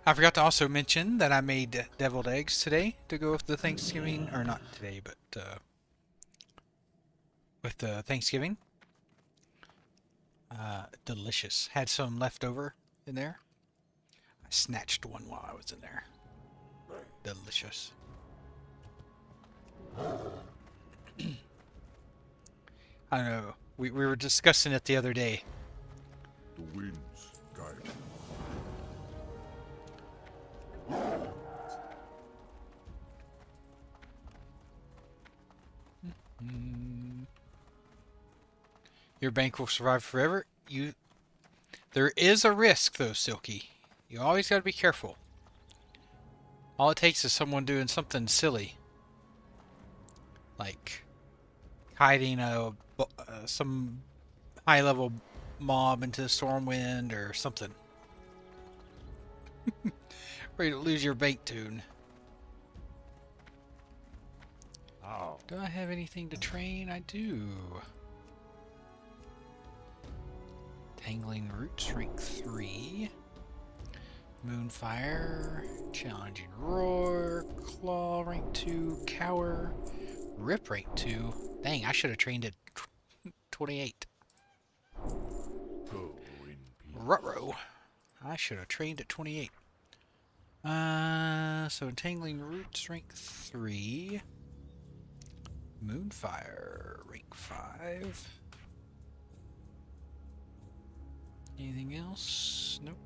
[SPEAKER 1] I forgot to also mention that I made deviled eggs today to go with the Thanksgiving, or not today, but with the Thanksgiving. Delicious. Had some left over in there. I snatched one while I was in there. Delicious. I don't know. We were discussing it the other day.
[SPEAKER 3] The winds guide you.
[SPEAKER 1] Your bank will survive forever. There is a risk though, Silky. You always got to be careful. All it takes is someone doing something silly, like hiding some high-level mob into the Stormwind or something. Ready to lose your bank tune.
[SPEAKER 3] How?
[SPEAKER 1] Do I have anything to train? I do. Tangling Roots, rank 3. Moonfire, Challenging Roar, Claw, rank 2, Cower, Rip, rank 2. Dang, I should have trained at 28.
[SPEAKER 3] Go in peace.
[SPEAKER 1] Ruh-roh. I should have trained at 28. So Tangling Roots, rank 3. Moonfire, rank 5. Anything else? Nope.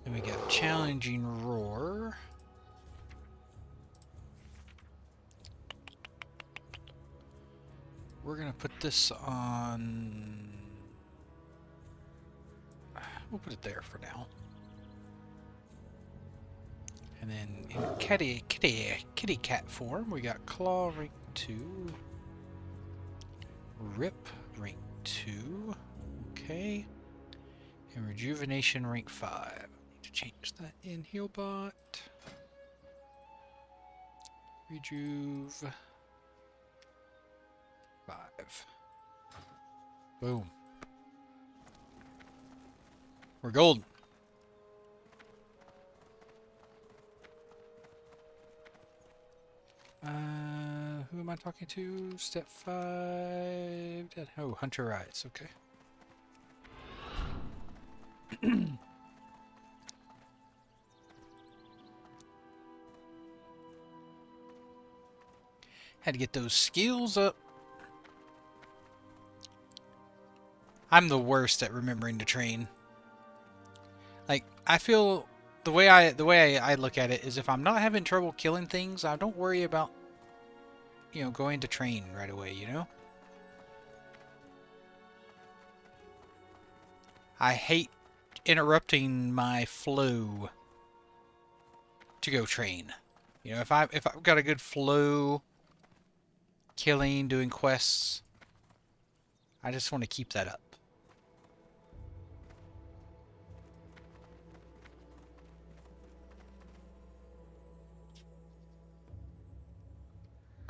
[SPEAKER 1] Then we got Challenging Roar. We're gonna put this on... We'll put it there for now. And then in kitty cat form, we got Claw rank 2. Rip rank 2. Okay. And Rejuvenation rank 5. I need to change that in Healbot. Rejuve 5. Boom. We're golden. Who am I talking to? Step 5. Oh, Hunter Rides. Okay. Had to get those skills up. I'm the worst at remembering to train. Like, I feel the way I look at it is if I'm not having trouble killing things, I don't worry about, you know, going to train right away, you know? I hate interrupting my flow to go train. You know, if I've got a good flow killing, doing quests, I just want to keep that up.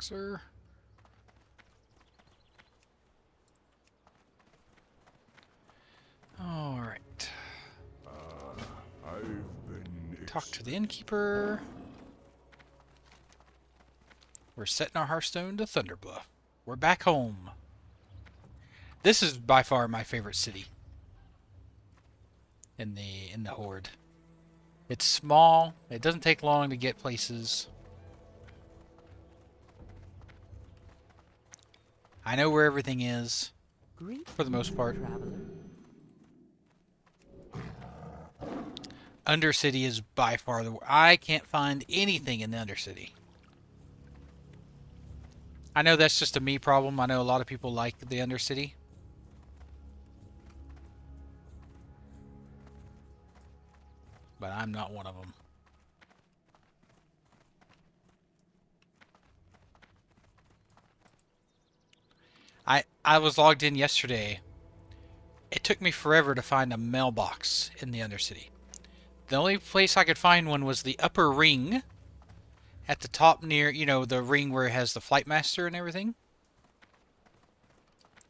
[SPEAKER 1] Sir. All right.
[SPEAKER 3] I've been
[SPEAKER 1] Talk to the innkeeper. We're setting our Hearthstone to Thunderbluff. We're back home. This is by far my favorite city in the Horde. It's small. It doesn't take long to get places. I know where everything is, for the most part.
[SPEAKER 2] Traveler.
[SPEAKER 1] Undercity is by far the... I can't find anything in the Undercity. I know that's just a me problem. I know a lot of people like the Undercity. But I'm not one of them. I was logged in yesterday. It took me forever to find a mailbox in the Undercity. The only place I could find one was the upper ring at the top near, you know, the ring where it has the Flight Master and everything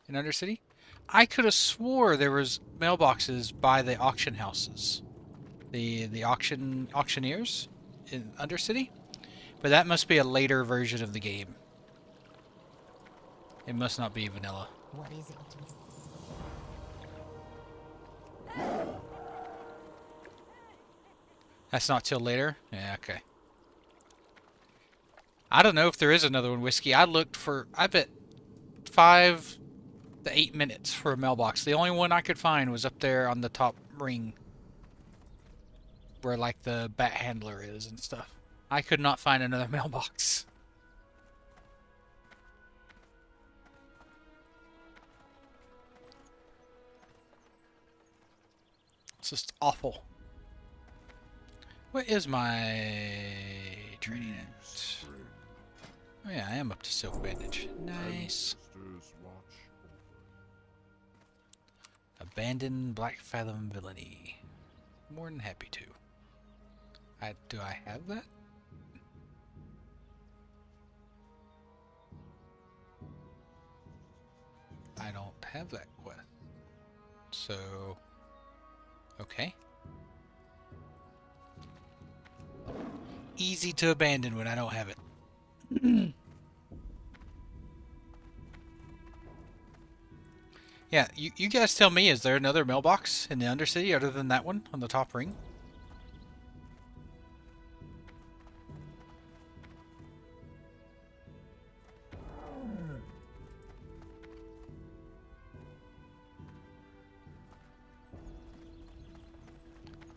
[SPEAKER 1] in Undercity. I could have swore there was mailboxes by the auction houses, the auctioneers in Undercity, but that must be a later version of the game. It must not be vanilla.
[SPEAKER 6] What is it?
[SPEAKER 1] That's not till later? Yeah, okay. I don't know if there is another one, Whiskey. I looked for, I bet 5 the 8 minutes for a mailbox. The only one I could find was up there on the top ring, where like the bat handler is and stuff. I could not find another mailbox. It's just awful. What is my training at? Oh yeah, I am up to silk bandage. Nice.
[SPEAKER 3] Sisters watch over.
[SPEAKER 1] Abandoned Black Fathom villainy. More than happy to. Do I have that? I don't have that quest. So, okay. Easy to abandon when I don't have it. Yeah, you guys tell me, is there another mailbox in the Undercity other than that one on the top ring?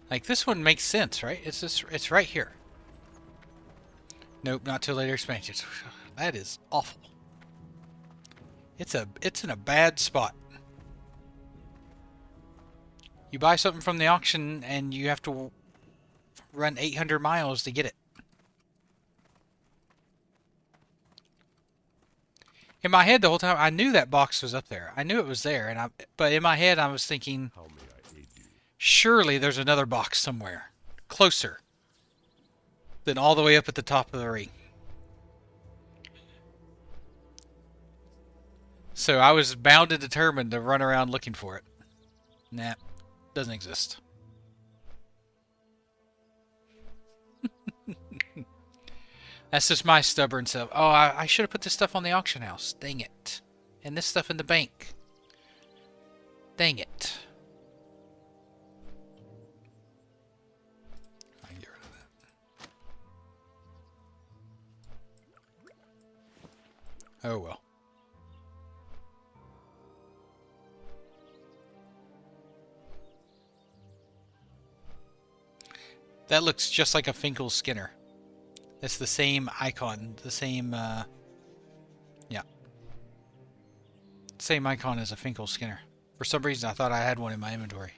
[SPEAKER 1] Like, this one makes sense, right? It's right here. Nope, not till later expansions. That is awful. It's in a bad spot. You buy something from the auction and you have to run 800 miles to get it. In my head the whole time, I knew that box was up there. I knew it was there, but in my head I was thinking,
[SPEAKER 3] How may I aid you?
[SPEAKER 1] surely there's another box somewhere closer than all the way up at the top of the ring. So I was bound and determined to run around looking for it. Nah, doesn't exist. That's just my stubborn self. Oh, I should have put this stuff on the auction house. Dang it. And this stuff in the bank. Dang it. I can get rid of that. Oh well. That looks just like a Finkel Skinner. It's the same icon, the same, yeah. Same icon as a Finkel Skinner. For some reason, I thought I had one in my inventory.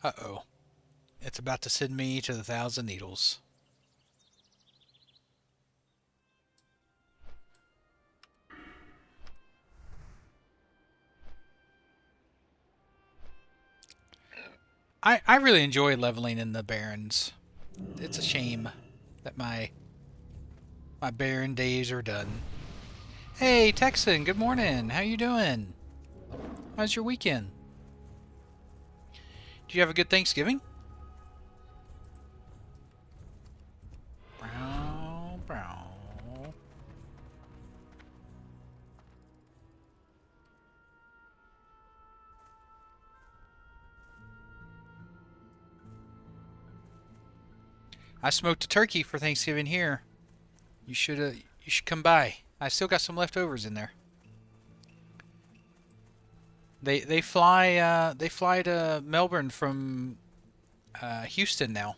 [SPEAKER 1] Uh-oh. It's about to send me to the 1,000 Needles. I really enjoy leveling in the Barrens. It's a shame that my Baron days are done. Hey, Texan, good morning. How you doing? How's your weekend? Did you have a good Thanksgiving? Brow, brow. I smoked a turkey for Thanksgiving here. You should come by. I still got some leftovers in there. They fly to Melbourne from Houston now.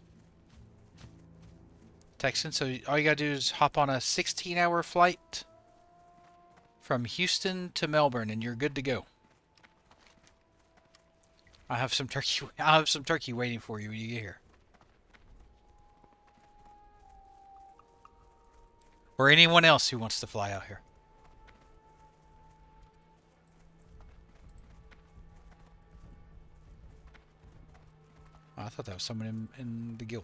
[SPEAKER 1] Texan, so all you gotta do is hop on a 16-hour flight from Houston to Melbourne and you're good to go. I'll have some turkey waiting for you when you get here. Or anyone else who wants to fly out here. Oh, I thought that was someone in the guild.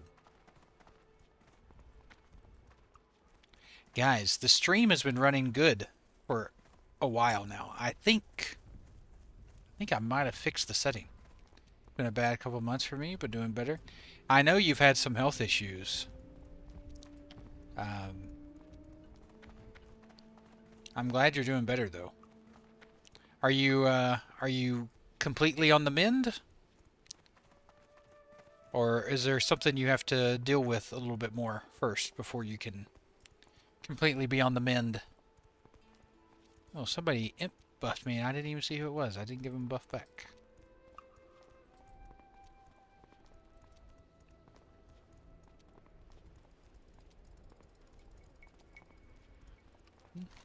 [SPEAKER 1] Guys, the stream has been running good for a while now. I think I might have fixed the setting. Been a bad couple months for me, but doing better. I know you've had some health issues. I'm glad you're doing better though. Are you completely on the mend? Or is there something you have to deal with a little bit more first before you can completely be on the mend? Oh, somebody imp buffed me and I didn't even see who it was. I didn't give him a buff back.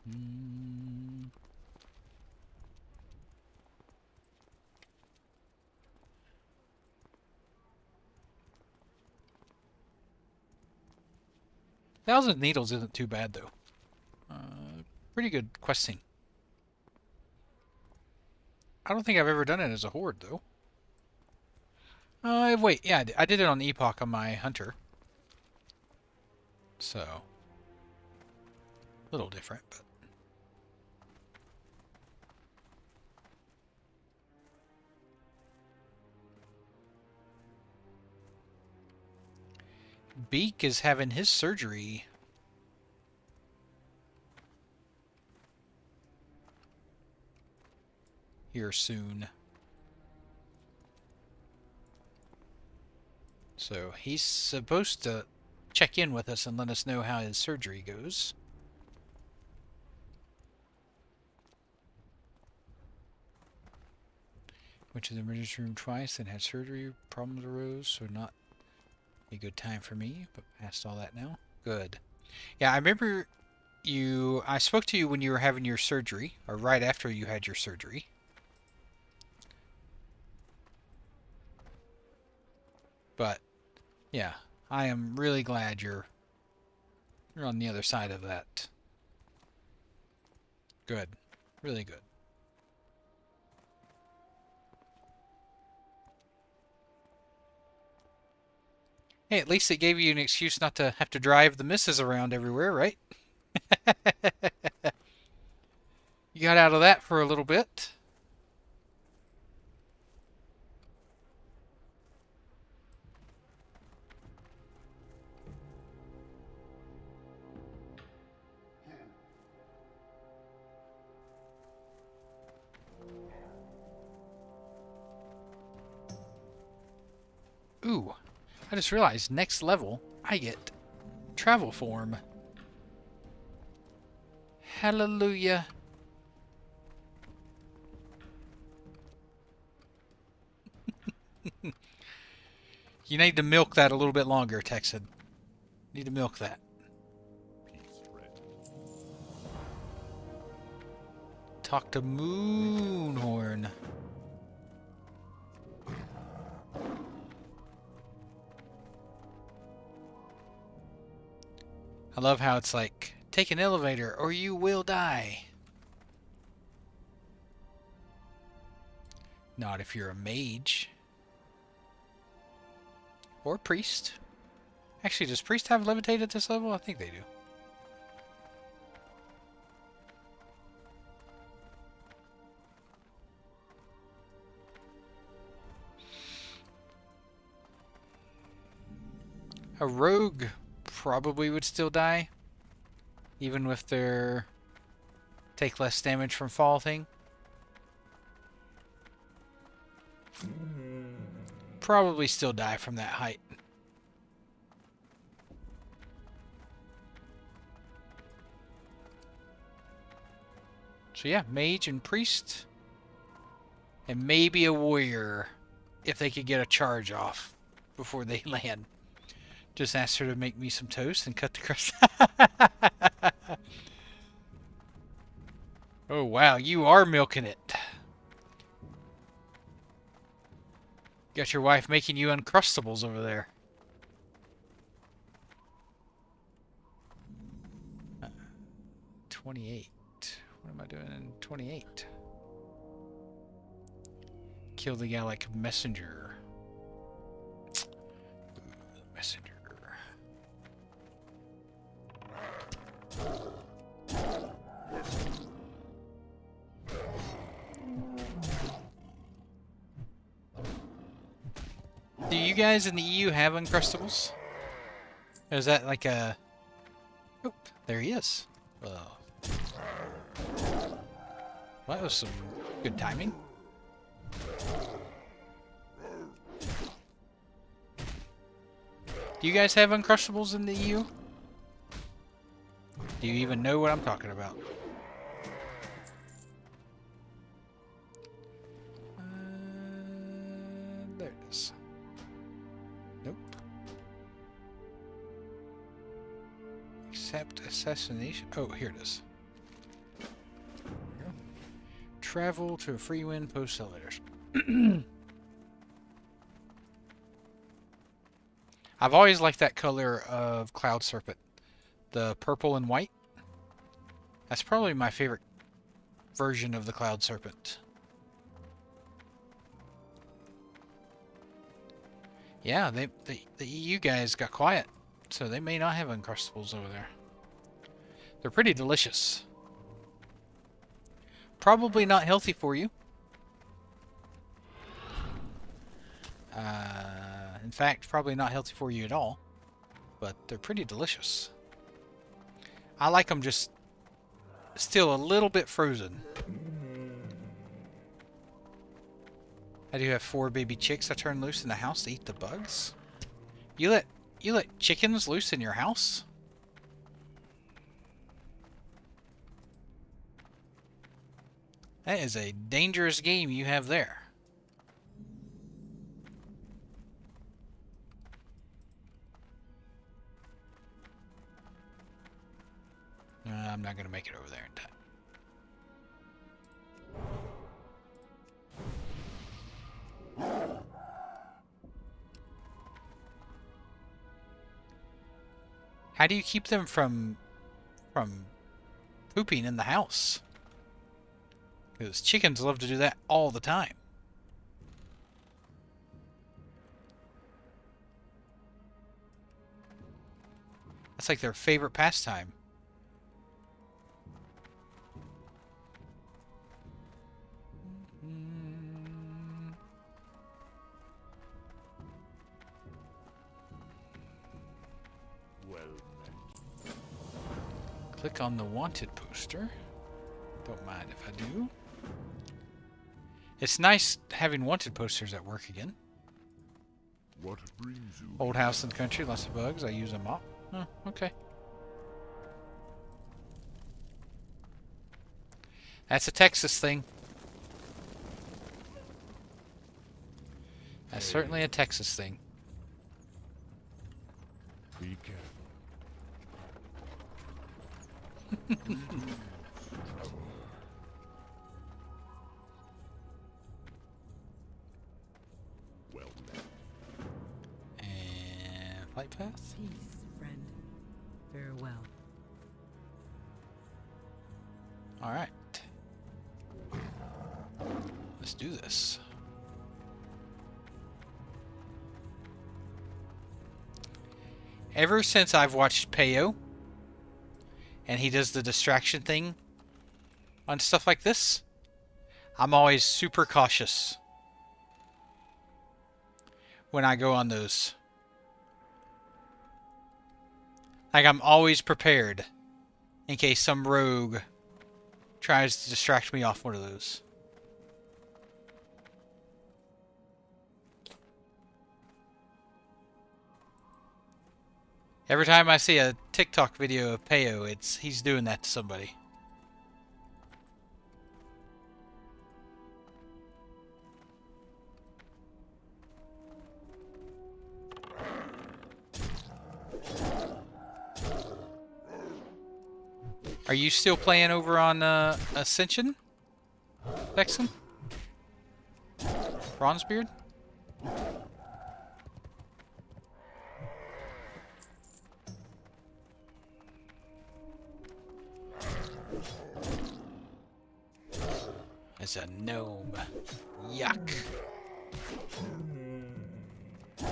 [SPEAKER 1] Hmm. Thousand Needles isn't too bad though. Pretty good questing. I don't think I've ever done it as a horde though. Wait, yeah, I did it on Epoch on my hunter. So, a little different, but. Beak is having his surgery. Here soon. So he's supposed to check in with us and let us know how his surgery goes. Went to the emergency room twice and had surgery. Problems arose, so not a good time for me, but past all that now. Good. Yeah, I remember I spoke to you when you were having your surgery, or right after you had your surgery. But, yeah, I am really glad you're on the other side of that. Good. Really good. Hey, at least it gave you an excuse not to have to drive the missus around everywhere, right? You got out of that for a little bit. Ooh, I just realized next level I get travel form. Hallelujah. You need to milk that a little bit longer, Texan. Need to milk that.
[SPEAKER 3] Peace red.
[SPEAKER 1] Talk to Moonhorn. I love how it's like, take an elevator or you will die. Not if you're a mage. Or priest. Actually, does priest have levitate at this level? I think they do. A rogue probably would still die. Even with their take less damage from fall thing. Probably still die from that height. So yeah, mage and priest. And maybe a warrior if they could get a charge off before they land. Just asked her to make me some toast and cut the crust. Oh wow, you are milking it. Got your wife making you Uncrustables over there. 28. What am I doing in 28? Kill the Gallic messenger. Messenger. Do you guys in the EU have Uncrustables? Or is that like a... Oh, there he is. Well, that was some good timing. Do you guys have Uncrustables in the EU? Do you even know what I'm talking about? There it is. Nope. Accept assassination. Oh, here it is. Travel to a free win post elevators. I've always liked that color of Cloud Serpent. The purple and white. That's probably my favorite version of the Cloud Serpent. Yeah, the EU guys got quiet, so they may not have Uncrustables over there. They're pretty delicious. Probably not healthy for you. In fact, probably not healthy for you at all. But they're pretty delicious. I like them just still a little bit frozen. I do have 4 baby chicks I turn loose in the house to eat the bugs. You let chickens loose in your house? That is a dangerous game you have there. I'm not going to make it over there in time. How do you keep them from pooping in the house? Because chickens love to do that all the time. That's like their favorite pastime.
[SPEAKER 3] Well met.
[SPEAKER 1] Click on the wanted poster. Don't mind if I do. It's nice having wanted posters at work again.
[SPEAKER 3] What brings you?
[SPEAKER 1] Old house in the country, lots of bugs. I use a mop. Oh, okay. That's a Texas thing. That's certainly a Texas thing.
[SPEAKER 3] Be careful. Well met.
[SPEAKER 1] And flight path.
[SPEAKER 2] Peace, friend. Farewell.
[SPEAKER 1] All right. Let's do this. Ever since I've watched Peyo, and he does the distraction thing on stuff like this, I'm always super cautious when I go on those. Like, I'm always prepared in case some rogue tries to distract me off one of those. Every time I see a TikTok video of Peyo, he's doing that to somebody. Are you still playing over on Ascension, Vexen? Bronzebeard? It's a gnome. Yuck. If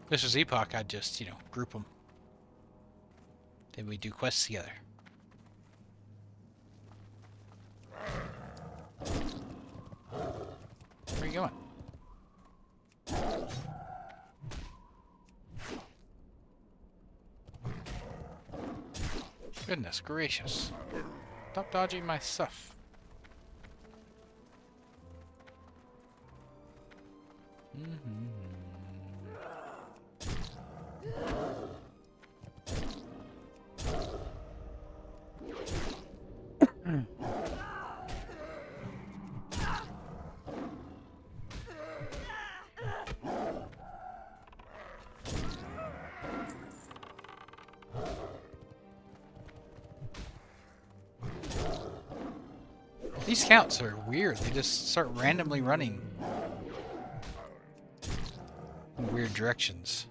[SPEAKER 1] this was Epoch, I'd just, group them. Then we do quests together. Where are you going? Goodness gracious. Stop dodging my stuff. These scouts are weird. They just start randomly running in weird directions.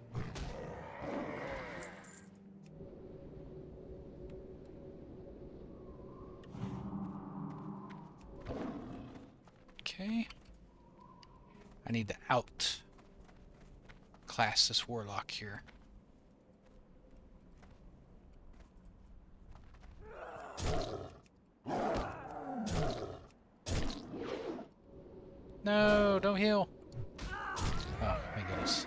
[SPEAKER 1] Okay. I need to outclass this warlock here. No, don't heal. Oh, my goodness.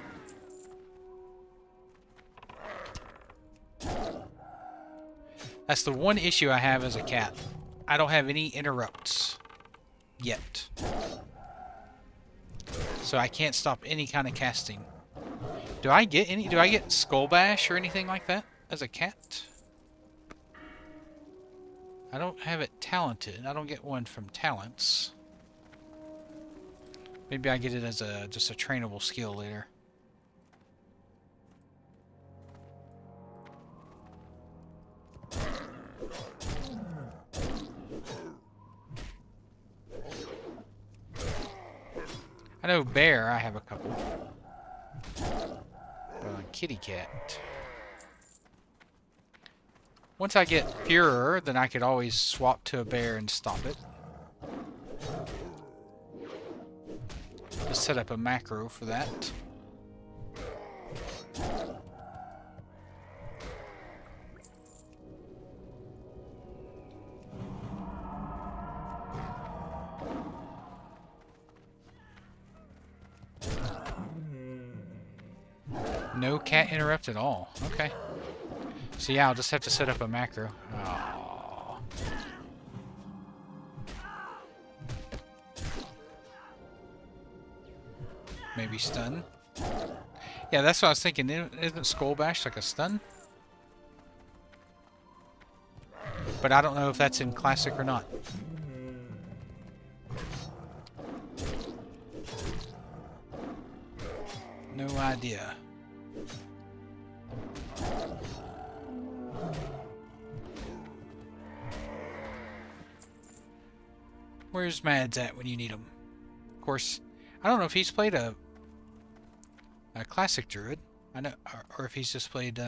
[SPEAKER 1] That's the one issue I have as a cat. I don't have any interrupts yet. So I can't stop any kind of casting. Do I get Skull Bash or anything like that as a cat? I don't have it talented. I don't get one from talents. Maybe I get it as just a trainable skill later. I know bear, I have a couple. Kitty cat. Once I get purer, then I could always swap to a bear and stop it. Just set up a macro for that. No cat interrupt at all. Okay. So yeah, I'll just have to set up a macro. Oh. Maybe stun. Yeah, that's what I was thinking. Isn't Skull Bash like a stun? But I don't know if that's in Classic or not. No idea. Where's Mads at when you need him? Of course, I don't know if he's played a Classic Druid. I know, or if he's just played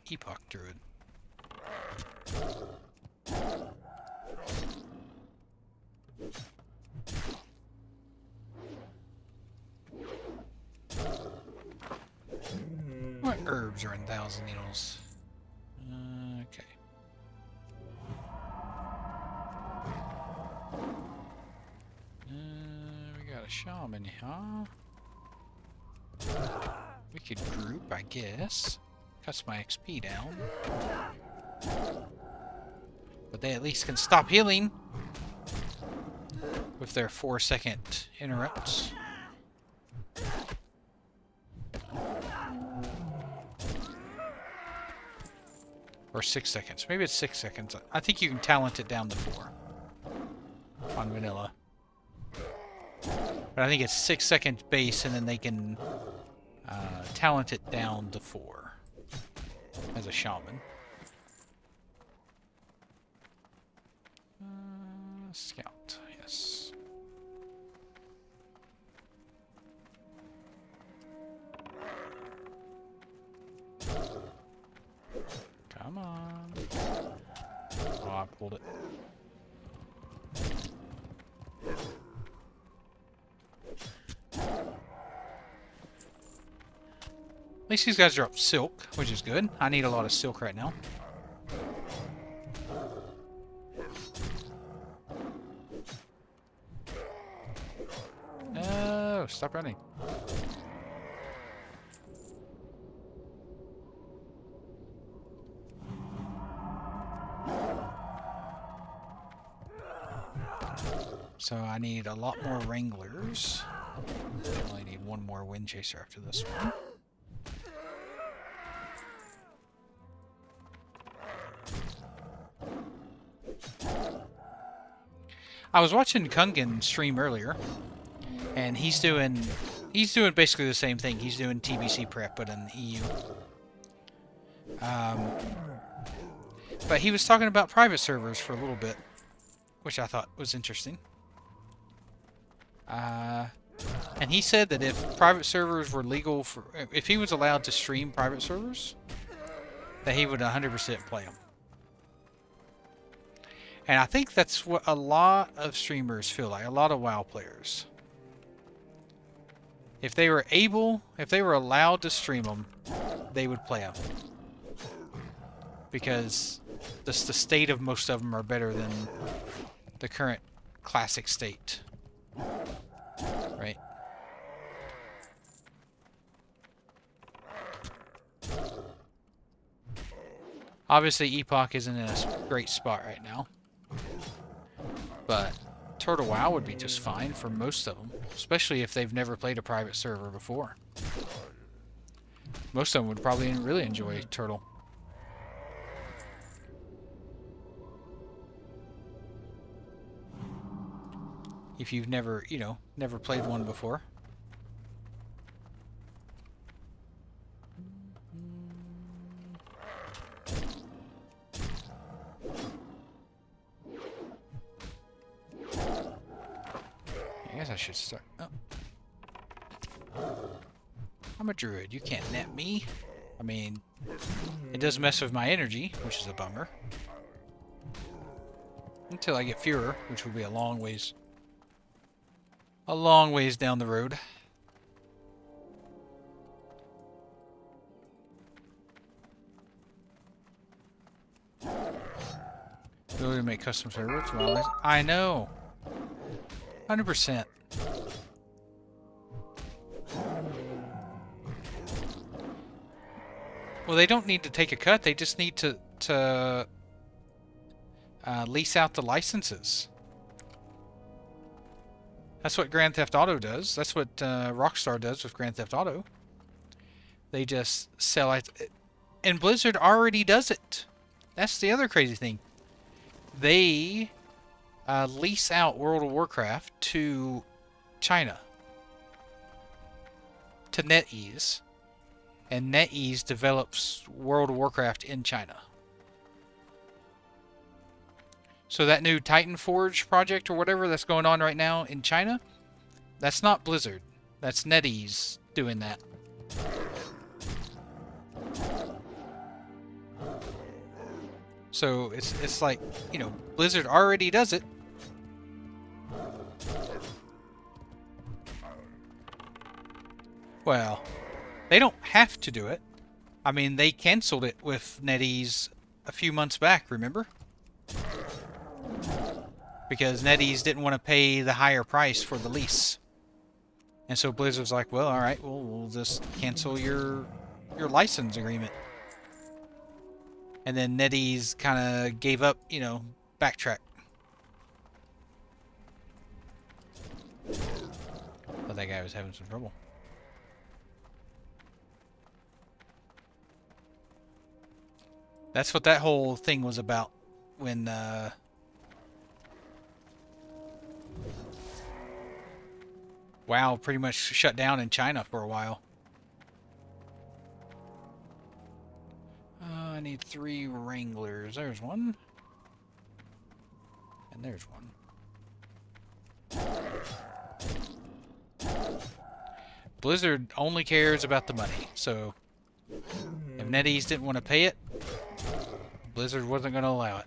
[SPEAKER 1] Epoch Druid. What herbs are in Thousand Needles? Okay. We got a shaman, huh? We could group, I guess. Cuts my XP down. But they at least can stop healing with their 4-second interrupts. Or 6 seconds. Maybe it's 6 seconds. I think you can talent it down to 4 on vanilla. But I think it's 6 seconds base, and then they can talent it down to 4 as a shaman. Scout, yes. Come on. Oh, I pulled it. At least these guys are up silk, which is good. I need a lot of silk right now. No, stop running. So I need a lot more Wranglers. I only need one more Wind Chaser after this one. I was watching Kungan stream earlier, and he's doing basically the same thing. He's doing TBC prep, but in the EU. But he was talking about private servers for a little bit, which I thought was interesting. And he said that if private servers were legal if he was allowed to stream private servers, that he would 100% play them. And I think that's what a lot of streamers feel like, a lot of WoW players. If they were allowed to stream them, they would play them. Because the state of most of them are better than the current classic state. Right? Obviously, Epoch isn't in a great spot right now. But Turtle WoW would be just fine for most of them, especially if they've never played a private server before. Most of them would probably really enjoy Turtle. If you've never, never played one before. I guess I should start. Oh. I'm a druid. You can't net me. I mean, it does mess with my energy, which is a bummer. Until I get fewer, which will be a long ways down the road. Ability to make custom servers. Well, I know. 100%. Well, they don't need to take a cut. They just need to lease out the licenses. That's what Grand Theft Auto does. That's what Rockstar does with Grand Theft Auto. They just sell it. And Blizzard already does it. That's the other crazy thing. They lease out World of Warcraft to China. To NetEase. And NetEase develops World of Warcraft in China. So that new Titan Forge project or whatever that's going on right now in China, that's not Blizzard. That's NetEase doing that. So it's like, Blizzard already does it. Well, they don't have to do it. I mean, they canceled it with NetEase a few months back, remember? Because NetEase didn't want to pay the higher price for the lease. And so Blizzard's like, well, alright, we'll just cancel your license agreement. And then NetEase kind of gave up, backtrack. Thought that guy was having some trouble. That's what that whole thing was about when WoW pretty much shut down in China for a while. I need 3 Wranglers. There's one. And there's one. Blizzard only cares about the money. So if NetEase didn't want to pay it, Blizzard wasn't going to allow it.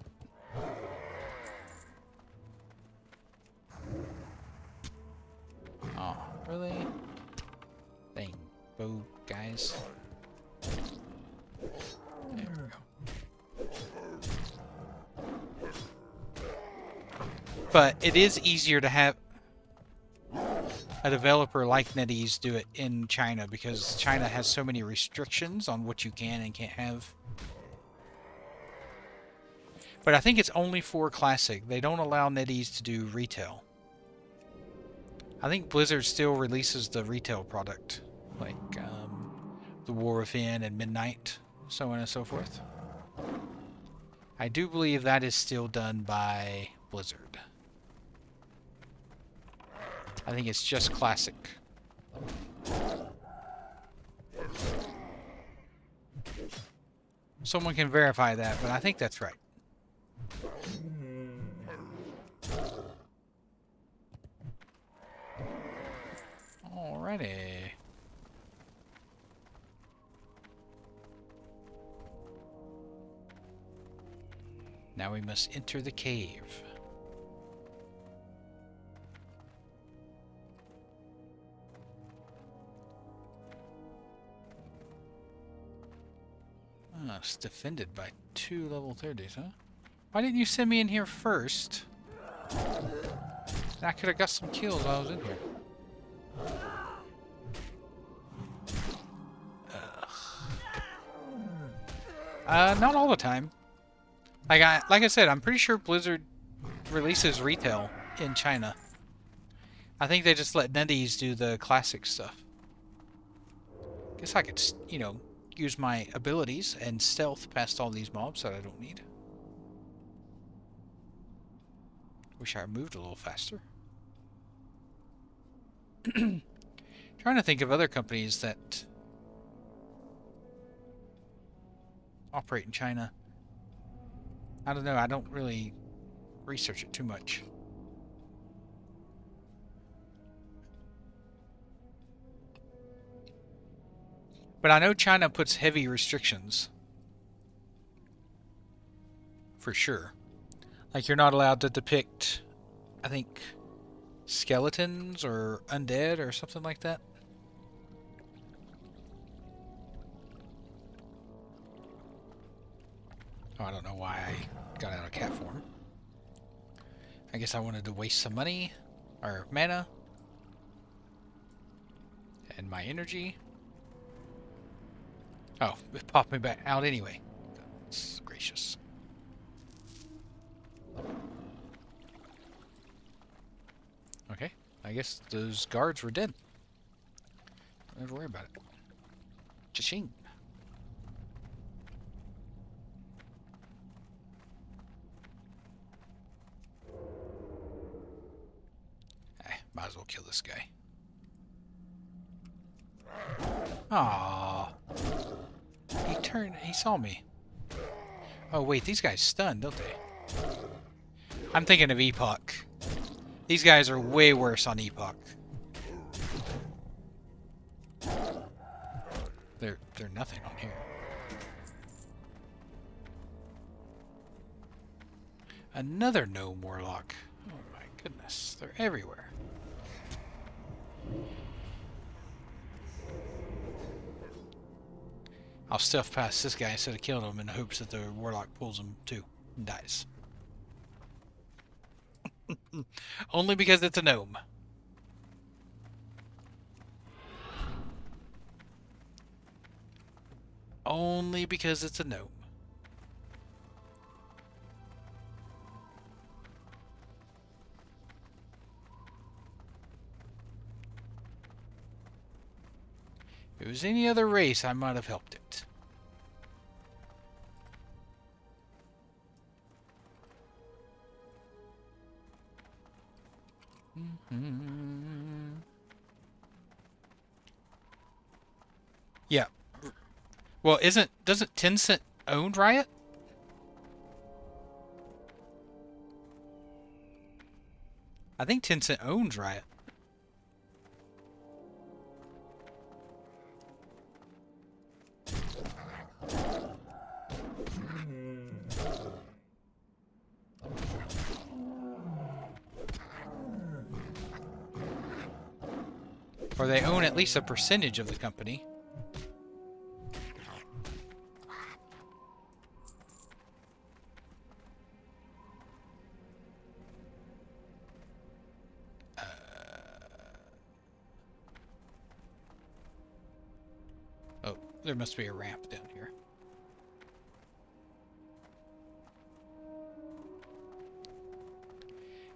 [SPEAKER 1] Oh, really? Dang, bow guys. There we go. But it is easier to have a developer like NetEase do it in China because China has so many restrictions on what you can and can't have. But I think it's only for Classic. They don't allow NetEase to do retail. I think Blizzard still releases the retail product, like the War Within and Midnight, so on and so forth. I do believe that is still done by Blizzard. I think it's just classic. Someone can verify that, but I think that's right. Alrighty. Now we must enter the cave. Oh, it's defended by 2 level 30s, huh? Why didn't you send me in here first? I could have got some kills while I was in here. Not all the time. Like I said, I'm pretty sure Blizzard releases retail in China. I think they just let Nundies do the classic stuff. Guess I could, you know, use my abilities and stealth past all these mobs that I don't need. Wish I moved a little faster. Trying to think of other companies that operate in China. I don't know, I don't really research it too much. But I know China puts heavy restrictions. For sure. Like, you're not allowed to depict, I think, skeletons or undead or something like that. Oh, I don't know why I got out of cat form. I guess I wanted to waste some money, or mana, and my energy. Oh, it popped me back out anyway. Goodness gracious. Okay, I guess those guards were dead. Don't ever worry about it. Cha-ching. Might as well kill this guy. Aww. He saw me. Oh wait, these guys stun, don't they? I'm thinking of Epoch. These guys are way worse on Epoch. They're nothing on here. Another gnome warlock. Oh my goodness, they're everywhere. I'll stuff past this guy instead of killing him in the hopes that the warlock pulls him too and dies. Only because it's a gnome. Only because it's a gnome. If it was any other race, I might have helped it. Yeah. Well, doesn't Tencent own Riot? I think Tencent owns Riot. Or they own at least a percentage of the company. Oh, there must be a ramp down here.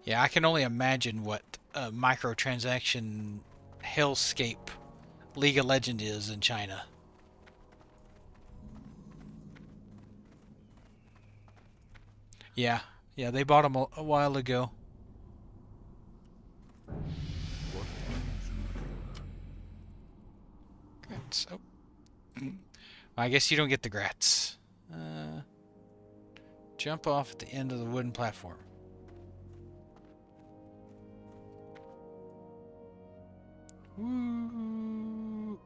[SPEAKER 1] Yeah, I can only imagine what a microtransaction hellscape League of Legends is in China. Yeah, they bought them a while ago.
[SPEAKER 3] What
[SPEAKER 1] grats. Oh. I guess you don't get the grats. Jump off at the end of the wooden platform. Woo.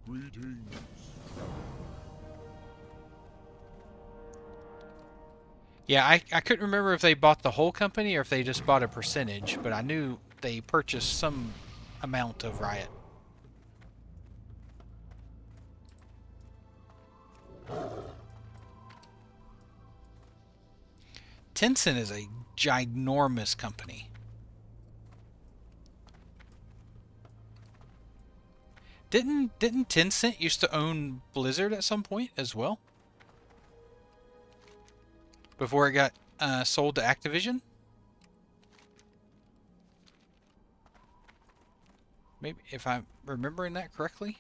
[SPEAKER 3] Greetings.
[SPEAKER 1] Yeah, I couldn't remember if they bought the whole company or if they just bought a percentage, but I knew they purchased some amount of Riot. Tencent is a ginormous company. Didn't Tencent used to own Blizzard at some point as well? Before it got sold to Activision? Maybe, if I'm remembering that correctly.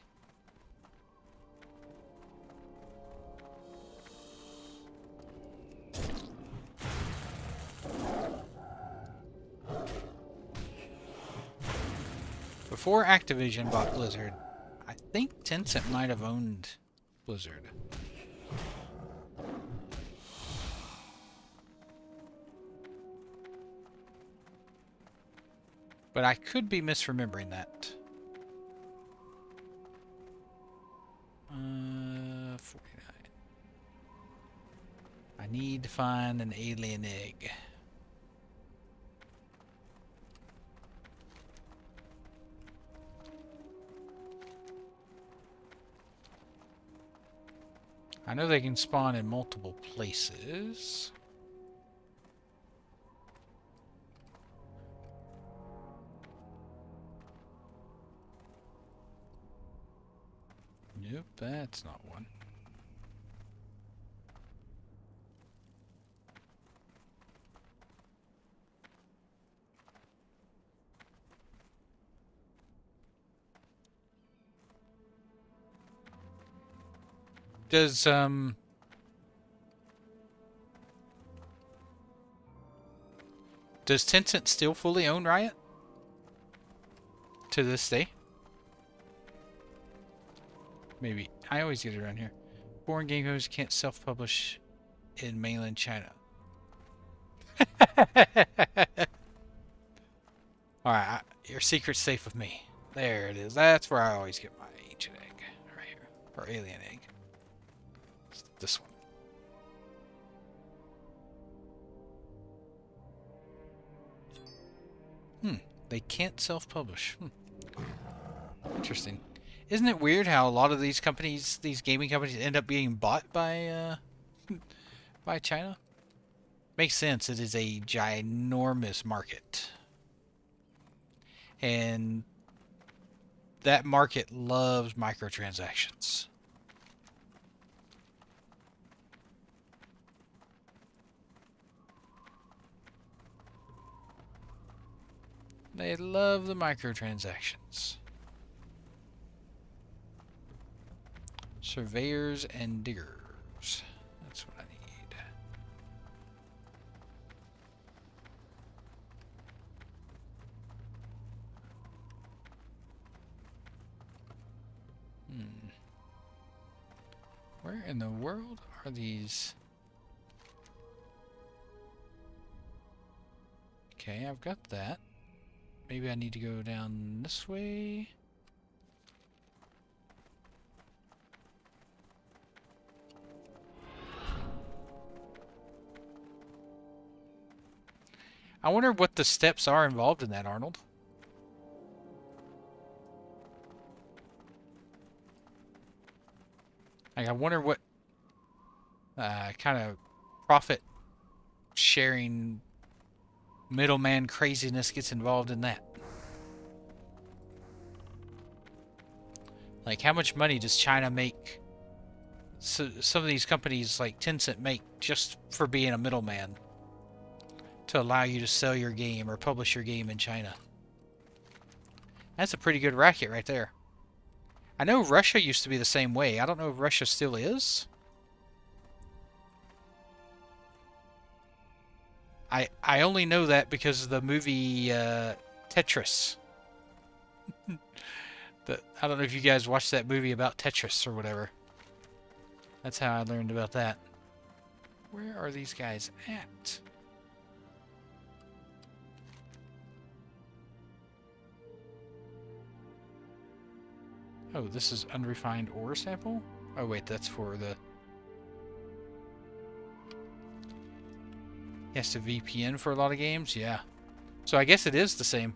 [SPEAKER 1] Before Activision bought Blizzard, I think Tencent might have owned Blizzard. But I could be misremembering that. 49. I need to find an alien egg. I know they can spawn in multiple places. Nope, that's not one. Does Tencent still fully own Riot? To this day? Maybe. I always get it around here. Foreign game companies can't self-publish in mainland China. Alright, your secret's safe with me. There it is. That's where I always get my ancient egg. Right here. Or alien egg. It's this one. They can't self-publish. Interesting. Isn't it weird how a lot of these companies, these gaming companies, end up being bought by by China? Makes sense. It is a ginormous market. And that market loves microtransactions. They love the microtransactions. Surveyors and diggers. That's what I need. Where in the world are these? Okay, I've got that. Maybe I need to go down this way. I wonder what the steps are involved in that, Arnold. Like, I wonder what kind of profit sharing middleman craziness gets involved in that. Like, how much money does China make? So, some of these companies like Tencent make just for being a middleman to allow you to sell your game or publish your game in China. That's a pretty good racket right there. I know Russia used to be the same way. I don't know if Russia still is. I only know that because of the movie Tetris. I don't know if you guys watched that movie about Tetris or whatever. That's how I learned about that. Where are these guys at? Oh, this is unrefined ore sample? Oh wait, that's for the... He has to VPN for a lot of games? Yeah. So I guess it is the same.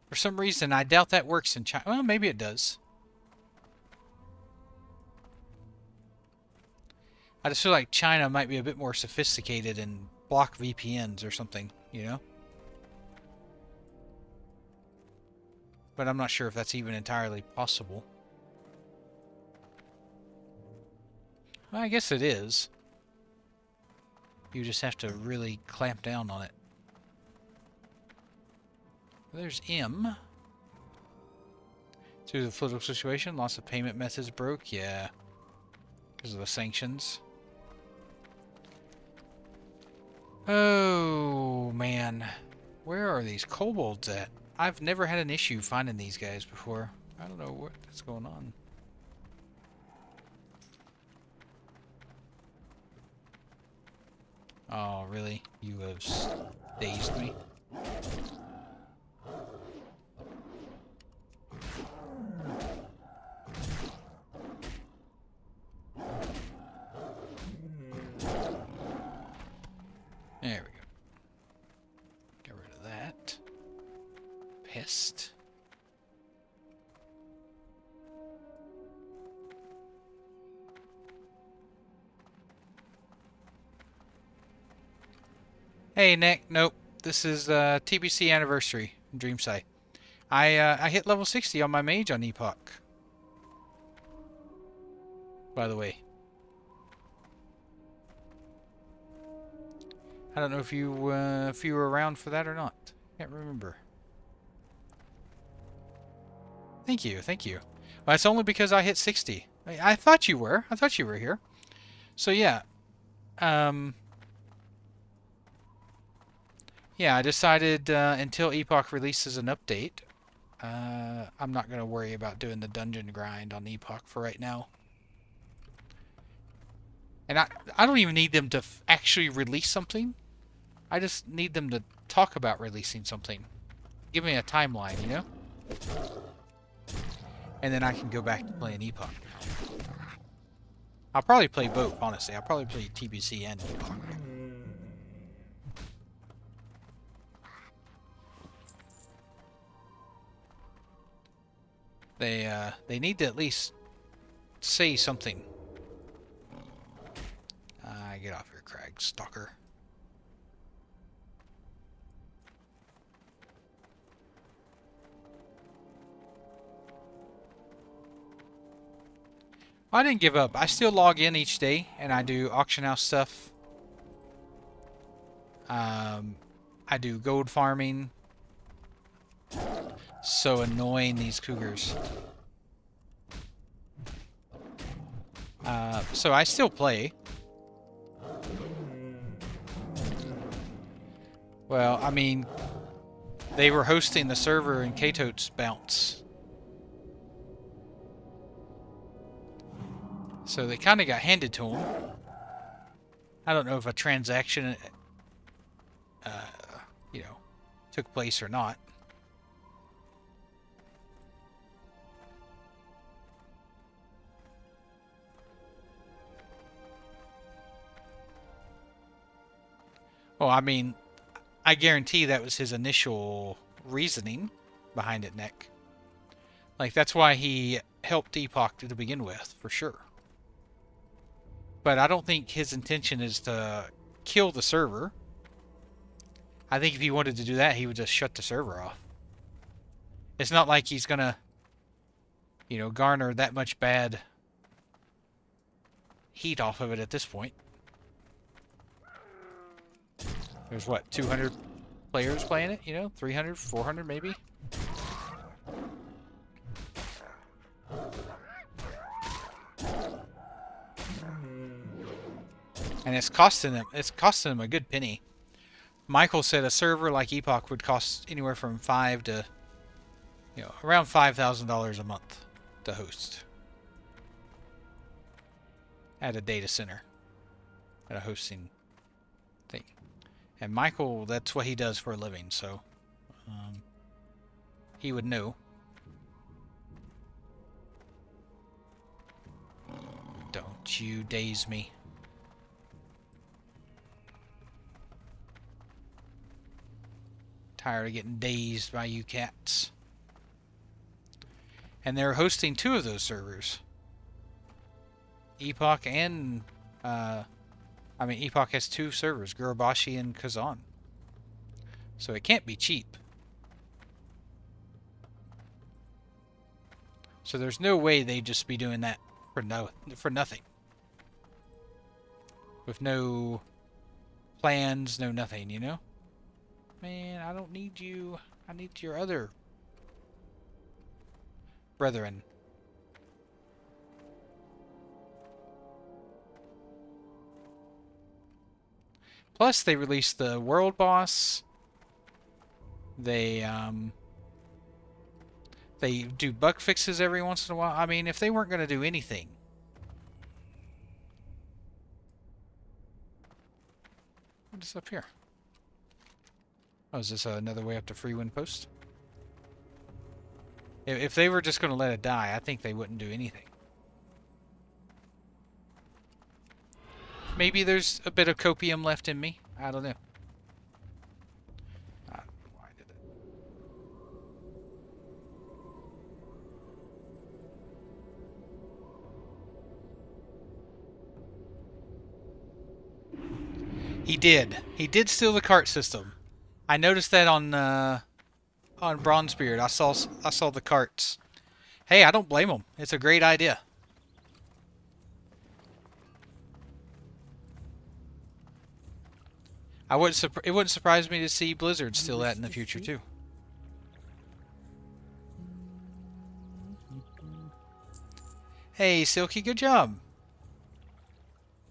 [SPEAKER 1] For some reason, I doubt that works in China. Well, maybe it does. I just feel like China might be a bit more sophisticated and block VPNs or something, you know? But I'm not sure if that's even entirely possible. Well, I guess it is. You just have to really clamp down on it. There's M. Due to the political situation, lots of payment methods broke. Yeah. Because of the sanctions. Oh, man. Where are these kobolds at? I've never had an issue finding these guys before. I don't know what's going on. Oh, really? You have dazed me. There we go. Get rid of that. Pest. Hey, Nick. Nope. This is TBC anniversary in Dreamscythe. I hit level 60 on my mage on Epoch. By the way. I don't know if you were around for that or not. Can't remember. Thank you, thank you. Well, it's only because I hit 60. I thought you were. I thought you were here. So yeah. Yeah, I decided until Epoch releases an update, I'm not going to worry about doing the dungeon grind on Epoch for right now. And I don't even need them to actually release something. I just need them to talk about releasing something. Give me a timeline, you know? And then I can go back to playing Epoch. I'll probably play both, honestly. I'll probably play TBC and Epoch. They need to at least say something. Get off your crag, stalker. I didn't give up. I still log in each day and I do auction house stuff. I do gold farming. So annoying, these cougars. So I still play. Well, I mean, they were hosting the server in Kato's bounce. So they kind of got handed to them. I don't know if a transaction, you know, took place or not. Well, I mean, I guarantee that was his initial reasoning behind it, Nick. Like, that's why he helped Epoch to begin with, for sure. But I don't think his intention is to kill the server. I think if he wanted to do that, he would just shut the server off. It's not like he's gonna, you know, garner that much bad heat off of it at this point. There's what, 200 players playing it, you know? 300, 400 maybe? And it's costing them a good penny. Michael said a server like Epoch would cost anywhere from five to, around $5,000 a month to host at a data center, at a hosting thing. And Michael, that's what he does for a living, so he would know. Don't you daze me. Tired of getting dazed by you cats. And they're hosting 2 of those servers. Epoch and Epoch has 2 servers, Gurabashi and Kazan. So it can't be cheap. So there's no way they'd just be doing that for nothing. With no plans, no nothing, you know? Man, I don't need you. I need your other brethren. Plus, they released the World Boss. They do bug fixes every once in a while. I mean, if they weren't going to do anything. What is up here? Oh, is this another way up to Freewind Post? If they were just going to let it die, I think they wouldn't do anything. Maybe there's a bit of copium left in me. I don't know. Why did it? He did. He did steal the cart system. I noticed that on Bronzebeard. I saw the carts. Hey, I don't blame him. It's a great idea. It wouldn't surprise me to see Blizzard steal that in the future too. Hey, Silky, good job.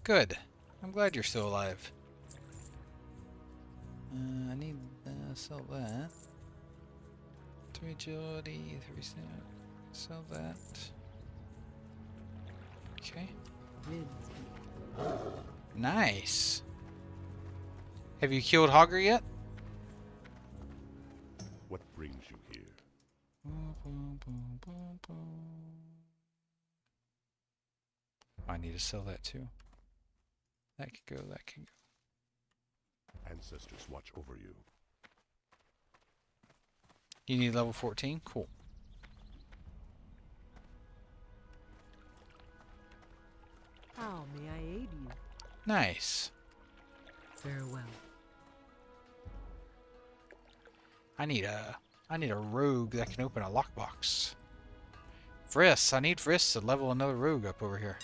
[SPEAKER 1] Good. I'm glad you're still alive. I need to sell that. 3 agility, 3 stamina. Sell that. Okay. Nice. Have you killed Hogger yet?
[SPEAKER 3] What brings you here?
[SPEAKER 1] I need to sell that too. That can go, that can go.
[SPEAKER 3] Ancestors watch over you.
[SPEAKER 1] You need level 14? Cool.
[SPEAKER 2] How may I aid you?
[SPEAKER 1] Nice.
[SPEAKER 2] Farewell.
[SPEAKER 1] I need a rogue that can open a lockbox. Vriss, I need Vriss to level another rogue up over here.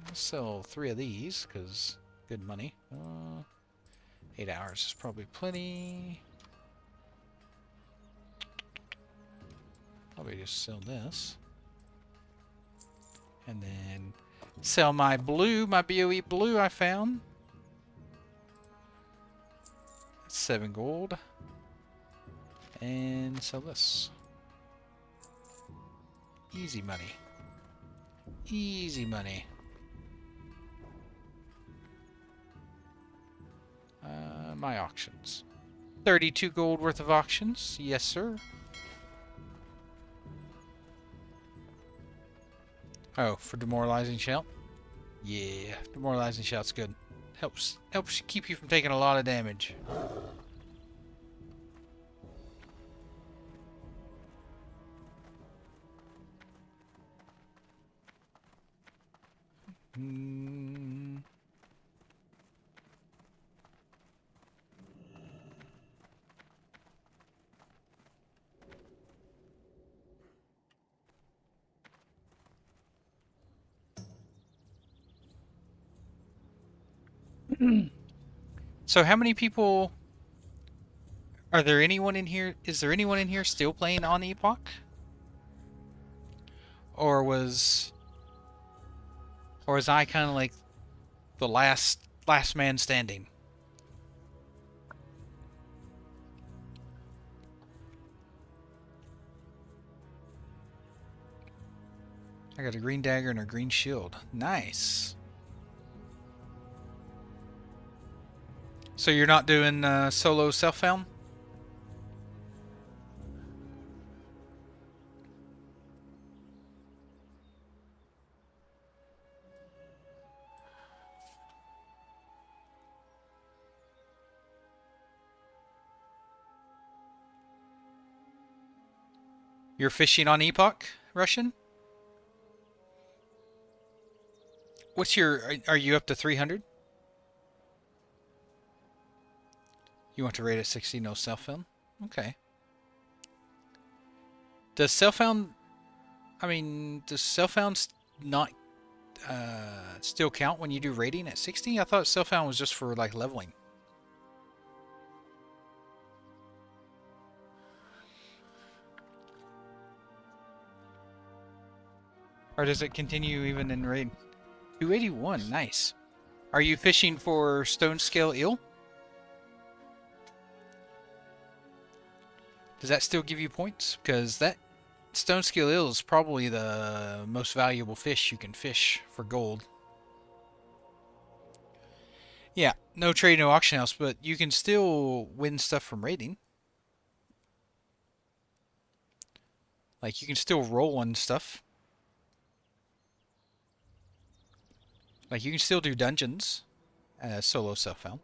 [SPEAKER 1] Let's sell 3 of these, because good money. 8 hours is probably plenty. Probably just sell this. And then sell my blue, my BOE blue I found. 7 gold. And sell this. Easy money. Easy money. My auctions. 32 gold worth of auctions. Yes, sir. Oh, for demoralizing shout? Yeah, demoralizing shout's good. Helps keep you from taking a lot of damage. So how many people are there? Anyone in here? Is there anyone in here still playing on Epoch? Or was Or is I kind of like the last man standing? I got a green dagger and a green shield. Nice. So you're not doing solo self-found? You're fishing on Epoch, Russian? What's your... Are you up to 300? You want to rate at 60, no self-found? Okay. Does self-found... I mean, does self-found not still count when you do rating at 60? I thought self-found was just for, like, leveling. Or does it continue even in raid? 281, nice. Are you fishing for stone scale eel? Does that still give you points? Because that stone scale eel is probably the most valuable fish you can fish for gold. Yeah, no trade, no auction house, but you can still win stuff from raiding. Like, you can still roll on stuff. Like, you can still do dungeons as solo self-found.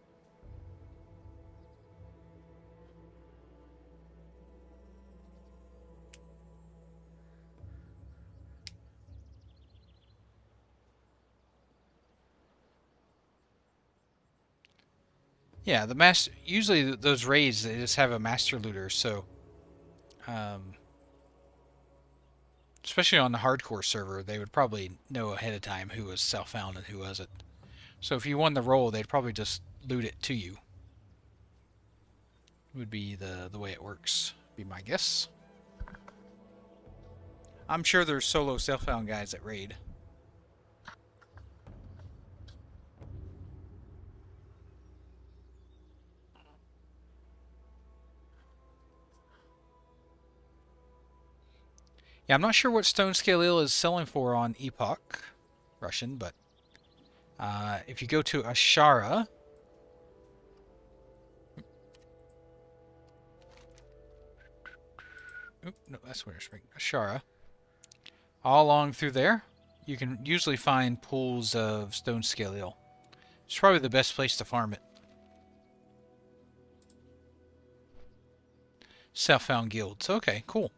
[SPEAKER 1] Yeah, the master... Usually those raids, they just have a master looter, so... especially on the hardcore server, they would probably know ahead of time who was self-found and who wasn't. So if you won the role, they'd probably just loot it to you. Would be the way it works, be my guess. I'm sure there's solo self-found guys that raid. Yeah, I'm not sure what stone scale eel is selling for on Epoch, Russian, but if you go to Ashara, oop, no, that's where it's right. Ashara, all along through there, you can usually find pools of stone scale eel. It's probably the best place to farm it. Self-found guilds. Okay, cool.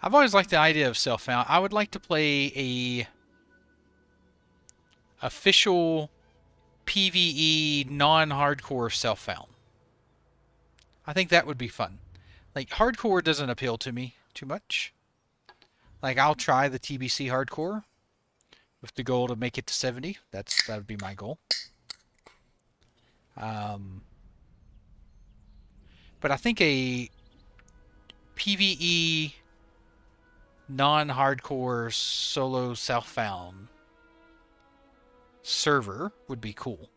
[SPEAKER 1] I've always liked the idea of self-found. I would like to play a official PvE non-hardcore self-found. I think that would be fun. Like, hardcore doesn't appeal to me too much. Like, I'll try the TBC hardcore with the goal to make it to 70. That would be my goal. But I think a PvE non-hardcore solo self-found server would be cool.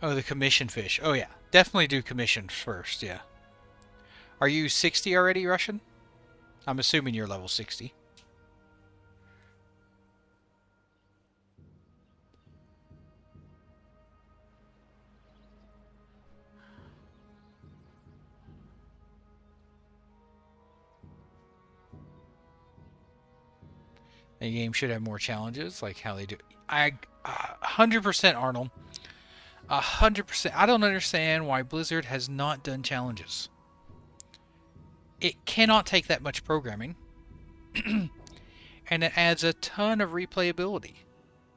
[SPEAKER 1] Oh, the commission fish. Oh yeah, definitely do commissions first, yeah. Are you 60 already, Russian? I'm assuming you're level 60. The game should have more challenges, like how they do. 100% Arnold. 100%. I don't understand why Blizzard has not done challenges. It cannot take that much programming. And it adds a ton of replayability.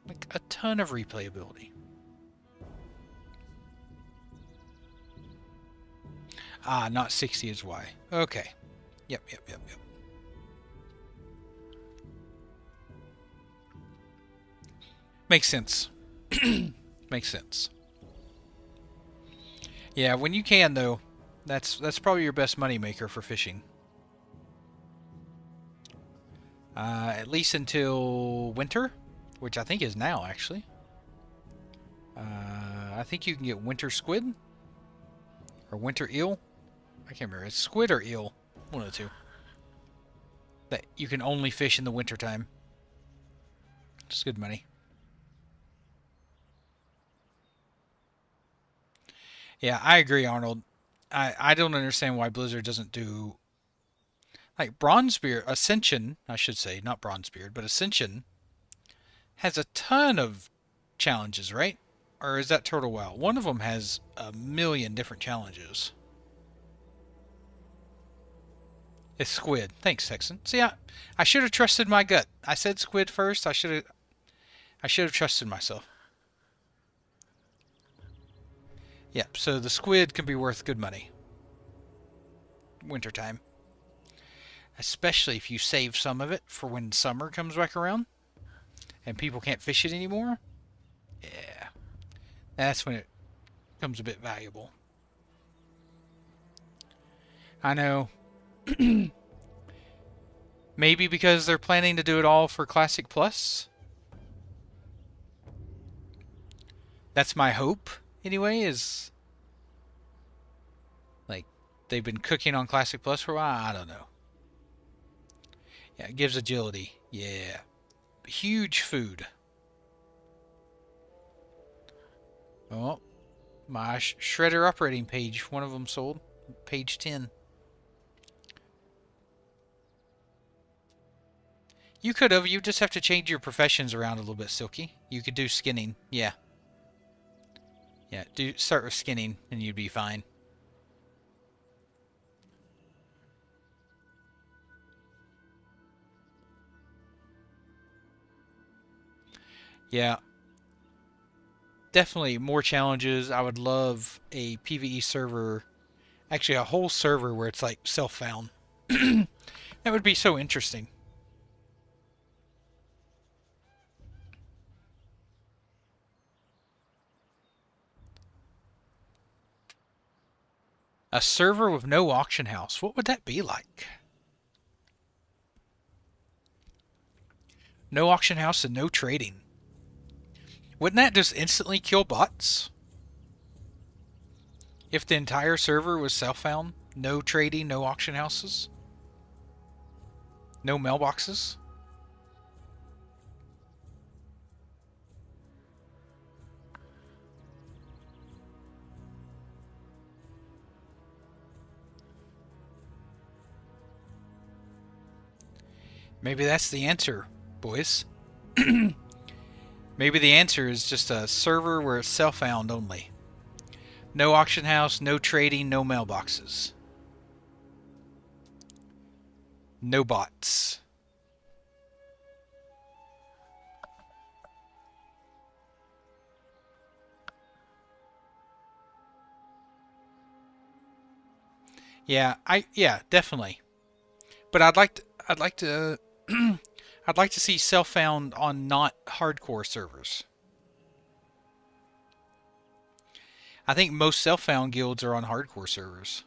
[SPEAKER 1] Like, a ton of replayability. Ah, not 60 is why. Okay. Yep. Makes sense. Makes sense. Yeah, when you can though, that's probably your best money maker for fishing. At least until winter, which I think is now actually. I think you can get winter squid or winter eel. I can't remember. It's squid or eel, one of the two. That you can only fish in the winter time. It's good money. Yeah, I agree, Arnold. I don't understand why Blizzard doesn't do like Bronzebeard Ascension, I should say, not Bronzebeard, but Ascension has a ton of challenges, right? Or is that Turtle WoW? One of them has a million different challenges. It's squid. Thanks, Texan. See, I should have trusted my gut. I said squid first. I should have trusted myself. Yep, so the squid can be worth good money. Wintertime. Especially if you save some of it for when summer comes back around and people can't fish it anymore. Yeah. That's when it becomes a bit valuable. I know. Maybe because they're planning to do it all for Classic Plus. That's my hope, anyway, is like they've been cooking on Classic Plus for a while. I don't know. Yeah, it gives agility. Yeah. Huge food. Oh, my Shredder operating page. One of them sold. Page 10. You could have. You just have to change your professions around a little bit, Silky. You could do skinning. Yeah. Yeah, start with skinning and you'd be fine. Yeah. Definitely more challenges. I would love a PvE server. Actually, a whole server where it's like self-found. That would be so interesting. A server with no auction house. What would that be like? No auction house and no trading. Wouldn't that just instantly kill bots? If the entire server was self-found, no trading, no auction houses, no mailboxes. Maybe that's the answer, boys. Maybe the answer is just a server where it's self-found only. No auction house, no trading, no mailboxes. No bots. Yeah, definitely. But I'd like to I'd like to see self-found on not hardcore servers. I think most self-found guilds are on hardcore servers.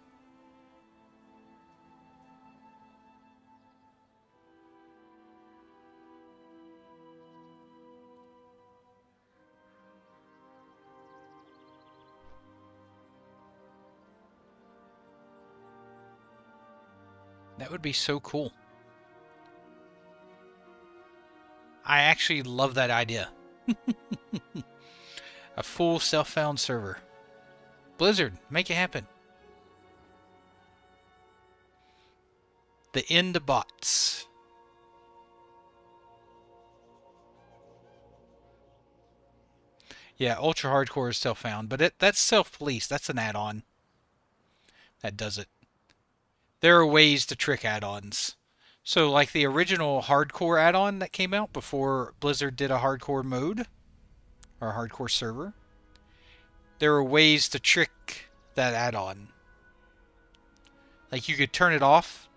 [SPEAKER 1] That would be so cool. I actually love that idea. A full self-found server. Blizzard, make it happen. The end of bots. Yeah, ultra hardcore is self-found, but that's self-police. That's an add-on. That does it. There are ways to trick add-ons. So like the original hardcore add-on that came out before Blizzard did a hardcore mode or a hardcore server, there are ways to trick that add-on. Like you could turn it off,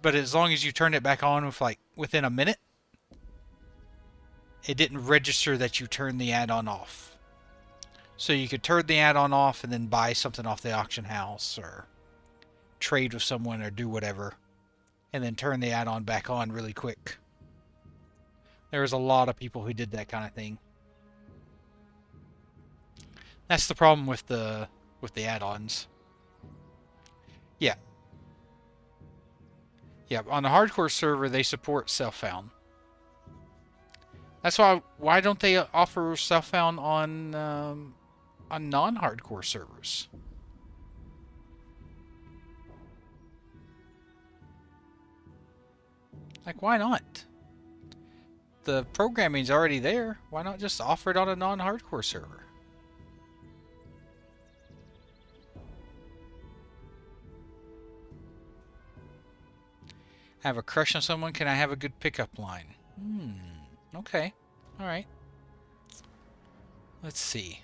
[SPEAKER 1] but as long as you turn it back on within a minute, it didn't register that you turned the add-on off. So you could turn the add-on off and then buy something off the auction house or trade with someone or do whatever. And then turn the add-on back on really quick. There was a lot of people who did that kind of thing. That's the problem with the add-ons. Yeah. Yeah, on the hardcore server they support self-found. That's why don't they offer self-found on non-hardcore servers? Like, why not? The programming's already there. Why not just offer it on a non-hardcore server? Have a crush on someone? Can I have a good pickup line? Okay. Alright. Let's see.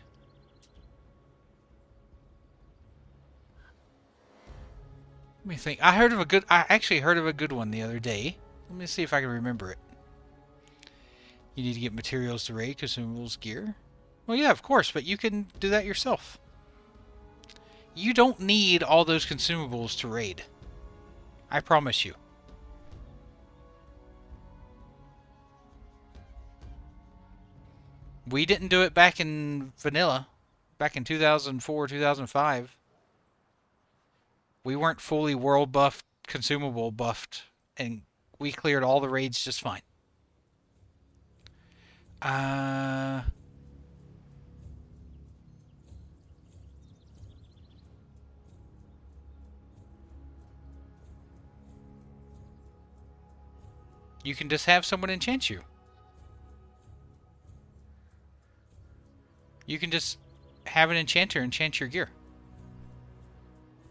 [SPEAKER 1] Let me think. I actually heard of a good one the other day. Let me see if I can remember it. You need to get materials to raid, consumables, gear. Well, yeah, of course, but you can do that yourself. You don't need all those consumables to raid. I promise you. We didn't do it back in vanilla, back in 2004, 2005. We weren't fully world buffed, consumable buffed, and we cleared all the raids just fine. You can just have someone enchant you. You can just have an enchanter enchant your gear.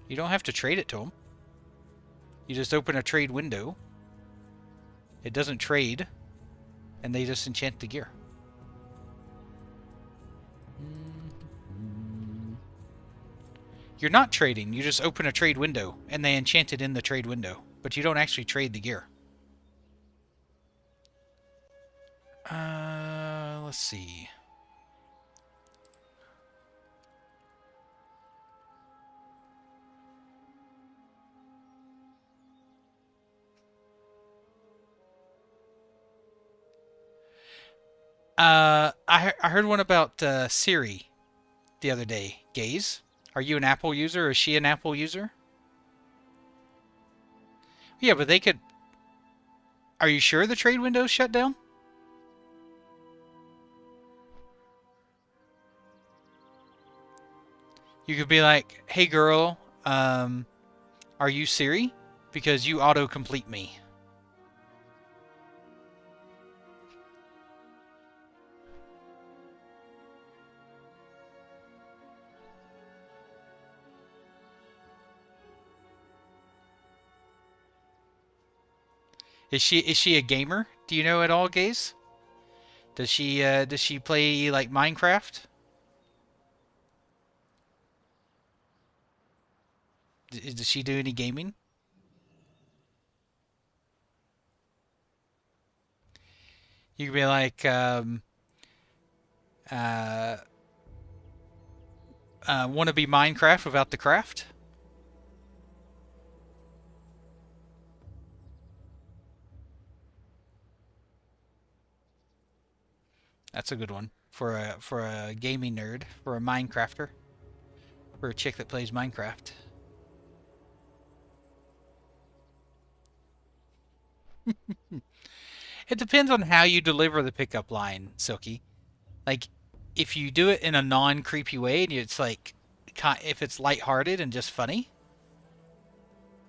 [SPEAKER 1] You don't have to trade it to them. You just open a trade window. It doesn't trade. And they just enchant the gear. You're not trading. You just open a trade window. And they enchant it in the trade window. But you don't actually trade the gear. Let's see. I heard one about Siri the other day. Gaze, are you an Apple user or is she an Apple user? Yeah, but they could... Are you sure the trade window's shut down? You could be like, hey girl, are you Siri? Because you auto-complete me. Is she a gamer? Do you know at all, Gaze? Does she play like Minecraft? Does she do any gaming? You could be like, want to be Minecraft without the craft? That's a good one for a gaming nerd, for a Minecrafter, for a chick that plays Minecraft. It depends on how you deliver the pickup line, Silky. Like, if you do it in a non-creepy way, and it's like, if it's lighthearted and just funny,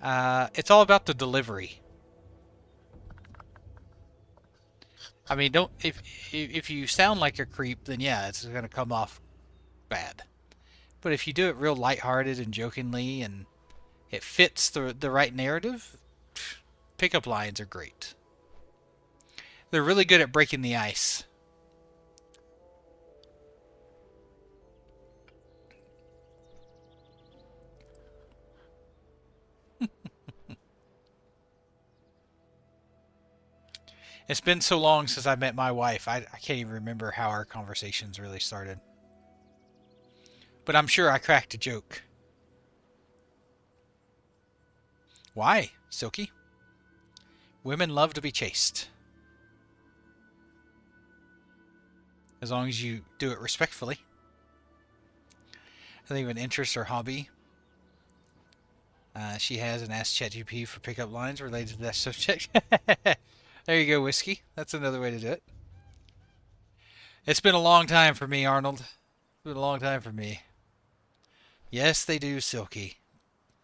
[SPEAKER 1] it's all about the delivery. I mean, if you sound like a creep, then yeah, it's gonna come off bad. But if you do it real lighthearted and jokingly, and it fits the right narrative, pickup lines are great. They're really good at breaking the ice. It's been so long since I met my wife. I can't even remember how our conversations really started. But I'm sure I cracked a joke. Why, Silky? Women love to be chased. As long as you do it respectfully. I think of an interest or hobby she has, and asked ChatGPT for pickup lines related to that subject. There you go, Whiskey. That's another way to do it. It's been a long time for me, Arnold. It's been a long time for me. Yes, they do, Silky.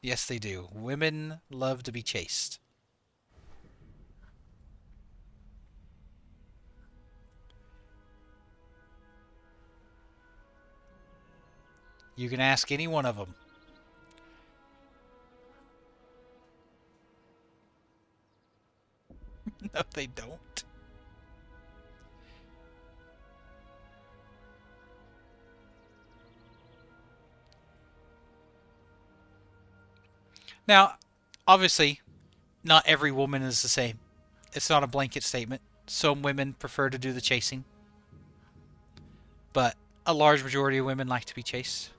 [SPEAKER 1] Yes, they do. Women love to be chased. You can ask any one of them. No, they don't. Now, obviously, not every woman is the same. It's not a blanket statement. Some women prefer to do the chasing. But a large majority of women like to be chased.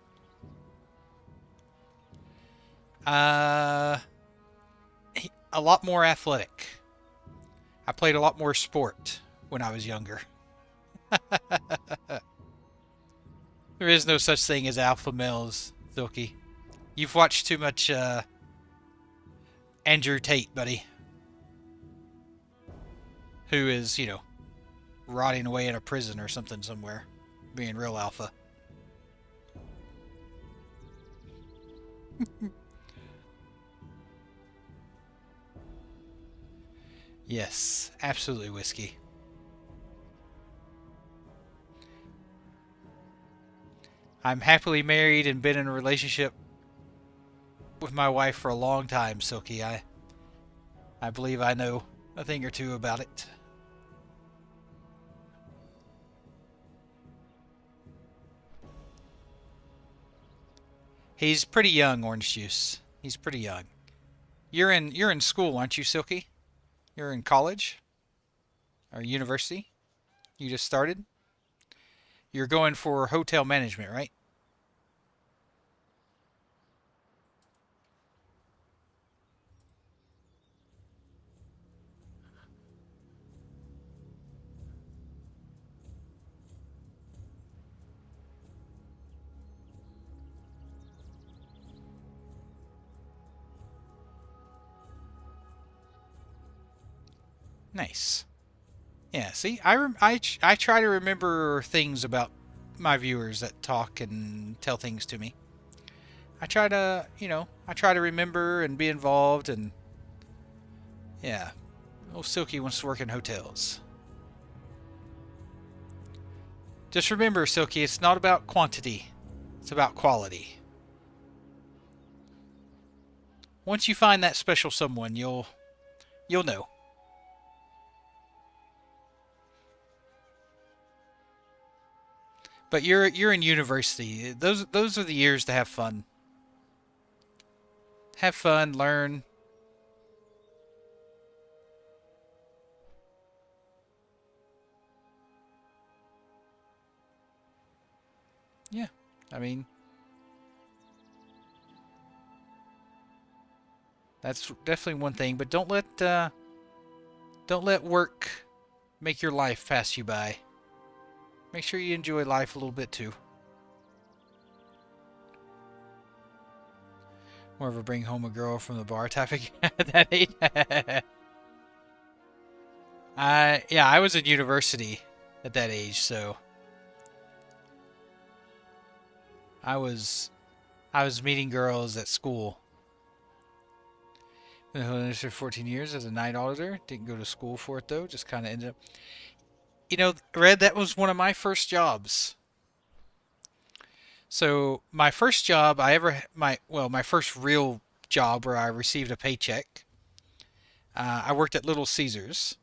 [SPEAKER 1] A lot more athletic. I played a lot more sport when I was younger. There is no such thing as alpha males, Silky. You've watched too much Andrew Tate, buddy. Who is, you know, rotting away in a prison or something somewhere. Being real alpha. Yes, absolutely, Whiskey. I'm happily married and been in a relationship with my wife for a long time, Silky. I believe I know a thing or two about it. He's pretty young, Orange Juice. He's pretty young. You're in school, aren't you, Silky? You're in college? Or university? You just started? You're going for hotel management, right? Nice. Yeah, see, I try to remember things about my viewers that talk and tell things to me. I try to, I try to remember and be involved, and yeah. Old Silky wants to work in hotels. Just remember, Silky, it's not about quantity. It's about quality. Once you find that special someone, you'll know. But you're in university. Those are the years to have fun. Have fun, learn. Yeah, I mean, that's definitely one thing. But don't let work make your life pass you by. Make sure you enjoy life a little bit too. More of a bring home a girl from the bar type of at that age. Yeah, I was in university at that age, so I was meeting girls at school. Been in the industry for 14 years as a night auditor. Didn't go to school for it though. Just kind of ended up. You know, Red, that was one of my first jobs. So my first job my first real job where I received a paycheck. I worked at Little Caesars,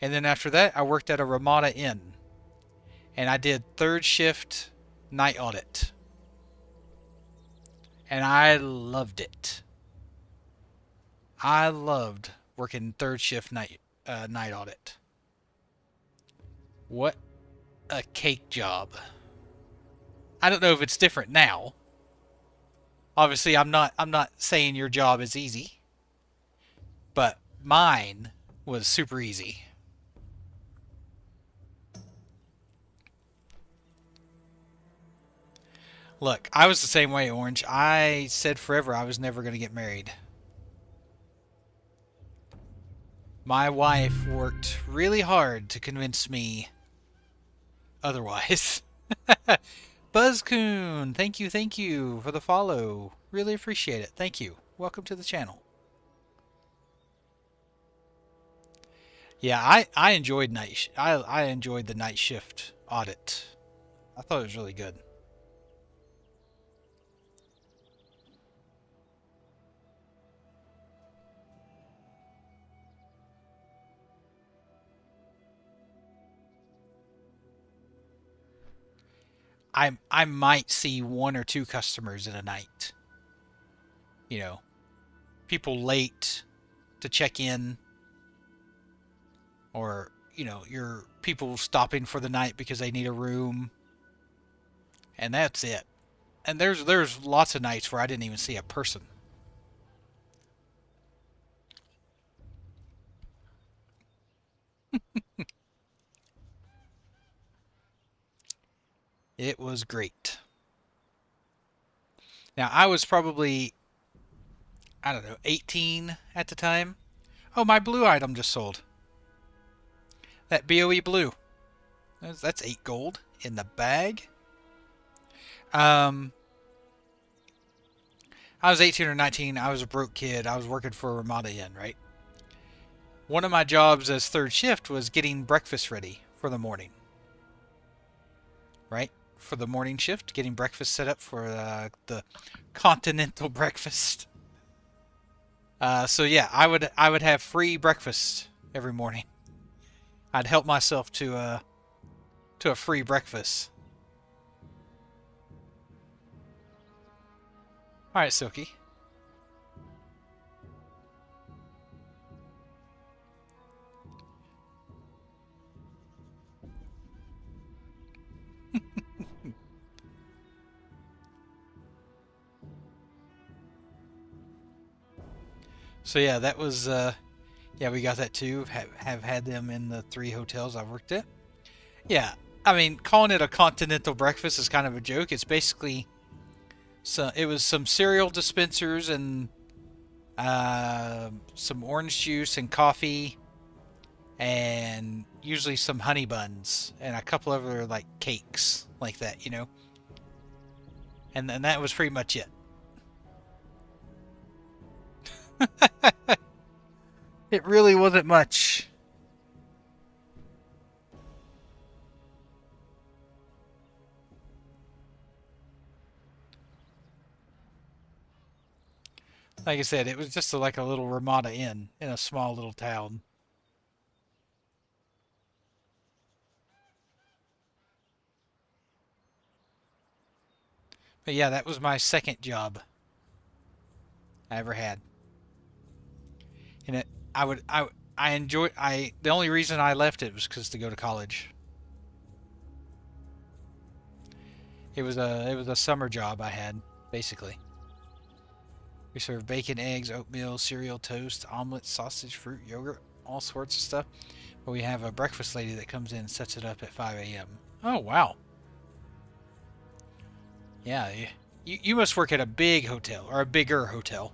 [SPEAKER 1] and then after that I worked at a Ramada Inn, and I did third shift night audit, and I loved it. I loved working third shift night audit. What a cake job. I don't know if it's different now. Obviously, I'm not saying your job is easy, but mine was super easy. Look, I was the same way, Orange. I said forever I was never going to get married. My wife worked really hard to convince me otherwise. Buzzcoon, thank you for the follow. Really appreciate it. Thank you. Welcome to the channel. Yeah, I enjoyed I enjoyed the night shift audit. I thought it was really good. I might see 1 or 2 customers in a night. You know, people late to check in, or you know, your people stopping for the night because they need a room, and that's it. And there's lots of nights where I didn't even see a person. It was great. Now, I was probably, I don't know, 18 at the time. Oh, my blue item just sold. That BOE blue. That's 8 gold in the bag. I was 18 or 19. I was a broke kid. I was working for Ramada Inn, right? One of my jobs as third shift was getting breakfast ready for the morning. Right? For the morning shift, getting breakfast set up for the continental breakfast. So yeah, I would have free breakfast every morning. I'd help myself to a free breakfast. All right, Silky. So yeah, that was yeah, we got that too. Have had them in the 3 hotels I've worked at. Yeah, I mean, calling it a continental breakfast is kind of a joke. It's basically it was some cereal dispensers and some orange juice and coffee, and usually some honey buns and a couple of other like cakes like that, you know. And that was pretty much it. It really wasn't much. Like I said, it was just like a little Ramada Inn in a small little town. But yeah, that was my second job I ever had. And I enjoyed the only reason I left it was because to go to college. It was a summer job I had, basically. We serve bacon, eggs, oatmeal, cereal, toast, omelet, sausage, fruit, yogurt, all sorts of stuff. But we have a breakfast lady that comes in and sets it up at 5 a.m. Oh, wow. Yeah, you must work at a big hotel, or a bigger hotel.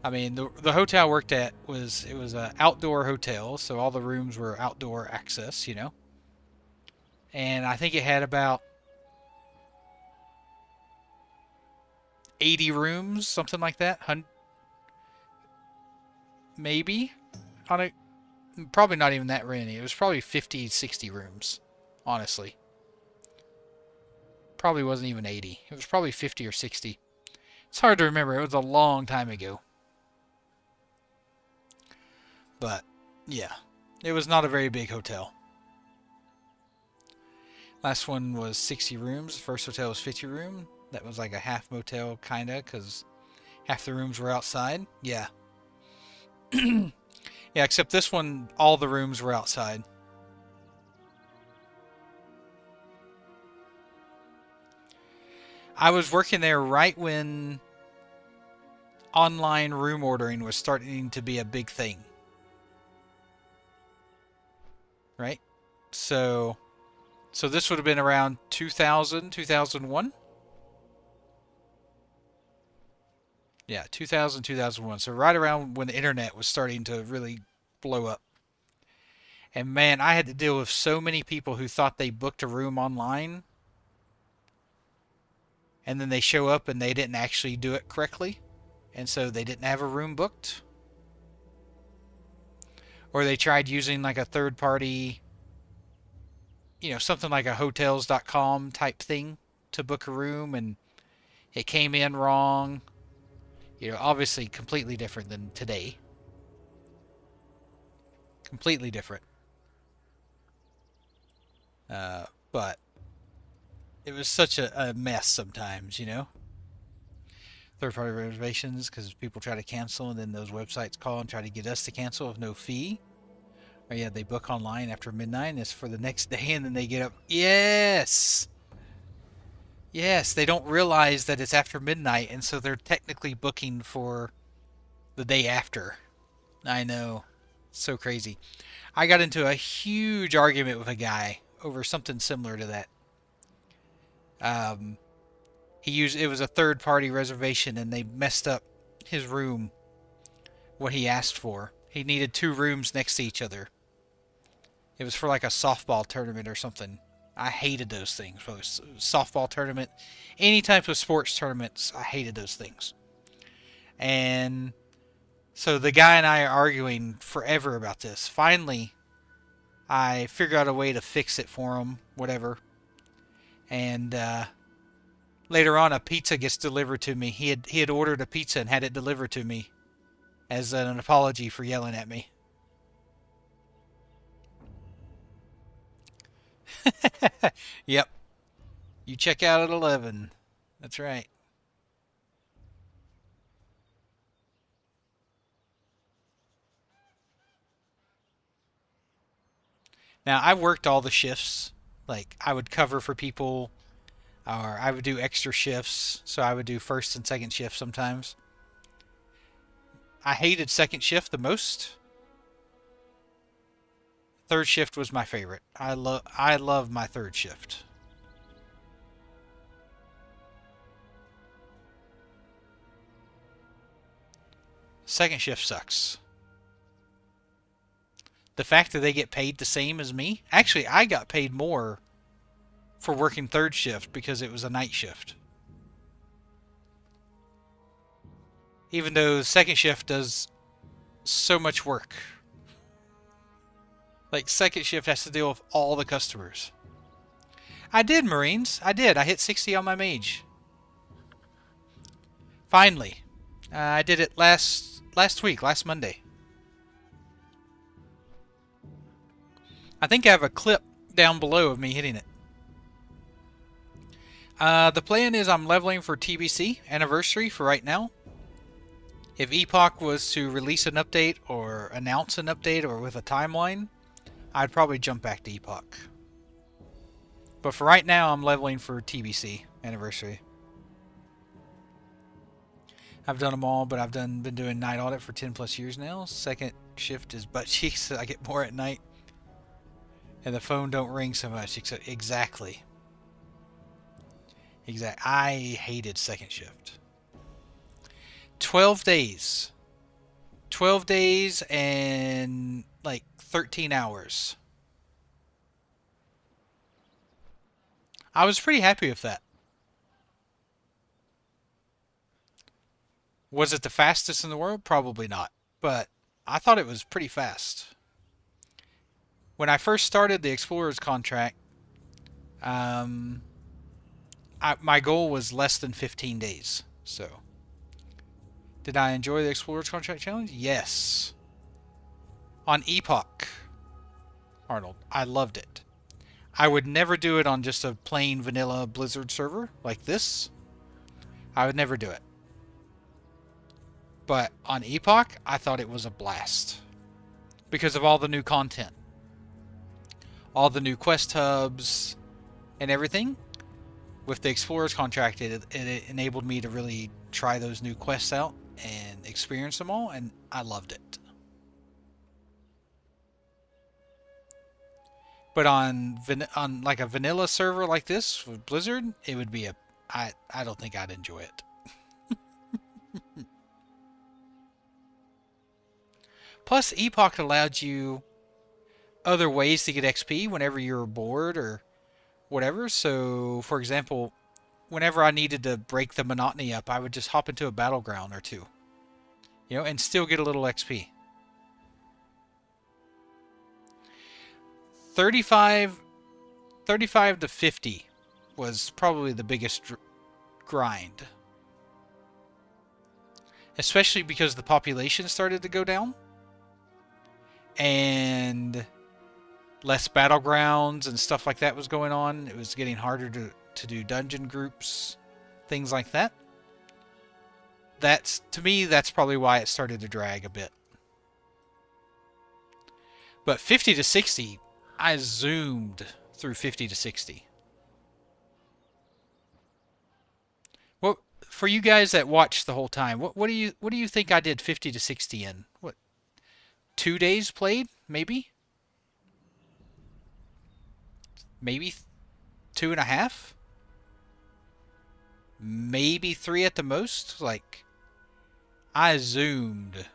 [SPEAKER 1] I mean, the hotel I worked at was an outdoor hotel, so all the rooms were outdoor access, you know. And I think it had about 80 rooms, something like that. Maybe on a probably not even that many. It was probably 50, 60 rooms, honestly. Probably wasn't even 80. It was probably 50 or 60. It's hard to remember. It was a long time ago. But, yeah. It was not a very big hotel. Last one was 60 rooms. The first hotel was 50 room. That was like a half motel, kinda, because half the rooms were outside. Yeah. Yeah, except this one, all the rooms were outside. I was working there right when online room ordering was starting to be a big thing. Right? So this would have been around 2000, 2001? Yeah, 2000, 2001. So right around when the internet was starting to really blow up. And man, I had to deal with so many people who thought they booked a room online. And then they show up and they didn't actually do it correctly. And so they didn't have a room booked. Or they tried using like a third party, you know, something like a hotels.com type thing to book a room, and it came in wrong. You know, obviously completely different than today. Completely different. But it was such a mess sometimes, you know. Third-party reservations, because people try to cancel, and then those websites call and try to get us to cancel with no fee. Or yeah, they book online after midnight, and it's for the next day, and then they get up. Yes! Yes, they don't realize that it's after midnight, and so they're technically booking for the day after. I know. So crazy. I got into a huge argument with a guy over something similar to that. It was a third-party reservation, and they messed up his room, what he asked for. He needed 2 rooms next to each other. It was for like a softball tournament or something. I hated those things. Whether it was softball tournament, any type of sports tournaments, I hated those things. And so the guy and I are arguing forever about this. Finally, I figured out a way to fix it for him, whatever. And later on, a pizza gets delivered to me. He had ordered a pizza and had it delivered to me as an apology for yelling at me. Yep. You check out at 11. That's right. Now, I've worked all the shifts. Like, I would cover for people, or I would do extra shifts. So I would do first and second shift sometimes. I hated second shift the most. Third shift was my favorite. I love my third shift. Second shift sucks. The fact that they get paid the same as me. Actually, I got paid more for working third shift because it was a night shift. Even though second shift does so much work. Like, second shift has to deal with all the customers. I did, Marines. I did. I hit 60 on my mage. Finally. I did it last week, last Monday. I think I have a clip down below of me hitting it. The plan is I'm leveling for TBC anniversary for right now. If Epoch was to release an update or announce an update or with a timeline, I'd probably jump back to Epoch. But for right now, I'm leveling for TBC anniversary. I've done them all, but I've been doing night audit for 10 plus years now. Second shift is butt cheeks, so I get more at night. And the phone don't ring so much. Exactly. I hated second shift. 12 days. 12 days and like 13 hours. I was pretty happy with that. Was it the fastest in the world? Probably not. But I thought it was pretty fast. When I first started the Explorer's contract, my goal was less than 15 days. So, did I enjoy the Explorer's contract challenge? Yes. On Epoch, Arnold, I loved it. I would never do it on just a plain vanilla Blizzard server like this. I would never do it. But on Epoch, I thought it was a blast. Because of all the new content. All the new quest hubs and everything. with the Explorer's contract, it enabled me to really try those new quests out and experience them all, and I loved it. But on like a vanilla server like this with Blizzard, it would be I don't think I'd enjoy it. Plus, Epoch allowed you other ways to get XP whenever you were bored or whatever. So, for example, whenever I needed to break the monotony up, I would just hop into a battleground or two, you know, and still get a little XP. 35 to 50 was probably the biggest grind. Especially because the population started to go down. And less battlegrounds and stuff like that was going on. It was getting harder to do dungeon groups, things like that. To me, that's probably why it started to drag a bit. But 50 to 60, I zoomed through 50 to 60. Well, for you guys that watched the whole time, what do you think I did 50 to 60 in? What, 2 days played, maybe? Maybe 2.5? Maybe 3 at the most? Like, I zoomed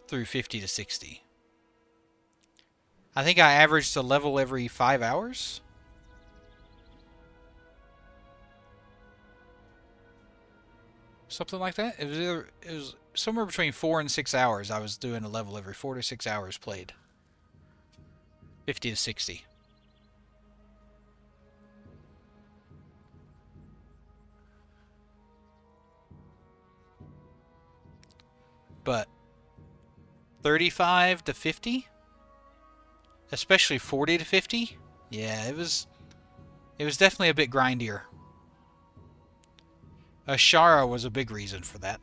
[SPEAKER 1] through 50 to 60. I think I averaged a level every 5 hours. Something like that. It was somewhere between 4 and 6 hours. I was doing a level every 4 to 6 hours played. 50 to 60. But 35 to 50? Especially 40 to 50? Yeah, it was definitely a bit grindier. Ashara was a big reason for that.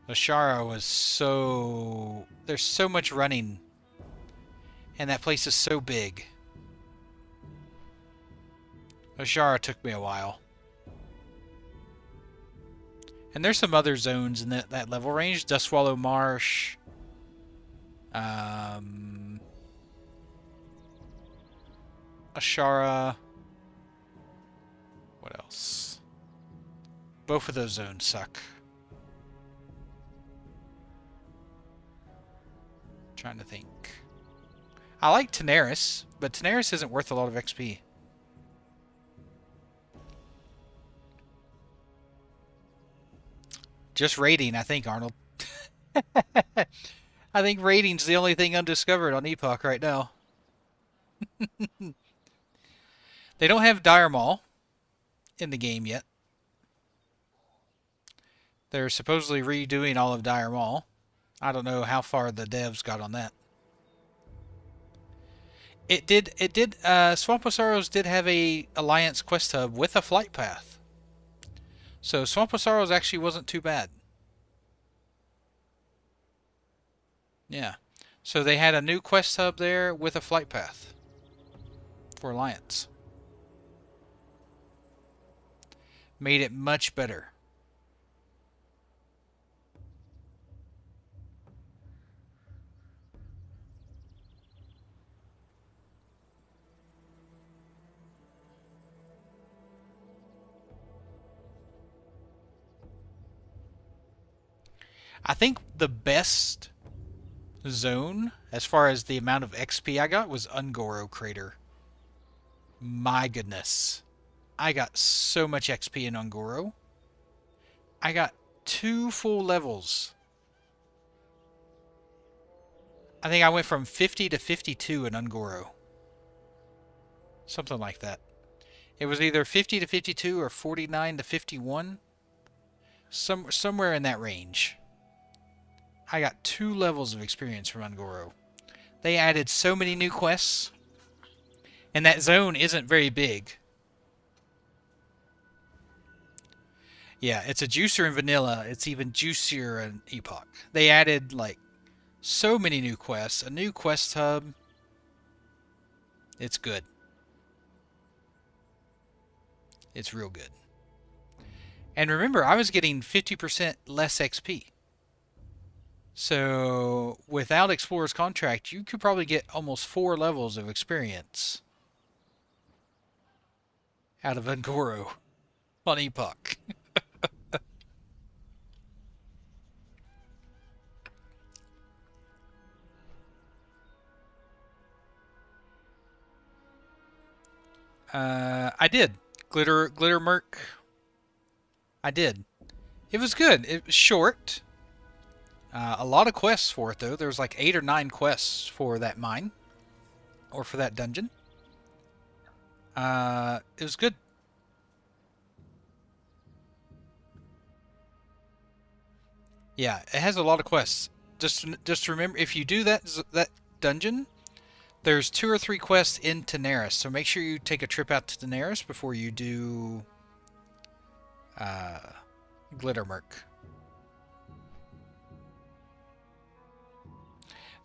[SPEAKER 1] Ashara was so... There's so much running. And that place is so big. Ashara took me a while. And there's some other zones in that level range. Dustswallow Marsh. Ashara. What else? Both of those zones suck. Trying to think. I like Tenaris, but Tenaris isn't worth a lot of XP. Just raiding, I think, Arnold. I think raiding's the only thing undiscovered on Epoch right now. They don't have Dire Maul in the game yet. They're supposedly redoing all of Dire Maul. I don't know how far the devs got on that. Swamp of Sorrows did have a Alliance quest hub with a flight path. So Swamp of Sorrows actually wasn't too bad. Yeah. So they had a new quest hub there with a flight path for Alliance. Made it much better. I think the best zone, as far as the amount of XP I got, was Ungoro Crater. My goodness. I got so much XP in Ungoro. I got 2 full levels. I think I went from 50 to 52 in Ungoro. Something like that. It was either 50 to 52 or 49 to 51. Somewhere in that range. I got 2 levels of experience from Ungoro. They added so many new quests. And that zone isn't very big. Yeah, it's a juicer in vanilla. It's even juicier in Epoch. They added, like, so many new quests. A new quest hub. It's good. It's real good. And remember, I was getting 50% less XP. So without Explorer's Contract, you could probably get almost 4 levels of experience out of Ungoro on Epoch. I did. Glitter Merc. I did. It was good. It was short. A lot of quests for it, though. There was like 8 or 9 quests for that mine. Or for that dungeon. It was good. Yeah, it has a lot of quests. Just remember, if you do that dungeon, there's 2 or 3 quests in Daenerys. So make sure you take a trip out to Daenerys before you do Glittermerk.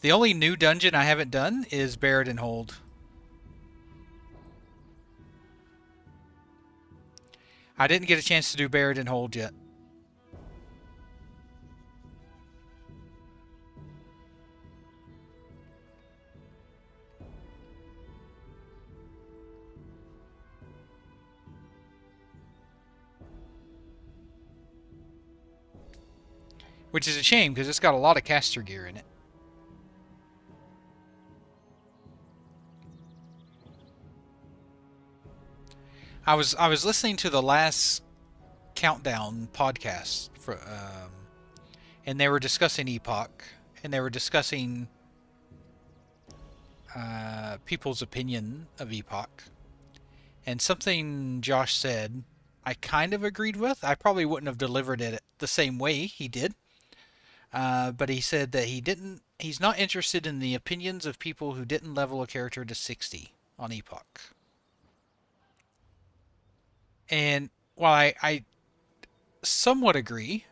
[SPEAKER 1] The only new dungeon I haven't done is Barrett and Hold. I didn't get a chance to do Barrett and Hold yet. Which is a shame, because it's got a lot of caster gear in it. I was listening to the last Countdown podcast for, and they were discussing Epoch, and they were discussing people's opinion of Epoch. And something Josh said, I kind of agreed with. I probably wouldn't have delivered it the same way he did. But he said that he's not interested in the opinions of people who didn't level a character to 60 on Epoch. And while I somewhat agree,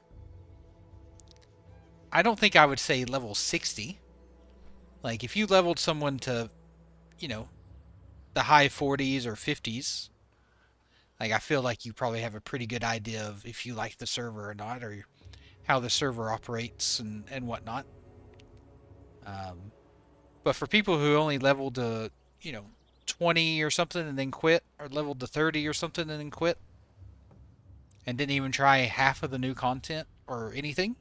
[SPEAKER 1] I don't think I would say level 60. Like, if you leveled someone to, you know, the high 40s or 50s, like, I feel like you probably have a pretty good idea of if you like the server or not, or how the server operates and whatnot. But for people who only leveled to, 20 or something and then quit, or leveled to 30 or something and then quit, and didn't even try half of the new content or anything,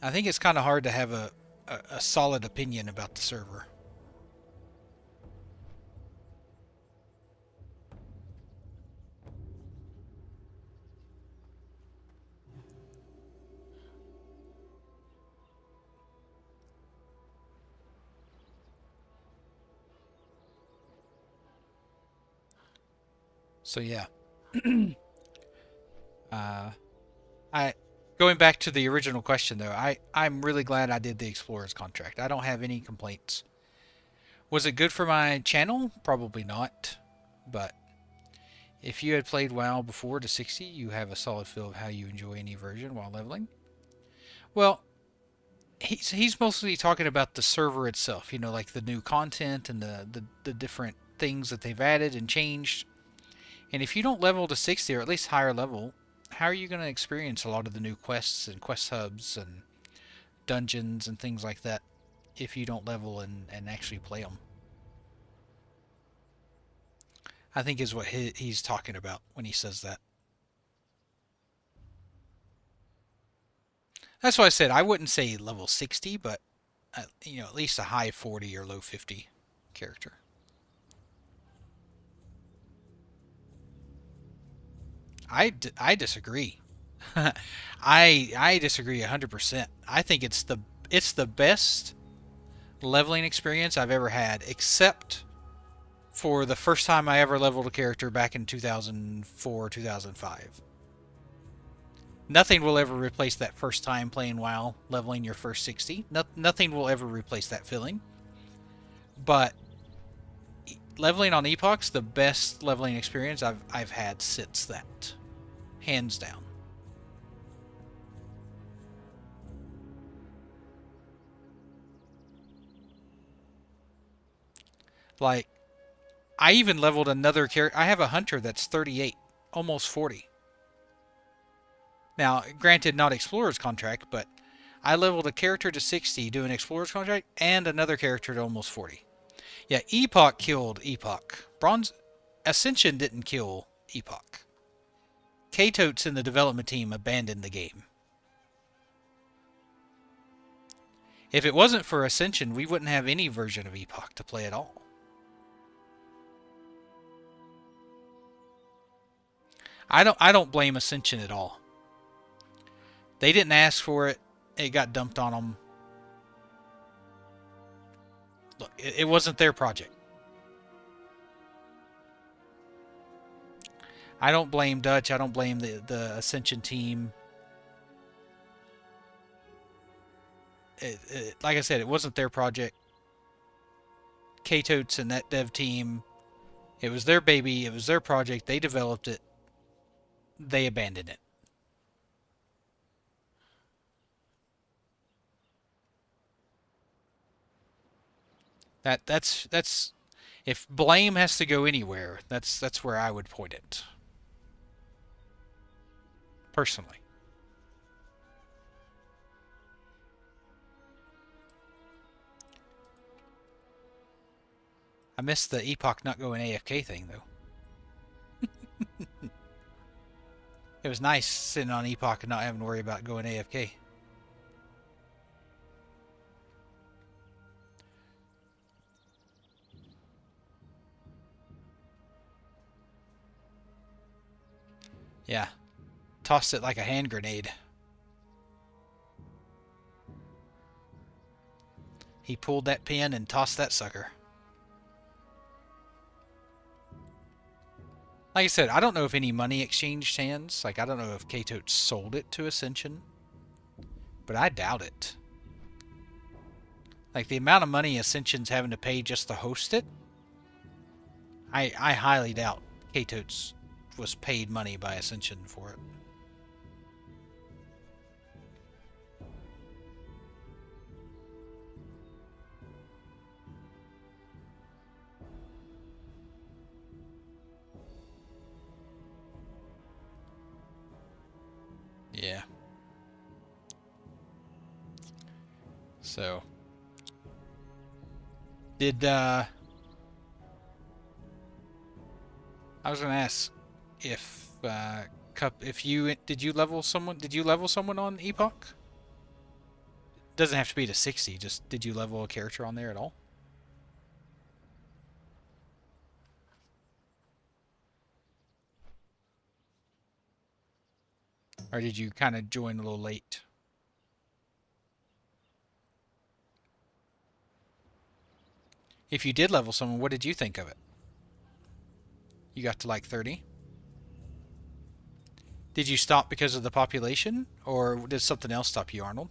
[SPEAKER 1] I think it's kind of hard to have a solid opinion about the server. So yeah. I going back to the original question though, I'm really glad I did the Explorer's Contract. I don't have any complaints. Was it good for my channel? Probably not. But if you had played WoW before to 60, you have a solid feel of how you enjoy any version while leveling. Well, he's mostly talking about the server itself, like the new content and the different things that they've added and changed. And if you don't level to 60, or at least higher level, how are you going to experience a lot of the new quests and quest hubs and dungeons and things like that if you don't level and actually play them? I think is what he's talking about when he says that. That's why I said I wouldn't say level 60, but at least a high 40 or low 50 character. I disagree. I disagree 100%. I think it's the best leveling experience I've ever had, except for the first time I ever leveled a character back in 2004, 2005. Nothing will ever replace that first time playing WoW, leveling your first 60. Nothing will ever replace that feeling. But leveling on Epoch's the best leveling experience I've had since that. Hands down. Like, I even leveled another character. I have a hunter that's 38, almost 40. Now, granted, not Explorer's Contract, but I leveled a character to 60 doing Explorer's Contract and another character to almost 40. Yeah, Epoch killed Epoch. Bronze Ascension didn't kill Epoch. K-Totes and the development team abandoned the game. If it wasn't for Ascension, we wouldn't have any version of Epoch to play at all. I don't blame Ascension at all. They didn't ask for it. It got dumped on them. Look, it wasn't their project. I don't blame Dutch. I don't blame the Ascension team. Like I said, it wasn't their project. K-Totes and that dev team, it was their baby. It was their project. They developed it. They abandoned it. That's if blame has to go anywhere, that's where I would point it. Personally. I missed the Epoch not going AFK thing though. It was nice sitting on Epoch and not having to worry about going AFK. Yeah. Tossed it like a hand grenade. He pulled that pin and tossed that sucker. Like I said, I don't know if any money exchanged hands. Like, I don't know if K-Totes sold it to Ascension. But I doubt it. Like, the amount of money Ascension's having to pay just to host it, I highly doubt K-Totes was paid money by Ascension for it. Yeah. So, did I was gonna ask if did you level someone on Epoch? Doesn't have to be to 60. Just did you level a character on there at all? Or did you kind of join a little late? If you did level someone, what did you think of it? You got to like 30? Did you stop because of the population? Or did something else stop you, Arnold?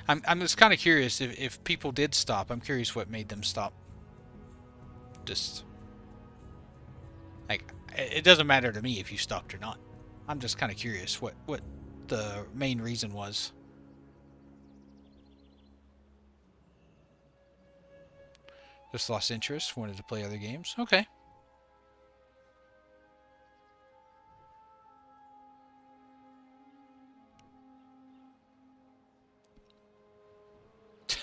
[SPEAKER 1] I'm just kind of curious if people did stop. I'm curious what made them stop. Just like it doesn't matter to me if you stopped or not. I'm just kind of curious what the main reason was. Just lost interest, wanted to play other games. Okay.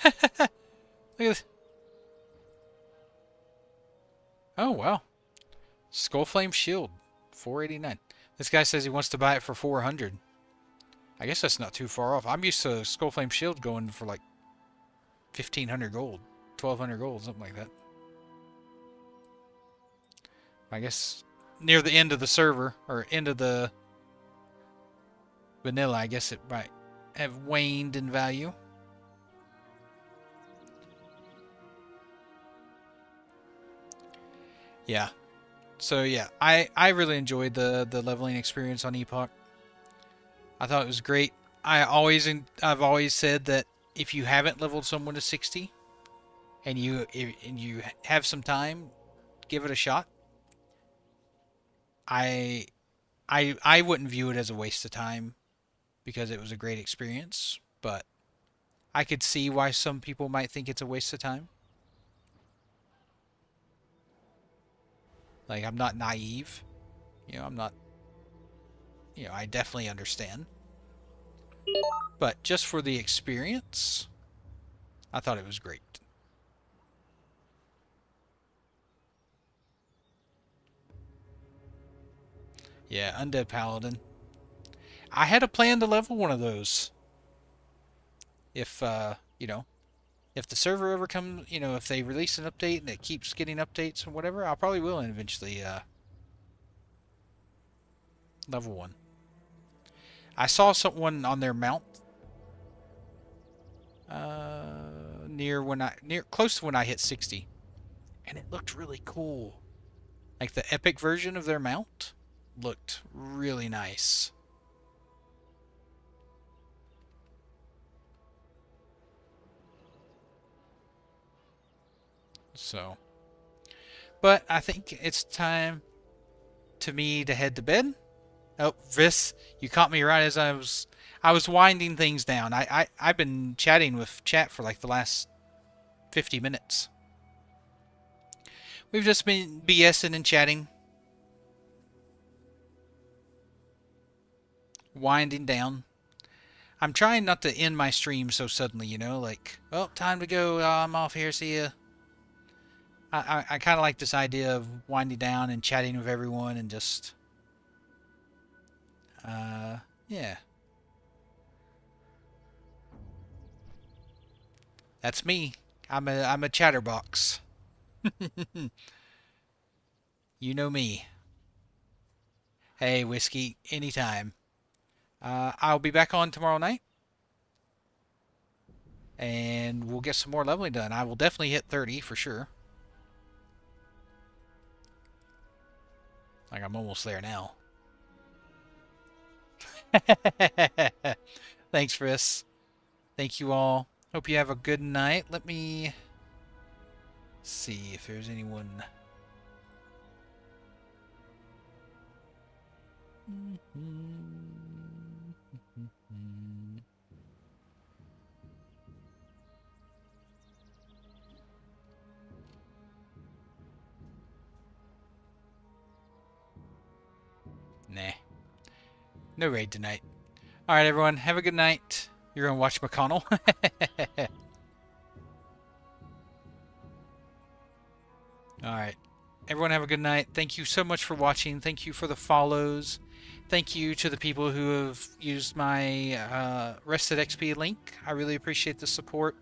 [SPEAKER 1] Look at this. Oh, wow. Skullflame Shield, 489. This guy says he wants to buy it for 400. I guess that's not too far off. I'm used to Skullflame Shield going for like 1,500 gold, 1,200 gold, something like that. I guess near the end of the server, or end of the vanilla, I guess it might have waned in value. Yeah. So yeah, I really enjoyed the leveling experience on Epoch. I thought it was great. I've always said that if you haven't leveled someone to 60, and you have some time, give it a shot. I wouldn't view it as a waste of time because it was a great experience, but I could see why some people might think it's a waste of time. Like, I'm not naive. I'm not, I definitely understand. But just for the experience, I thought it was great. Yeah, Undead Paladin. I had a plan to level one of those. If, if the server ever comes, if they release an update and it keeps getting updates or whatever, I probably will eventually, level one. I saw someone on their mount, close to when I hit 60, and it looked really cool. Like the epic version of their mount looked really nice. So, but I think it's time to me to head to bed. Oh, Vis, you caught me right as I was winding things down. I've been chatting with chat for like the last 50 minutes. We've just been BSing and chatting. Winding down. I'm trying not to end my stream so suddenly, like, oh, time to go, I'm off here, see ya. I kind of like this idea of winding down and chatting with everyone and just, yeah. That's me. I'm a chatterbox. You know me. Hey, Whiskey, anytime. I'll be back on tomorrow night. And we'll get some more leveling done. I will definitely hit 30 for sure. Like, I'm almost there now. Thanks, Chris. Thank you all. Hope you have a good night. Let me see if there's anyone. Nah. No raid tonight. Alright, everyone. Have a good night. You're going to watch McConnell? Alright. Everyone have a good night. Thank you so much for watching. Thank you for the follows. Thank you to the people who have used my Rested XP link. I really appreciate the support.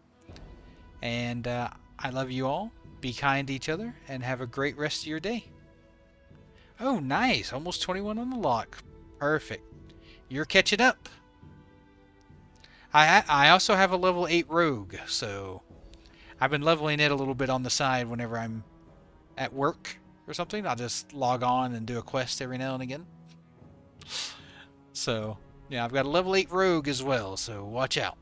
[SPEAKER 1] And I love you all. Be kind to each other. And have a great rest of your day. Oh, nice. Almost 21 on the lock. Perfect. You're catching up. I also have a level 8 rogue, so I've been leveling it a little bit on the side whenever I'm at work or something. I'll just log on and do a quest every now and again. So, yeah, I've got a level 8 rogue as well, so watch out.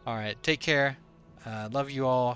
[SPEAKER 1] Alright, take care. Love you all.